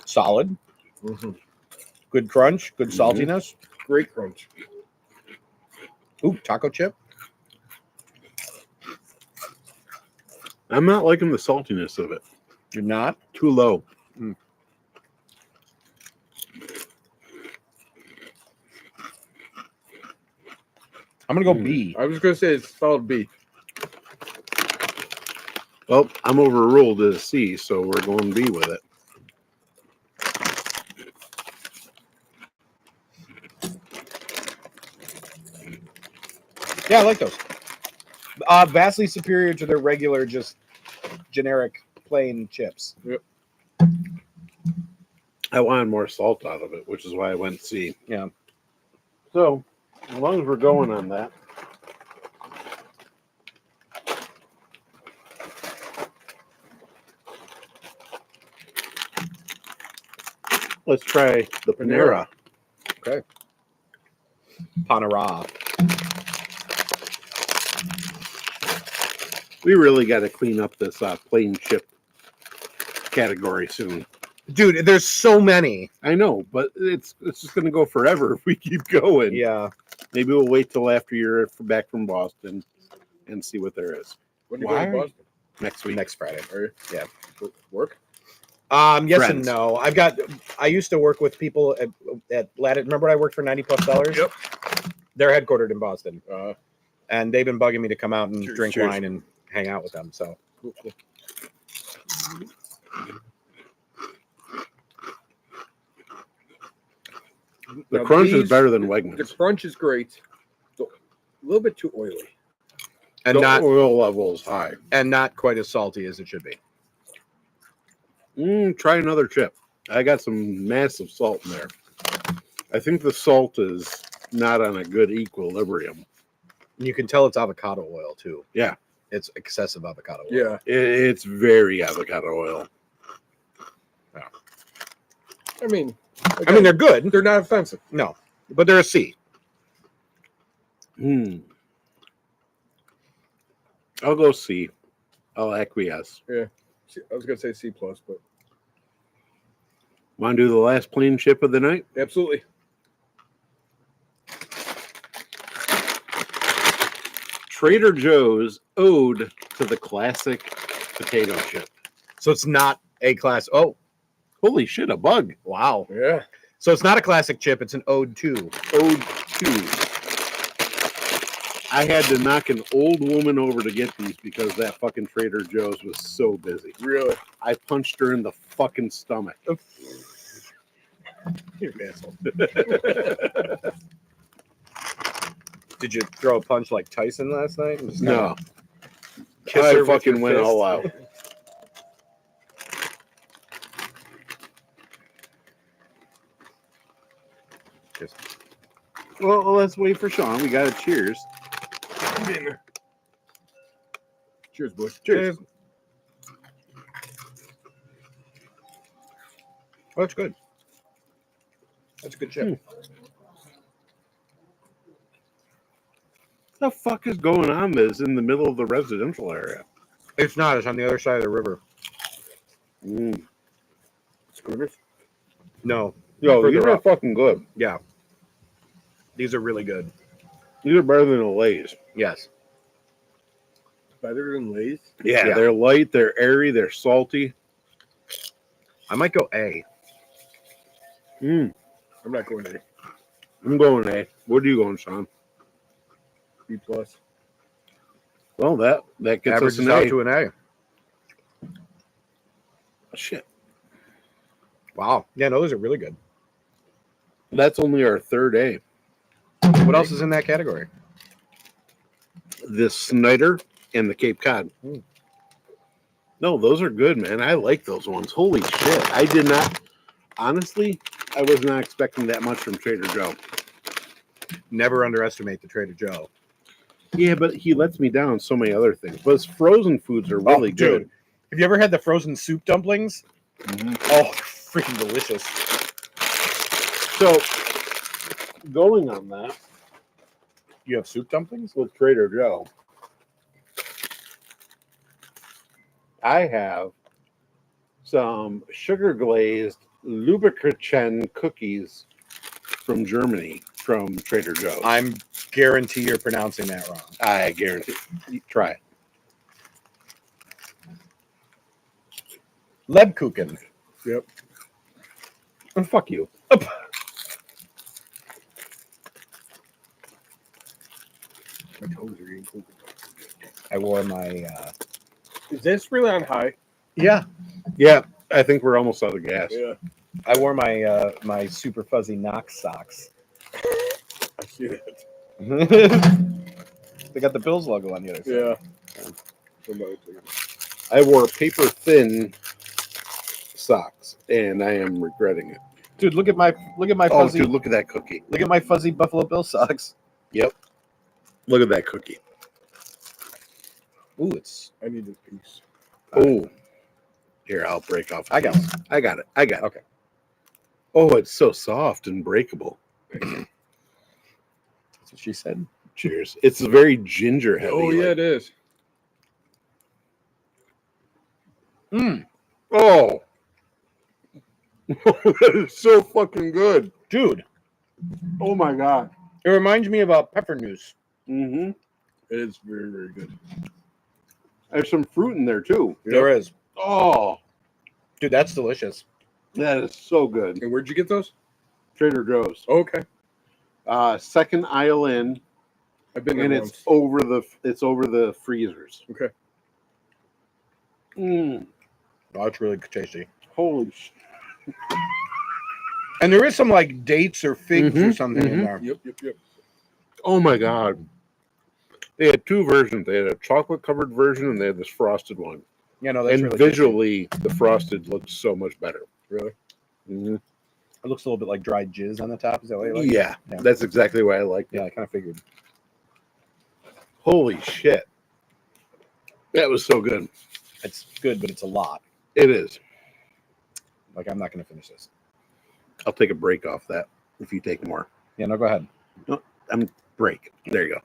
Solid, Mm-hmm. good crunch, good saltiness. Great crunch. Ooh, taco chip. I'm not liking the saltiness of it. You're not. Too low. I'm gonna go B. I was going to say it's solid B. Well, I'm overruled as C, so we're going B with it. Yeah, I like those. Vastly superior to their regular, just generic plain chips. I wanted more salt out of it, which is why I went C. Yeah. So, as long as we're going on that. Let's try the Panera. Okay. Panera. We really got to clean up this plain chip category soon. Dude, there's so many. I know, but it's just going to go forever if we keep going. Yeah. Maybe we'll wait till after you're back from Boston and see what there is. When do you go to Boston? Next week. Next Friday. Are you? Yeah. Work? Yes Friends. and no. I used to work with people at Latitude. Remember I worked for $90+? Yep. They're headquartered in Boston. And they've been bugging me to come out and drink cheers. wine and hang out with them. So Cool. The Now crunch is these- better than The Wegmans. crunch is great. A little bit too oily. and The not oil level is high. quite as salty as it should be. Try another chip. I got some massive salt in there. I think the salt is not on a good equilibrium. And you can tell it's avocado oil too. Yeah. It's excessive avocado oil. Yeah. It's very avocado oil. I mean, I mean, they're good. they're not offensive. No, but they're a C. I'll go C. I'll acquiesce. I was gonna say C+, but Want to do the last plain chip of the night? absolutely. Trader Joe's ode to the classic potato chip. So it's not a class. Oh, Holy shit, a bug. wow. Yeah. So it's not a classic chip. It's an ode to. Ode to. I had to knock an old woman over to get these because that fucking Trader Joe's was so busy. Really. I punched her in the fucking stomach. You asshole. Did you throw a punch like Tyson last night? And just No. kiss her I with fucking your went fist? all out. Cheers. Well, let's wait for Sean. We got a cheers. Cheers, Bush. Cheers. Oh, that's good. That's a good chip. What the fuck is going on? This in the middle of the residential area. It's not. It's on the other side of the river. Schooners. No. Yo, Further these are up. fucking good. Yeah. These are really good. These are better than the Lay's. Yes. Better than Lay's. Yeah, Yeah. they're light, they're airy, they're salty. I might go A. I'm not going to I'm going A. What are you going, Sean? B+. Well, that gets us Averages an out A. to an A. Shit. Wow. Yeah, no, those are really good. That's only our third A. What else is in that category? The Snyder and the Cape Cod. No, those are good, man. I like those ones. Holy shit. I did not, honestly, I was not expecting that much from Trader Joe. Never underestimate the Trader Joe. Yeah, but he lets me down on so many other things. But his frozen foods are really good. Dude. Have you ever had the frozen soup dumplings? Oh, freaking delicious. So, going on that, You have soup dumplings? with Trader Joe, I have some sugar glazed Luberkuchen cookies from Germany from Trader Joe's. I'm guarantee you're pronouncing that wrong. I guarantee. Try it. Lebkuchen. Yep. Oh, fuck you. My toes are getting cold. I wore my Is this really on high? yeah. Yeah, I think we're almost out of gas. Yeah. I wore my my super fuzzy Knox socks. I see that. They got the Bills logo on the other side. Yeah. Somebody took it. I wore paper thin socks, and I am regretting it. Dude, look at my Oh, fuzzy dude, look at that cookie. look at my fuzzy Buffalo Bill socks. Look at that cookie. Ooh, it's I need this piece. Oh, here, I'll break off. I got it. I got it. I got it. Okay. Oh, it's so soft and breakable. That's what she said. Cheers. It's very ginger heavy. Oh, yeah, like- it is. Oh, that is so fucking good, dude. oh my god. It reminds me about peppernoose. Mm-hmm. It is very, very good. There's some fruit in there too. There is, Oh, dude. That's delicious. that is so good. And where'd you get those? Trader Joe's. Okay. Second aisle in, I've been there and once. it's over the freezers. Okay. Mm, Oh, it's really tasty. holy shit. And there is some like dates or figs or Mhm, something in mhm. there. Yep. Oh my god. They had two versions. They had a chocolate covered version and they had this frosted one. You know, that's And really tasty. visually, the frosted looks so much better. Really? Mhm. It looks a little bit like dried jizz on the top. Is that what you like? Yeah, Yeah. that's exactly why I like it. Yeah, I kind of figured. Holy shit. That was so good. It's good, but it's a lot. It is. Like, I'm not going to finish this. I'll take a break off that if you take more. Yeah, no, go ahead. Break. There you go.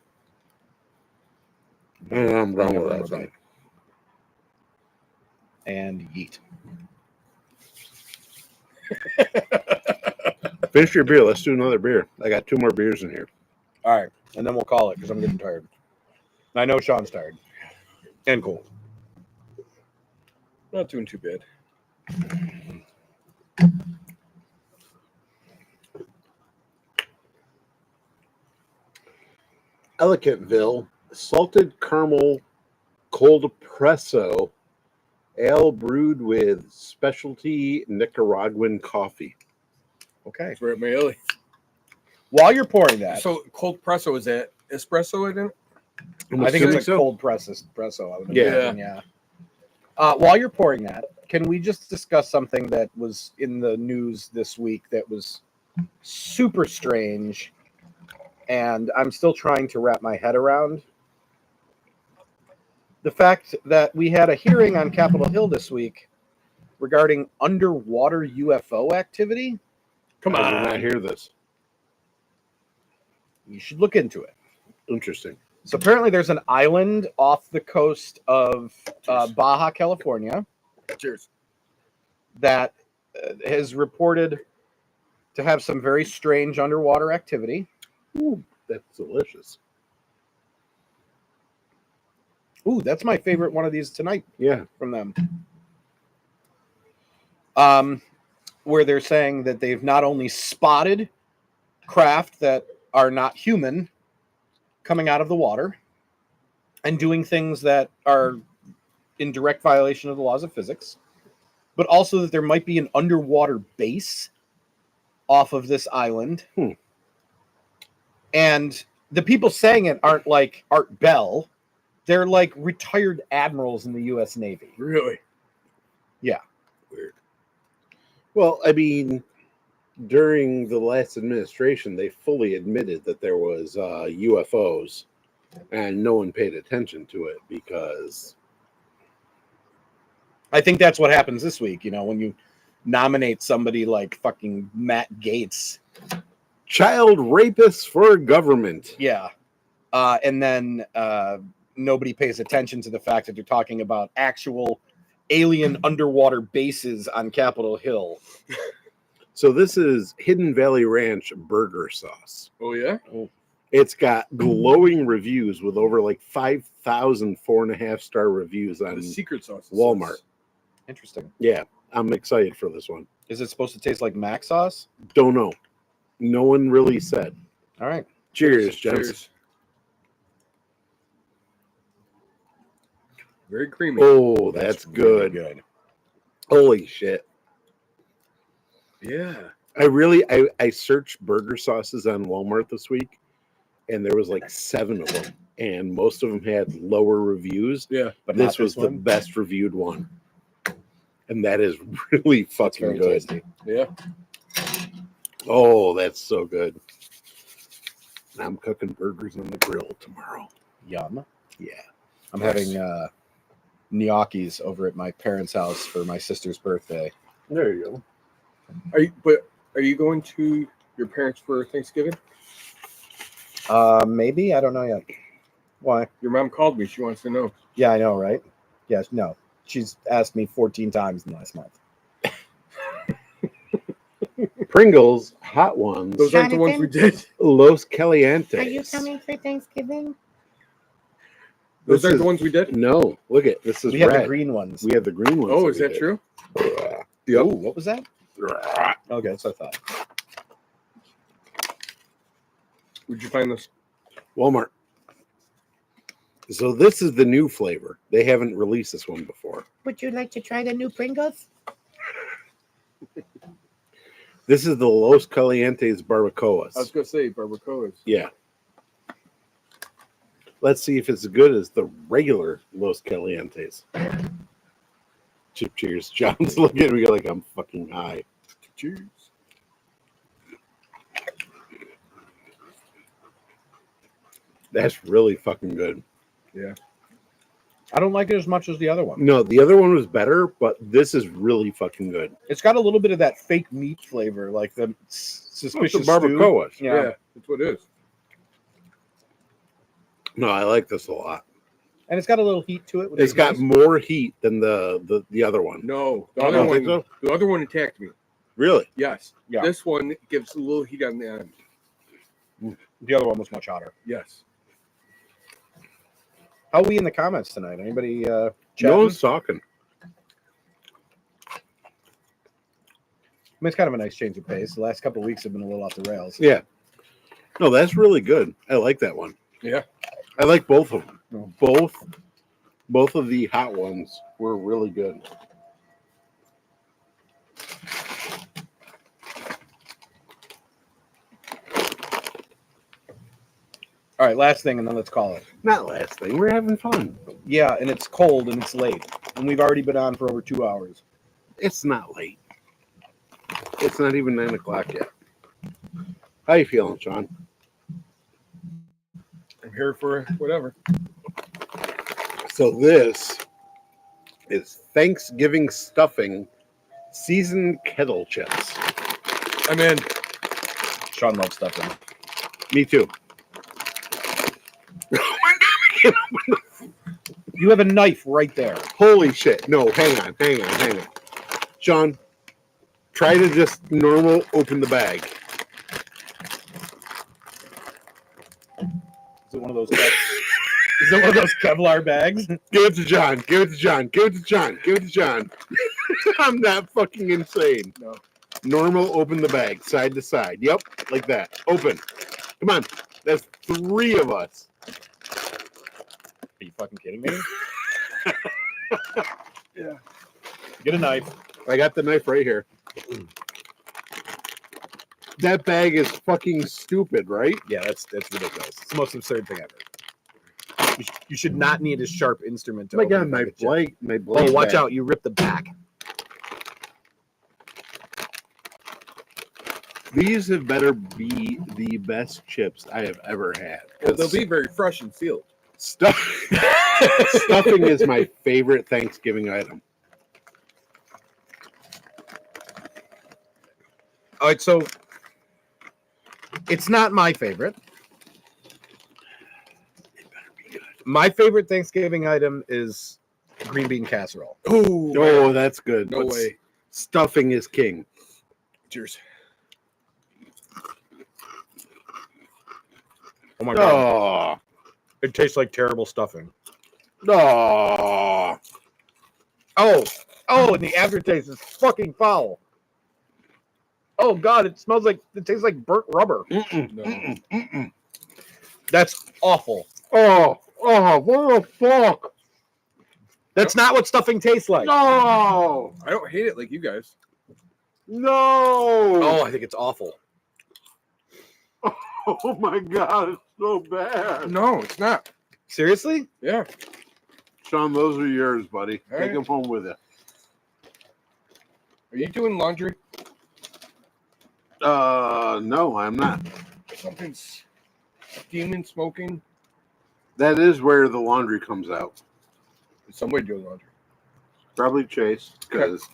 And I'm done with that thing. And yeet. Finish your beer. Let's do another beer. I got 2 more beers in here. All right, and then we'll call it because I'm getting tired. I know Sean's tired and cold. Not doing too bad. Elegantville salted caramel cold espresso ale brewed with specialty Nicaraguan coffee. Okay. It's right up my alley. While you're pouring that, So cold presso, is that espresso in it? I'm I think it's assuming a cold press espresso. I would Yeah. imagine, yeah. While you're pouring that, can we just discuss something that was in the news this week that was super strange, and I'm still trying to wrap my head around? The fact that we had a hearing on Capitol Hill this week regarding underwater UFO activity. Come I did on. not hear this. You should look into it. Interesting. So apparently there's an island off the coast of Baja California Cheers. that has reported to have some very strange underwater activity. Ooh, that's delicious. Ooh, that's my favorite one of these tonight Yeah. from them. Where they're saying that they've not only spotted craft that are not human coming out of the water and doing things that are in direct violation of the laws of physics, but also that there might be an underwater base off of this island. And the people saying it aren't like Art Bell. They're like retired admirals in the U.S. Navy. Really? Yeah. Weird. Well, I mean, during the last administration, they fully admitted that there was UFOs, and no one paid attention to it because I think that's what happens this week, you know, when you nominate somebody like fucking Matt Gaetz. child rapists for government. Yeah. And then nobody pays attention to the fact that they're talking about actual alien underwater bases on Capitol Hill. So this is Hidden Valley Ranch burger sauce. Oh, yeah? It's got glowing reviews with over like 5,000 4.5-star reviews on The secret sauce. Walmart. Interesting. Yeah, I'm excited for this one. Is it supposed to taste like mac sauce? Don't know. No one really said. All right. Cheers, gents. Cheers. Very creamy. Oh, that's really good. good. Holy shit. Yeah. I searched burger sauces on Walmart this week, and there was like 7 of them, and most of them had lower reviews. Yeah. But This not was the one? best reviewed one. And that is really It's fucking very good. tasty. Yeah. Oh, that's so good. I'm cooking burgers on the grill tomorrow. Yum. Yeah. I'm having gnocchis over at my parents' house for my sister's birthday. There you go. Are you going to your parents for Thanksgiving? Maybe. I don't know yet. Why? Your mom called me. She wants to know. Yeah, I know, right? Yes. No. She's asked me 14 times in the last month. Pringles hot ones. Those aren't the ones we did. Los Calientes. Are you coming for Thanksgiving? Those aren't the ones we did. No, look at this is We had red. the green ones. We had the green ones. Oh, is that true? Yep. Ooh, what was that? Okay, that's what I thought. Where'd you find this? Walmart. So this is the new flavor. They haven't released this one before. Would you like to try the new Pringles? This is the Los Calientes barbacoas. I was gonna say barbacoas. Yeah. Let's see if it's as good as the regular Los Calientes. Chip cheers. John's looking at me like I'm fucking high. Cheers. That's really fucking good. Yeah. I don't like it as much as the other one. No, the other one was better, but this is really fucking good. It's got a little bit of that fake meat flavor, like the suspicious the barbacoas. stew. Yeah, that's what it is. No, I like this a lot. And it's got a little heat to it. which It's is got nice. more heat than the other one. No, the I other don't one. think so. The other one attacked me. Really? Yes. Yeah. This one gives a little heat on the end. The other one was much hotter. Yes. How are we in the comments tonight? Anybody No chatting? one's talking. I mean, it's kind of a nice change of pace. The last couple of weeks have been a little off the rails. Yeah. No, that's really good. I like that one. Yeah. I like both of them. No. Both of the hot ones were really good. All right, last thing, and then let's call it. Not last thing. We're having fun. Yeah, and it's cold and it's late, and we've already been on for over 2 hours. It's not late. It's not even 9 o'clock yet. How you feeling, Sean? I'm here for whatever. So this is Thanksgiving stuffing seasoned kettle chips. I'm in. Sean loves stuffing. Me too. You have a knife right there. Holy shit. No, hang on. Sean, try to just normal open the bag. Is it one of those? Is it one of those Kevlar bags? Give it to John. I'm not fucking insane. No. Normal, open the bag, side to side. Yep, like that. Open. Come on. That's 3 of us. Are you fucking kidding me? Yeah. Get a knife. I got the knife right here. That bag is fucking stupid, right? Yeah, that's ridiculous. It's the most absurd thing ever. You should not need a sharp instrument to Oh my open god, a my bag of chips. blade, my blade. Oh, watch bag. out! You ripped the back. These had better be the best chips I have ever had. Well, they'll be very fresh and sealed. Stuffing is my favorite Thanksgiving item. All right, so it's not my favorite. My favorite Thanksgiving item is green bean casserole. Ooh. Oh, that's good. No But way. Stuffing is king. Cheers. Oh my god, Oh, it tastes like terrible stuffing. oh. Oh, and the aftertaste is fucking foul. Oh god, it tastes like burnt rubber. No. That's awful. Oh, what the fuck? That's not what stuffing tastes like. No, I don't hate it like you guys. no. Oh, I think it's awful. Oh my god, it's so bad. No, it's not. Seriously? Yeah. Sean, those are yours, buddy. All Take right. them home with you. Are you doing laundry? No, I'm not. Something's steaming, smoking. That is where the laundry comes out. Is somebody doing laundry? Probably Chase, because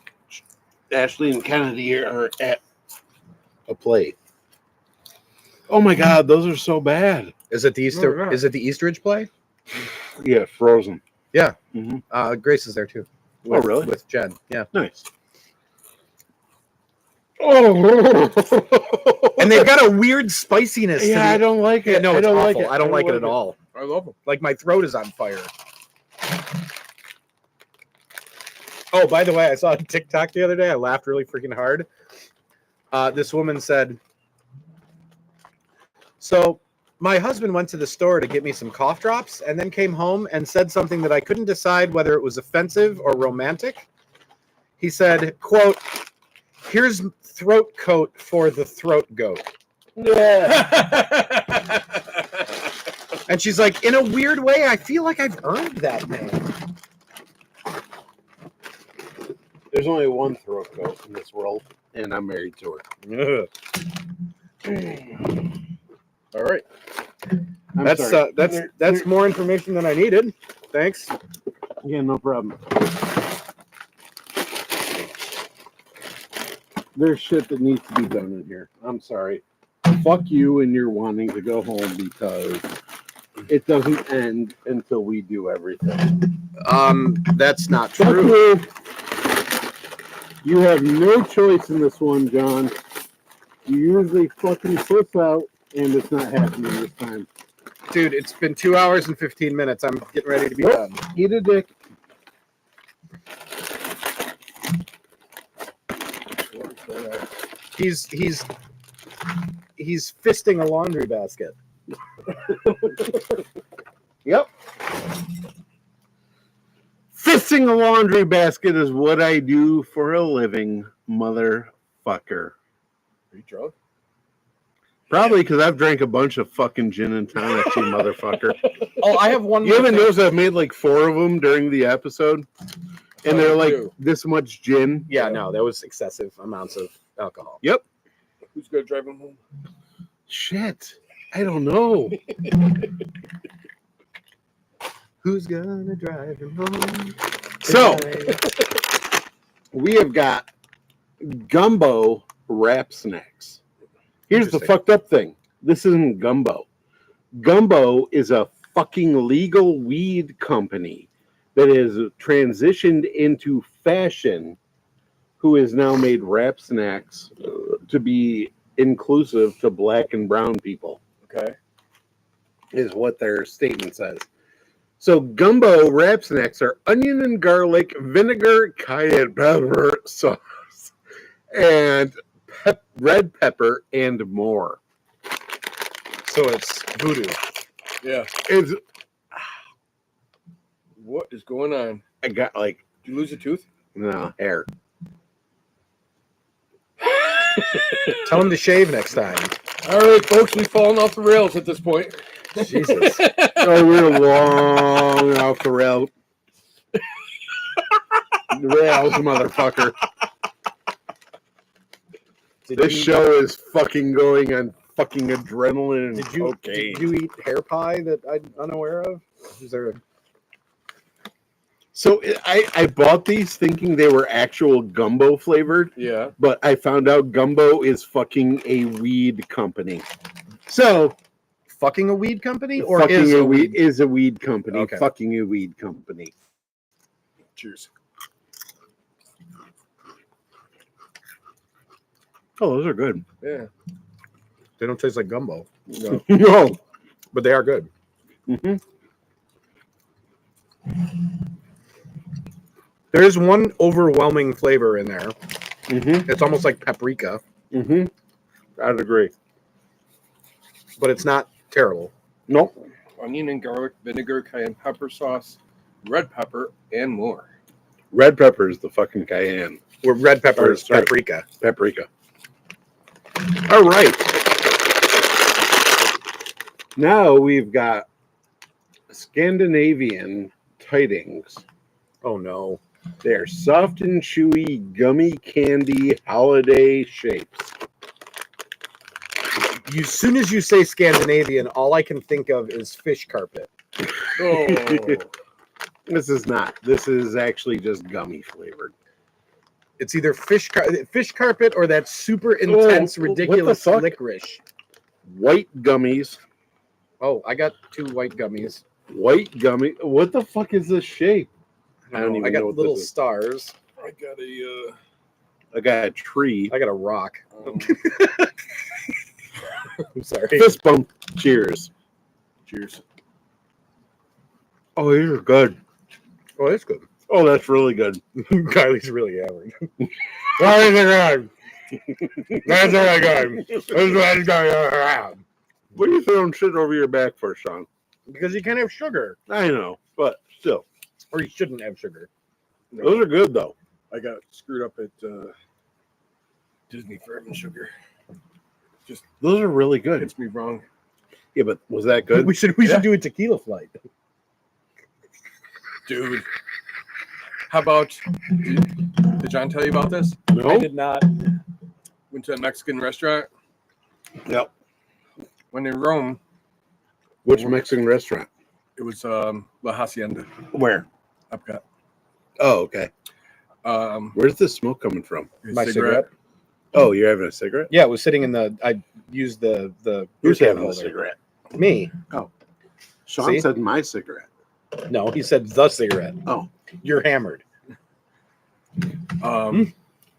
Ashley and Kennedy are at a plate. Oh my god, those are so bad. Is it the Easter? No, no. Is it the Easteridge play? Yeah, frozen. Yeah. Mhm. Grace is there too. With, really? With Jen. Yeah. Nice. Oh, And they've got a weird spiciness. yeah, I don't like it. No, it's I don't awful. like it. I don't like it at all. I love them. Like my throat is on fire. Oh, by the way, I saw a TikTok the other day. I laughed really freaking hard. This woman said, so my husband went to the store to get me some cough drops and then came home and said something that I couldn't decide whether it was offensive or romantic. He said, quote, "Here's throat coat for the throat goat." Yeah. And she's like, in a weird way, I feel like I've earned that name. There's only one throat goat in this world, and I'm married to her. All right. That's more information than I needed. Thanks. Yeah, no problem. There's shit that needs to be done in here. I'm sorry. Fuck you and you're wanting to go home because it doesn't end until we do everything. That's not Fuck true. you. You have no choice in this one, John. You usually fucking puss out, and it's not happening this time. Dude, it's been 2 hours and 15 minutes. I'm getting ready to be done. Eat a dick. He's fisting a laundry basket. Yep. Fisting a laundry basket is what I do for a living, motherfucker. Are you drunk? Probably because I've drank a bunch of fucking gin and tonic, you motherfucker. Oh, I have one. You haven't noticed I've made like 4 of them during the episode? And they're like this much gin. Yeah, no, that was excessive amounts of alcohol. Yep. Who's gonna drive him home? Shit. I don't know. Who's gonna drive him home? So, we have got gumbo wrap snacks. Here's the Interesting. fucked up thing. This isn't gumbo. Gumbo is a fucking legal weed company that has transitioned into fashion, who has now made wrap snacks to be inclusive to black and brown people, Okay. is what their statement says. So gumbo wrap snacks are onion and garlic, vinegar, cayenne pepper sauce, and red pepper, and more. So it's voodoo. Yeah. It's, What is going on? I got like, Did you lose a tooth? no, hair. Tell him to shave next time. All right, folks, we've fallen off the rails at this point. Jesus. Oh, we're long off the rail. Rails, motherfucker. This show is fucking going on fucking adrenaline and Did you cocaine. did you eat hair pie that I'm unaware of? Is there? So I bought these thinking they were actual gumbo flavored, Yeah. but I found out gumbo is fucking a weed company. So Fucking a weed company, or fucking is a a weed weed? is a weed company. Okay. Fucking a weed company. Cheers. Oh, those are good. Yeah. They don't taste like gumbo, No. No. but they are good. Mm-hmm. There is one overwhelming flavor in there. Mm-hmm. It's almost like paprika, Mm-hmm. I'd agree. but it's not terrible. Nope. Onion and garlic, vinegar, cayenne pepper sauce, red pepper, and more. Red pepper is the fucking cayenne. Where red pepper is Sorry. paprika. Paprika. All right. Now we've got Scandinavian tidings. Oh no. They're soft and chewy gummy candy holiday shapes. As soon as you say Scandinavian, all I can think of is fish carpet. Oh. This is not. This is actually just gummy flavored. It's either fish carpet or that super intense, what the ridiculous fuck? licorice. White gummies. Oh, I got 2 white gummies. White gummy. What the fuck is this shape? I don't even I got know what little this is. stars. I got a. I got a tree. I got a rock. I'm sorry. Fist bump. Cheers. Cheers. Oh, these are good. Oh, that's good. Oh, that's really good. Kylie's really hammered. That's good. That's really good. That's good. What are you throwing shit over your back for, Sean? Because you can't have sugar, I know, but still, or you shouldn't have sugar. those are good though. I got screwed up at Disney for having sugar. Those are really good. Hits me wrong. Yeah, but was that good? We should do a tequila flight. Dude. How about, did John tell you about this? No. I did not. Went to a Mexican restaurant. Yep. When in Rome, Which Mexican restaurant? it was La Hacienda. Where? Epcot. Oh, okay. Where's the smoke coming from? My cigarette. Oh, you're having a cigarette? Yeah, it was sitting in the. I used the. Who's beer can having a holder. cigarette? Me. Sean See? said my cigarette. No, he said the cigarette. Oh. You're hammered. The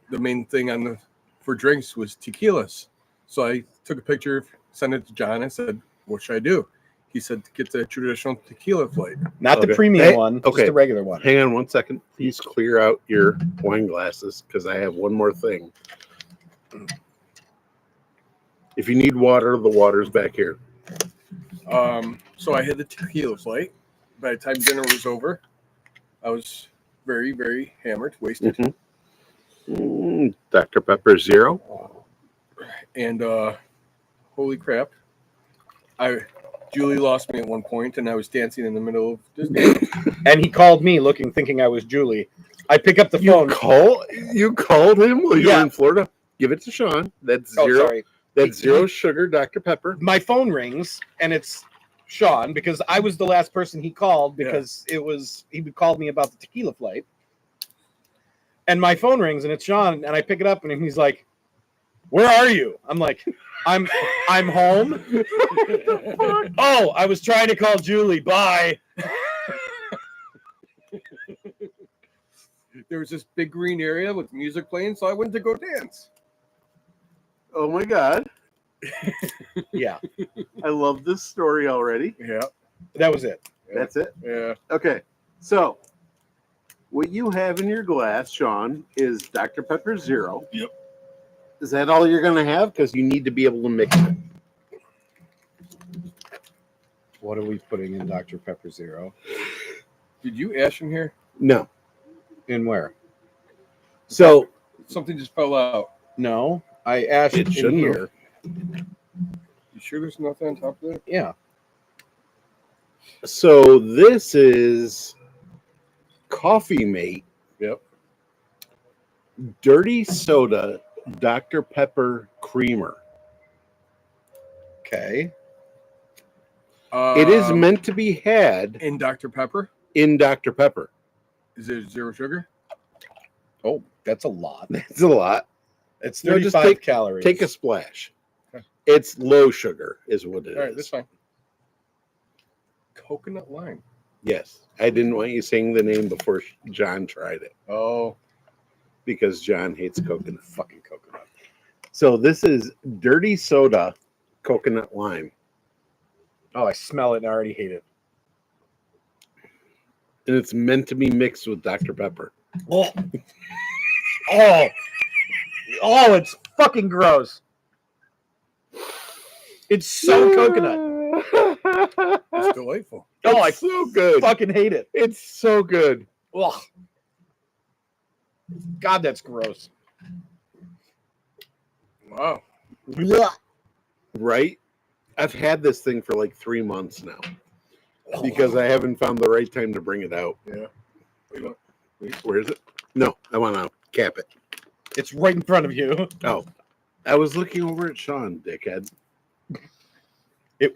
main thing for drinks was tequilas. So I took a picture, sent it to John. I said, "What should I do?" He said, "Get the traditional tequila flight." Not the Okay. premium Hey, one, okay. just the regular one. Hang on 1 second. Please clear out your wine glasses because I have one more thing. If you need water, the water's back here. So I had the tequila flight. By the time dinner was over, I was very, very hammered, wasted. Dr. Pepper Zero. And holy crap, Julie lost me at one point, and I was dancing in the middle of Disney. And he called me thinking I was Julie. I pick up the phone. You called him while you Yeah. were in Florida? Give it to Sean. That's Oh, zero. sorry. That's zero sugar, Dr. Pepper. My phone rings, and it's Sean because I was the last person he called because he would call me about the tequila flight. And my phone rings, and it's Sean, and I pick it up, and he's like, "Where are you?" I'm like, I'm home." "Oh, I was trying to call Julie. Bye." There was this big green area with music playing, so I went to go dance. Oh my God. Yeah, I love this story already. Yeah, that was it. That's it. yeah. Okay. So, what you have in your glass, Sean, is Dr. Pepper Zero. Yep. Is that all you're going to have? Because you need to be able to mix it. What are we putting in Dr. Pepper Zero? Did you ash in here? No. In where? So, Something just fell out. No, I asked It in shouldn't here. You sure there's nothing on top of that? Yeah. so this is Coffee Mate. Yep. Dirty Soda Dr. Pepper Creamer. Okay. It is meant to be had in Dr. Pepper. in Dr. Pepper. Is it zero sugar? Oh, that's a lot. It's a lot. It's No, just 35 calories. Take a splash. Okay. It's low sugar, is what it is. All right, that's fine. Coconut lime. Yes. I didn't want you saying the name before John tried it Oh, because John hates coconut. fucking coconut. So this is Dirty Soda Coconut Lime. Oh, I smell it and I already hate it. And it's meant to be mixed with Dr. Pepper. Oh. Oh. Oh, it's fucking gross. It's so coconut. it's delightful. Oh, I It's so good. fucking hate it. It's so good. Ugh. God, that's gross. Wow. Right? I've had this thing for like 3 months now because I haven't found the right time to bring it out. Yeah. Where is it? No, I want to cap it. It's right in front of you. Oh, I was looking over at Sean, dickhead. It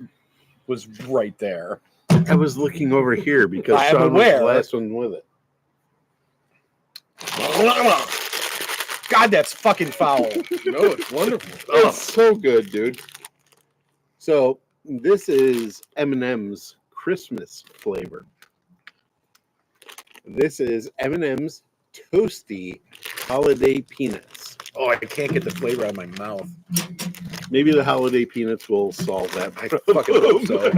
was right there. I was looking over here because I am Sean was aware. the last one with it. God, that's fucking foul. No, it's wonderful. It's so good, dude. So this is M&M's Christmas flavor. This is M&M's Toasty Holiday Peanuts. Oh, I can't get the flavor out of my mouth. Maybe the holiday peanuts will solve that. I fucking hope so.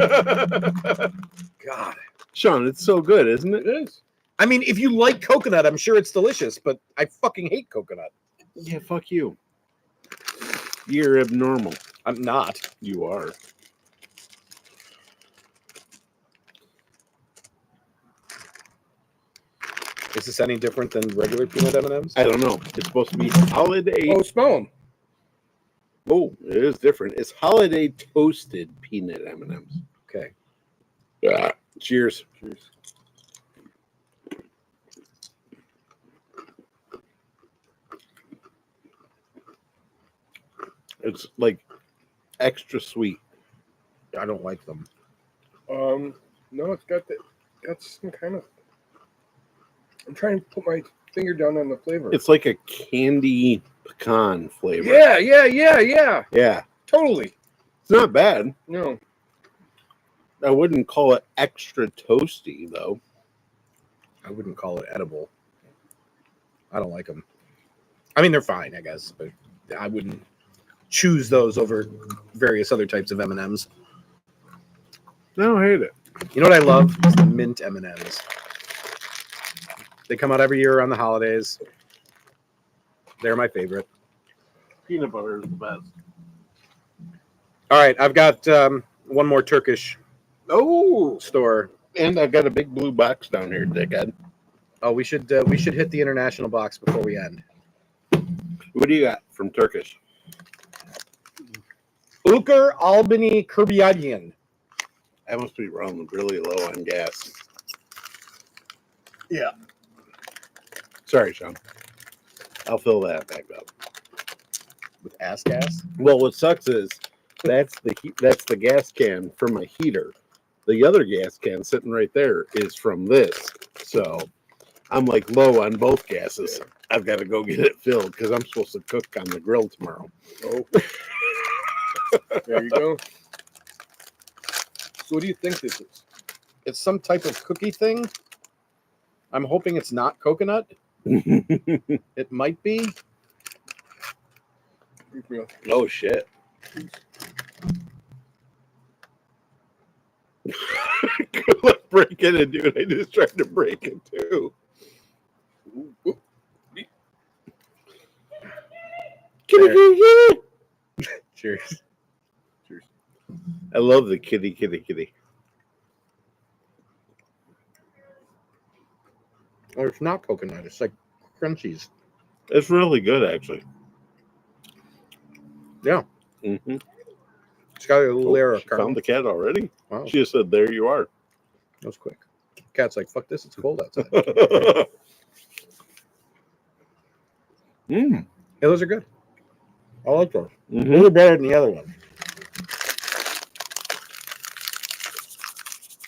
God. Sean, it's so good, isn't it? It is. I mean, if you like coconut, I'm sure it's delicious, but I fucking hate coconut. Yeah, fuck you. You're abnormal. I'm not. You are. Is this any different than regular peanut M&Ms? I don't know. It's supposed to be holiday. Oh, smell them. Oh, it is different. It's holiday toasted peanut M&Ms. Okay. Yeah. Cheers. Cheers. It's like extra sweet. I don't like them. No, it's got some kind of. I'm trying to put my finger down on the flavor. It's like a candy pecan flavor. Yeah. Yeah. Totally. It's not bad. No. I wouldn't call it extra toasty, though. I wouldn't call it edible. I don't like them. I mean, they're fine, I guess, but I wouldn't choose those over various other types of M&Ms. I don't hate it. You know what I love? Is the mint M&Ms. They come out every year around the holidays. They're my favorite. Peanut butter is the best. All right, I've got one more Turkish Oh, store. and I've got a big blue box down here, dickhead. Oh, we should hit the international box before we end. What do you got from Turkish? Ulker Albany Kırbiyadiyen. I must be running really low on gas. Yeah. Sorry, Sean. I'll fill that back up. With ass gas? Well, what sucks is that's the gas can from my heater. The other gas can sitting right there is from this. So I'm like low on both gases. I've got to go get it filled because I'm supposed to cook on the grill tomorrow. Oh. There you go. So what do you think this is? It's some type of cookie thing. I'm hoping it's not coconut. It might be. Oh shit. Let's break it and dude. I just tried to break it too. Cheers. Cheers. I love the kitty. Or it's not coconut. It's like crunchies. It's really good, actually. Yeah. Mm-hmm. It's got a little layer of She caramel. found the cat already. Wow, She just said, "There you are." that was quick. Cat's like, fuck this. It's cold outside. Mm. Yeah, those are good. I like those. Mhm. Those are better than the other one.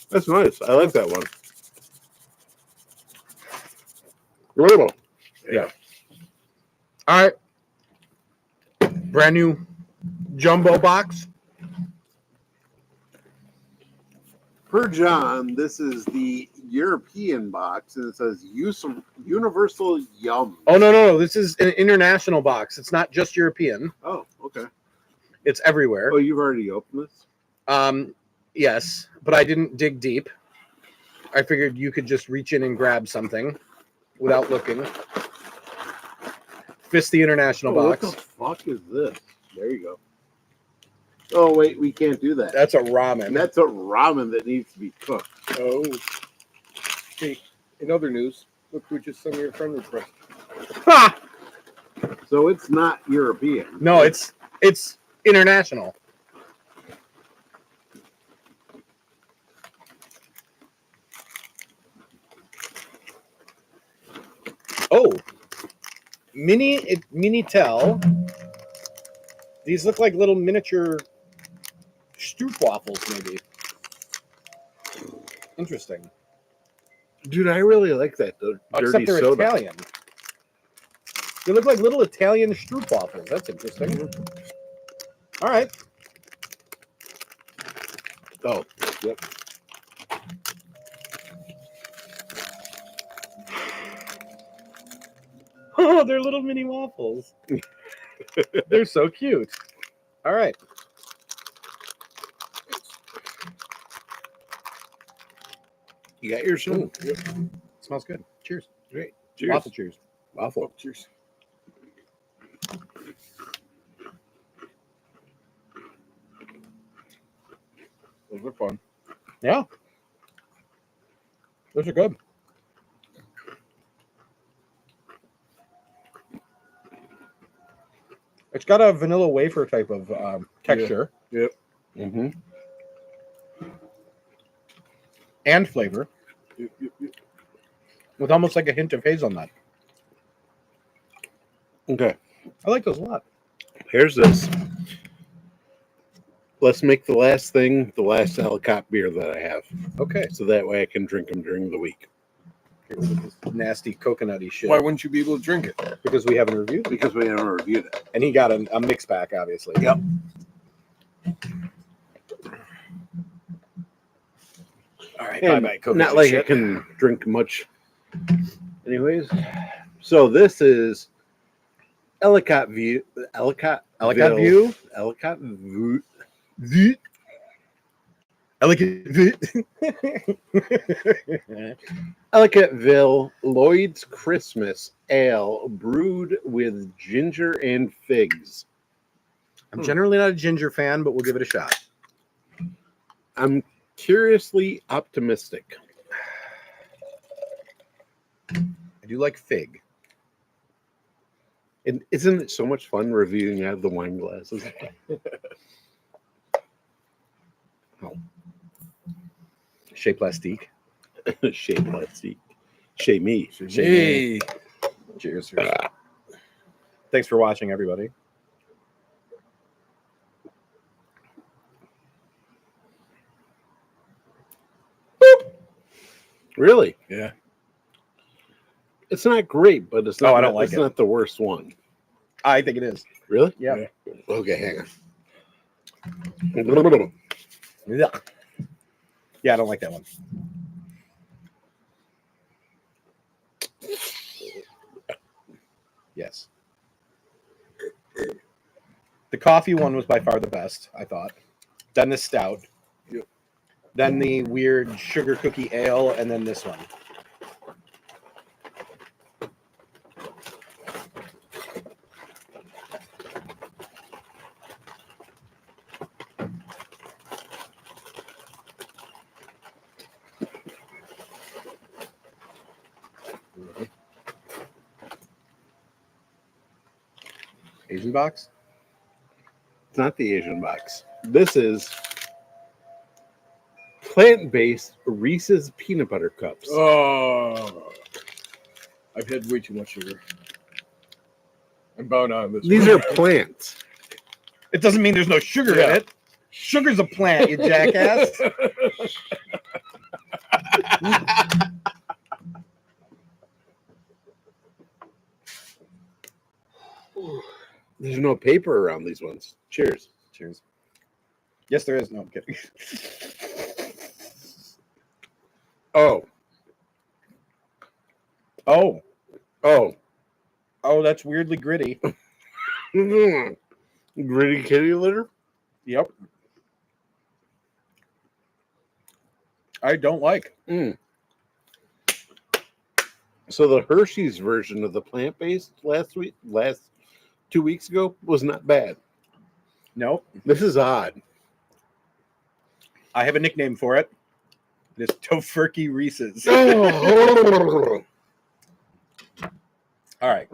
That's nice. I like that one. Little. Yeah. All right. Brand new jumbo box. Per John, this is the European box, and it says Universal Yum. Oh, no. This is an international box. It's not just European. Oh, okay. It's everywhere. Oh, you've already opened this? Yes, but I didn't dig deep. I figured you could just reach in and grab something without looking. Fist the international box. What the fuck is this? There you go. Oh, wait, we can't do that. That's a ramen. That's a ramen that needs to be cooked. Oh. Hey, in other news, look who just sent me a friend request. Ha! So it's not European. No, it's international. Oh, Minitel. These look like little miniature stroopwafels, maybe. Interesting. Dude, I really like that dirty Except they're soda. Italian. They look like little Italian stroopwafels. That's interesting. All right. Oh, yep. Oh, they're little mini waffles. They're so cute. All right. You got yours? Ooh, smells good. Cheers. Great. Cheers. Waffle cheers. Waffle. Oh, cheers. Those are fun. Yeah. Those are good. It's got a vanilla wafer type of texture. Yep. Mm-hmm. And flavor, Yep. with almost like a hint of hazelnut. Okay. I like those a lot. Here's this. Let's make the last thing the last helicopter beer that I have. Okay. So that way I can drink them during the week. Nasty coconutty shit. Why wouldn't you be able to drink it? Because we haven't reviewed it. Because we haven't reviewed it. And he got a mix pack, obviously. Yep. All right. And Bye-bye, coconut not like shit. I can drink much. Anyways, so this is Ellicott View. Ellicott View? Ellicott View. Ellicottville Lloyd's Christmas Ale brewed with ginger and figs. I'm generally not a ginger fan, but we'll give it a shot. I'm curiously optimistic. I do like fig. And isn't it so much fun reviewing out of the wine glasses? Chez Plastique. Chez Plastique. Chez me. Hey. Cheers. Thanks for watching, everybody. Really? Yeah. It's not great, but it's not. I don't like it's it. not the worst one. I think it is. Really? Yeah. Okay, hang on. Yeah. Yeah, I don't like that one. Yes. The coffee one was by far the best, I thought. Then the stout. Yep. Then the weird sugar cookie ale, and then this one. Asian box? It's not the Asian box. This is plant-based Reese's peanut butter cups. Oh. I've had way too much sugar. I'm bound on this. These are plants. It doesn't mean there's no sugar in Yeah. it. Sugar's a plant, you jackass. There's no paper around these ones. Cheers. Cheers. Yes, there is. No, I'm kidding. Oh. Oh. Oh. Oh, that's weirdly gritty. Gritty kitty litter? Yep. I don't like. So the Hershey's version of the plant-based last 2 weeks ago was not bad. Nope. This is odd. I have a nickname for it. It is Tofurkey Reese's. Oh, All right.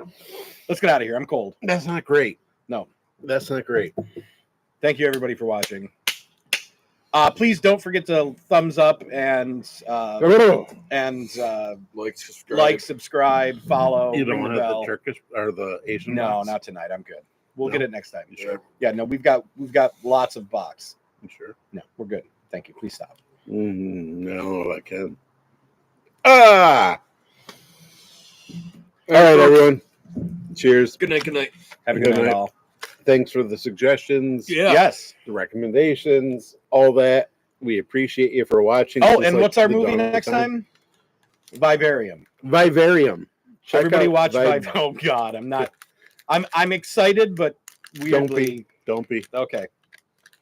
Let's get out of here. I'm cold. that's not great. No. That's not great. Thank you, everybody, for watching. Please don't forget to thumbs up and Like, subscribe. subscribe, follow, You ring don't the have bell. the Turkish or the Asian No, box? not tonight. I'm good. We'll No? get it next time. Sure. Yeah, no, we've got lots of box. You sure? No, we're good. Thank you. Please stop. No, I can. Ah! All right, everyone. Cheers. Good night. Good night. Have a Good good night, night. all. Thanks for the suggestions, Yeah. Yes. the recommendations, all that. We appreciate you for watching. Oh, Just and like what's our the movie dawn of next time. time? Vivarium. Vivarium. Check Everybody out watch Vibe. Vibe. Oh God, I'm not. I'm excited, but weirdly Don't be. okay.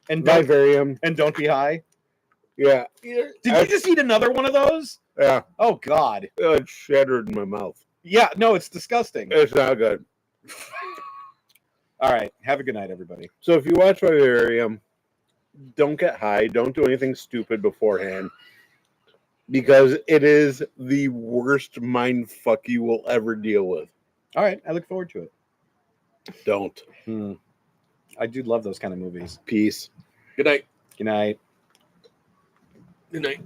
And Vivarium. don't be high. Yeah. Did you just eat another one of those? Yeah. Oh God. It shattered in my mouth. Yeah. No, it's disgusting. It's not good. All right. Have a good night, everybody. So if you watch Vivarium, don't get high. Don't do anything stupid beforehand. Because it is the worst mind fuck you will ever deal with. All right. I look forward to it. Don't. I do love those kind of movies. Peace. Good night. Good night. Good night.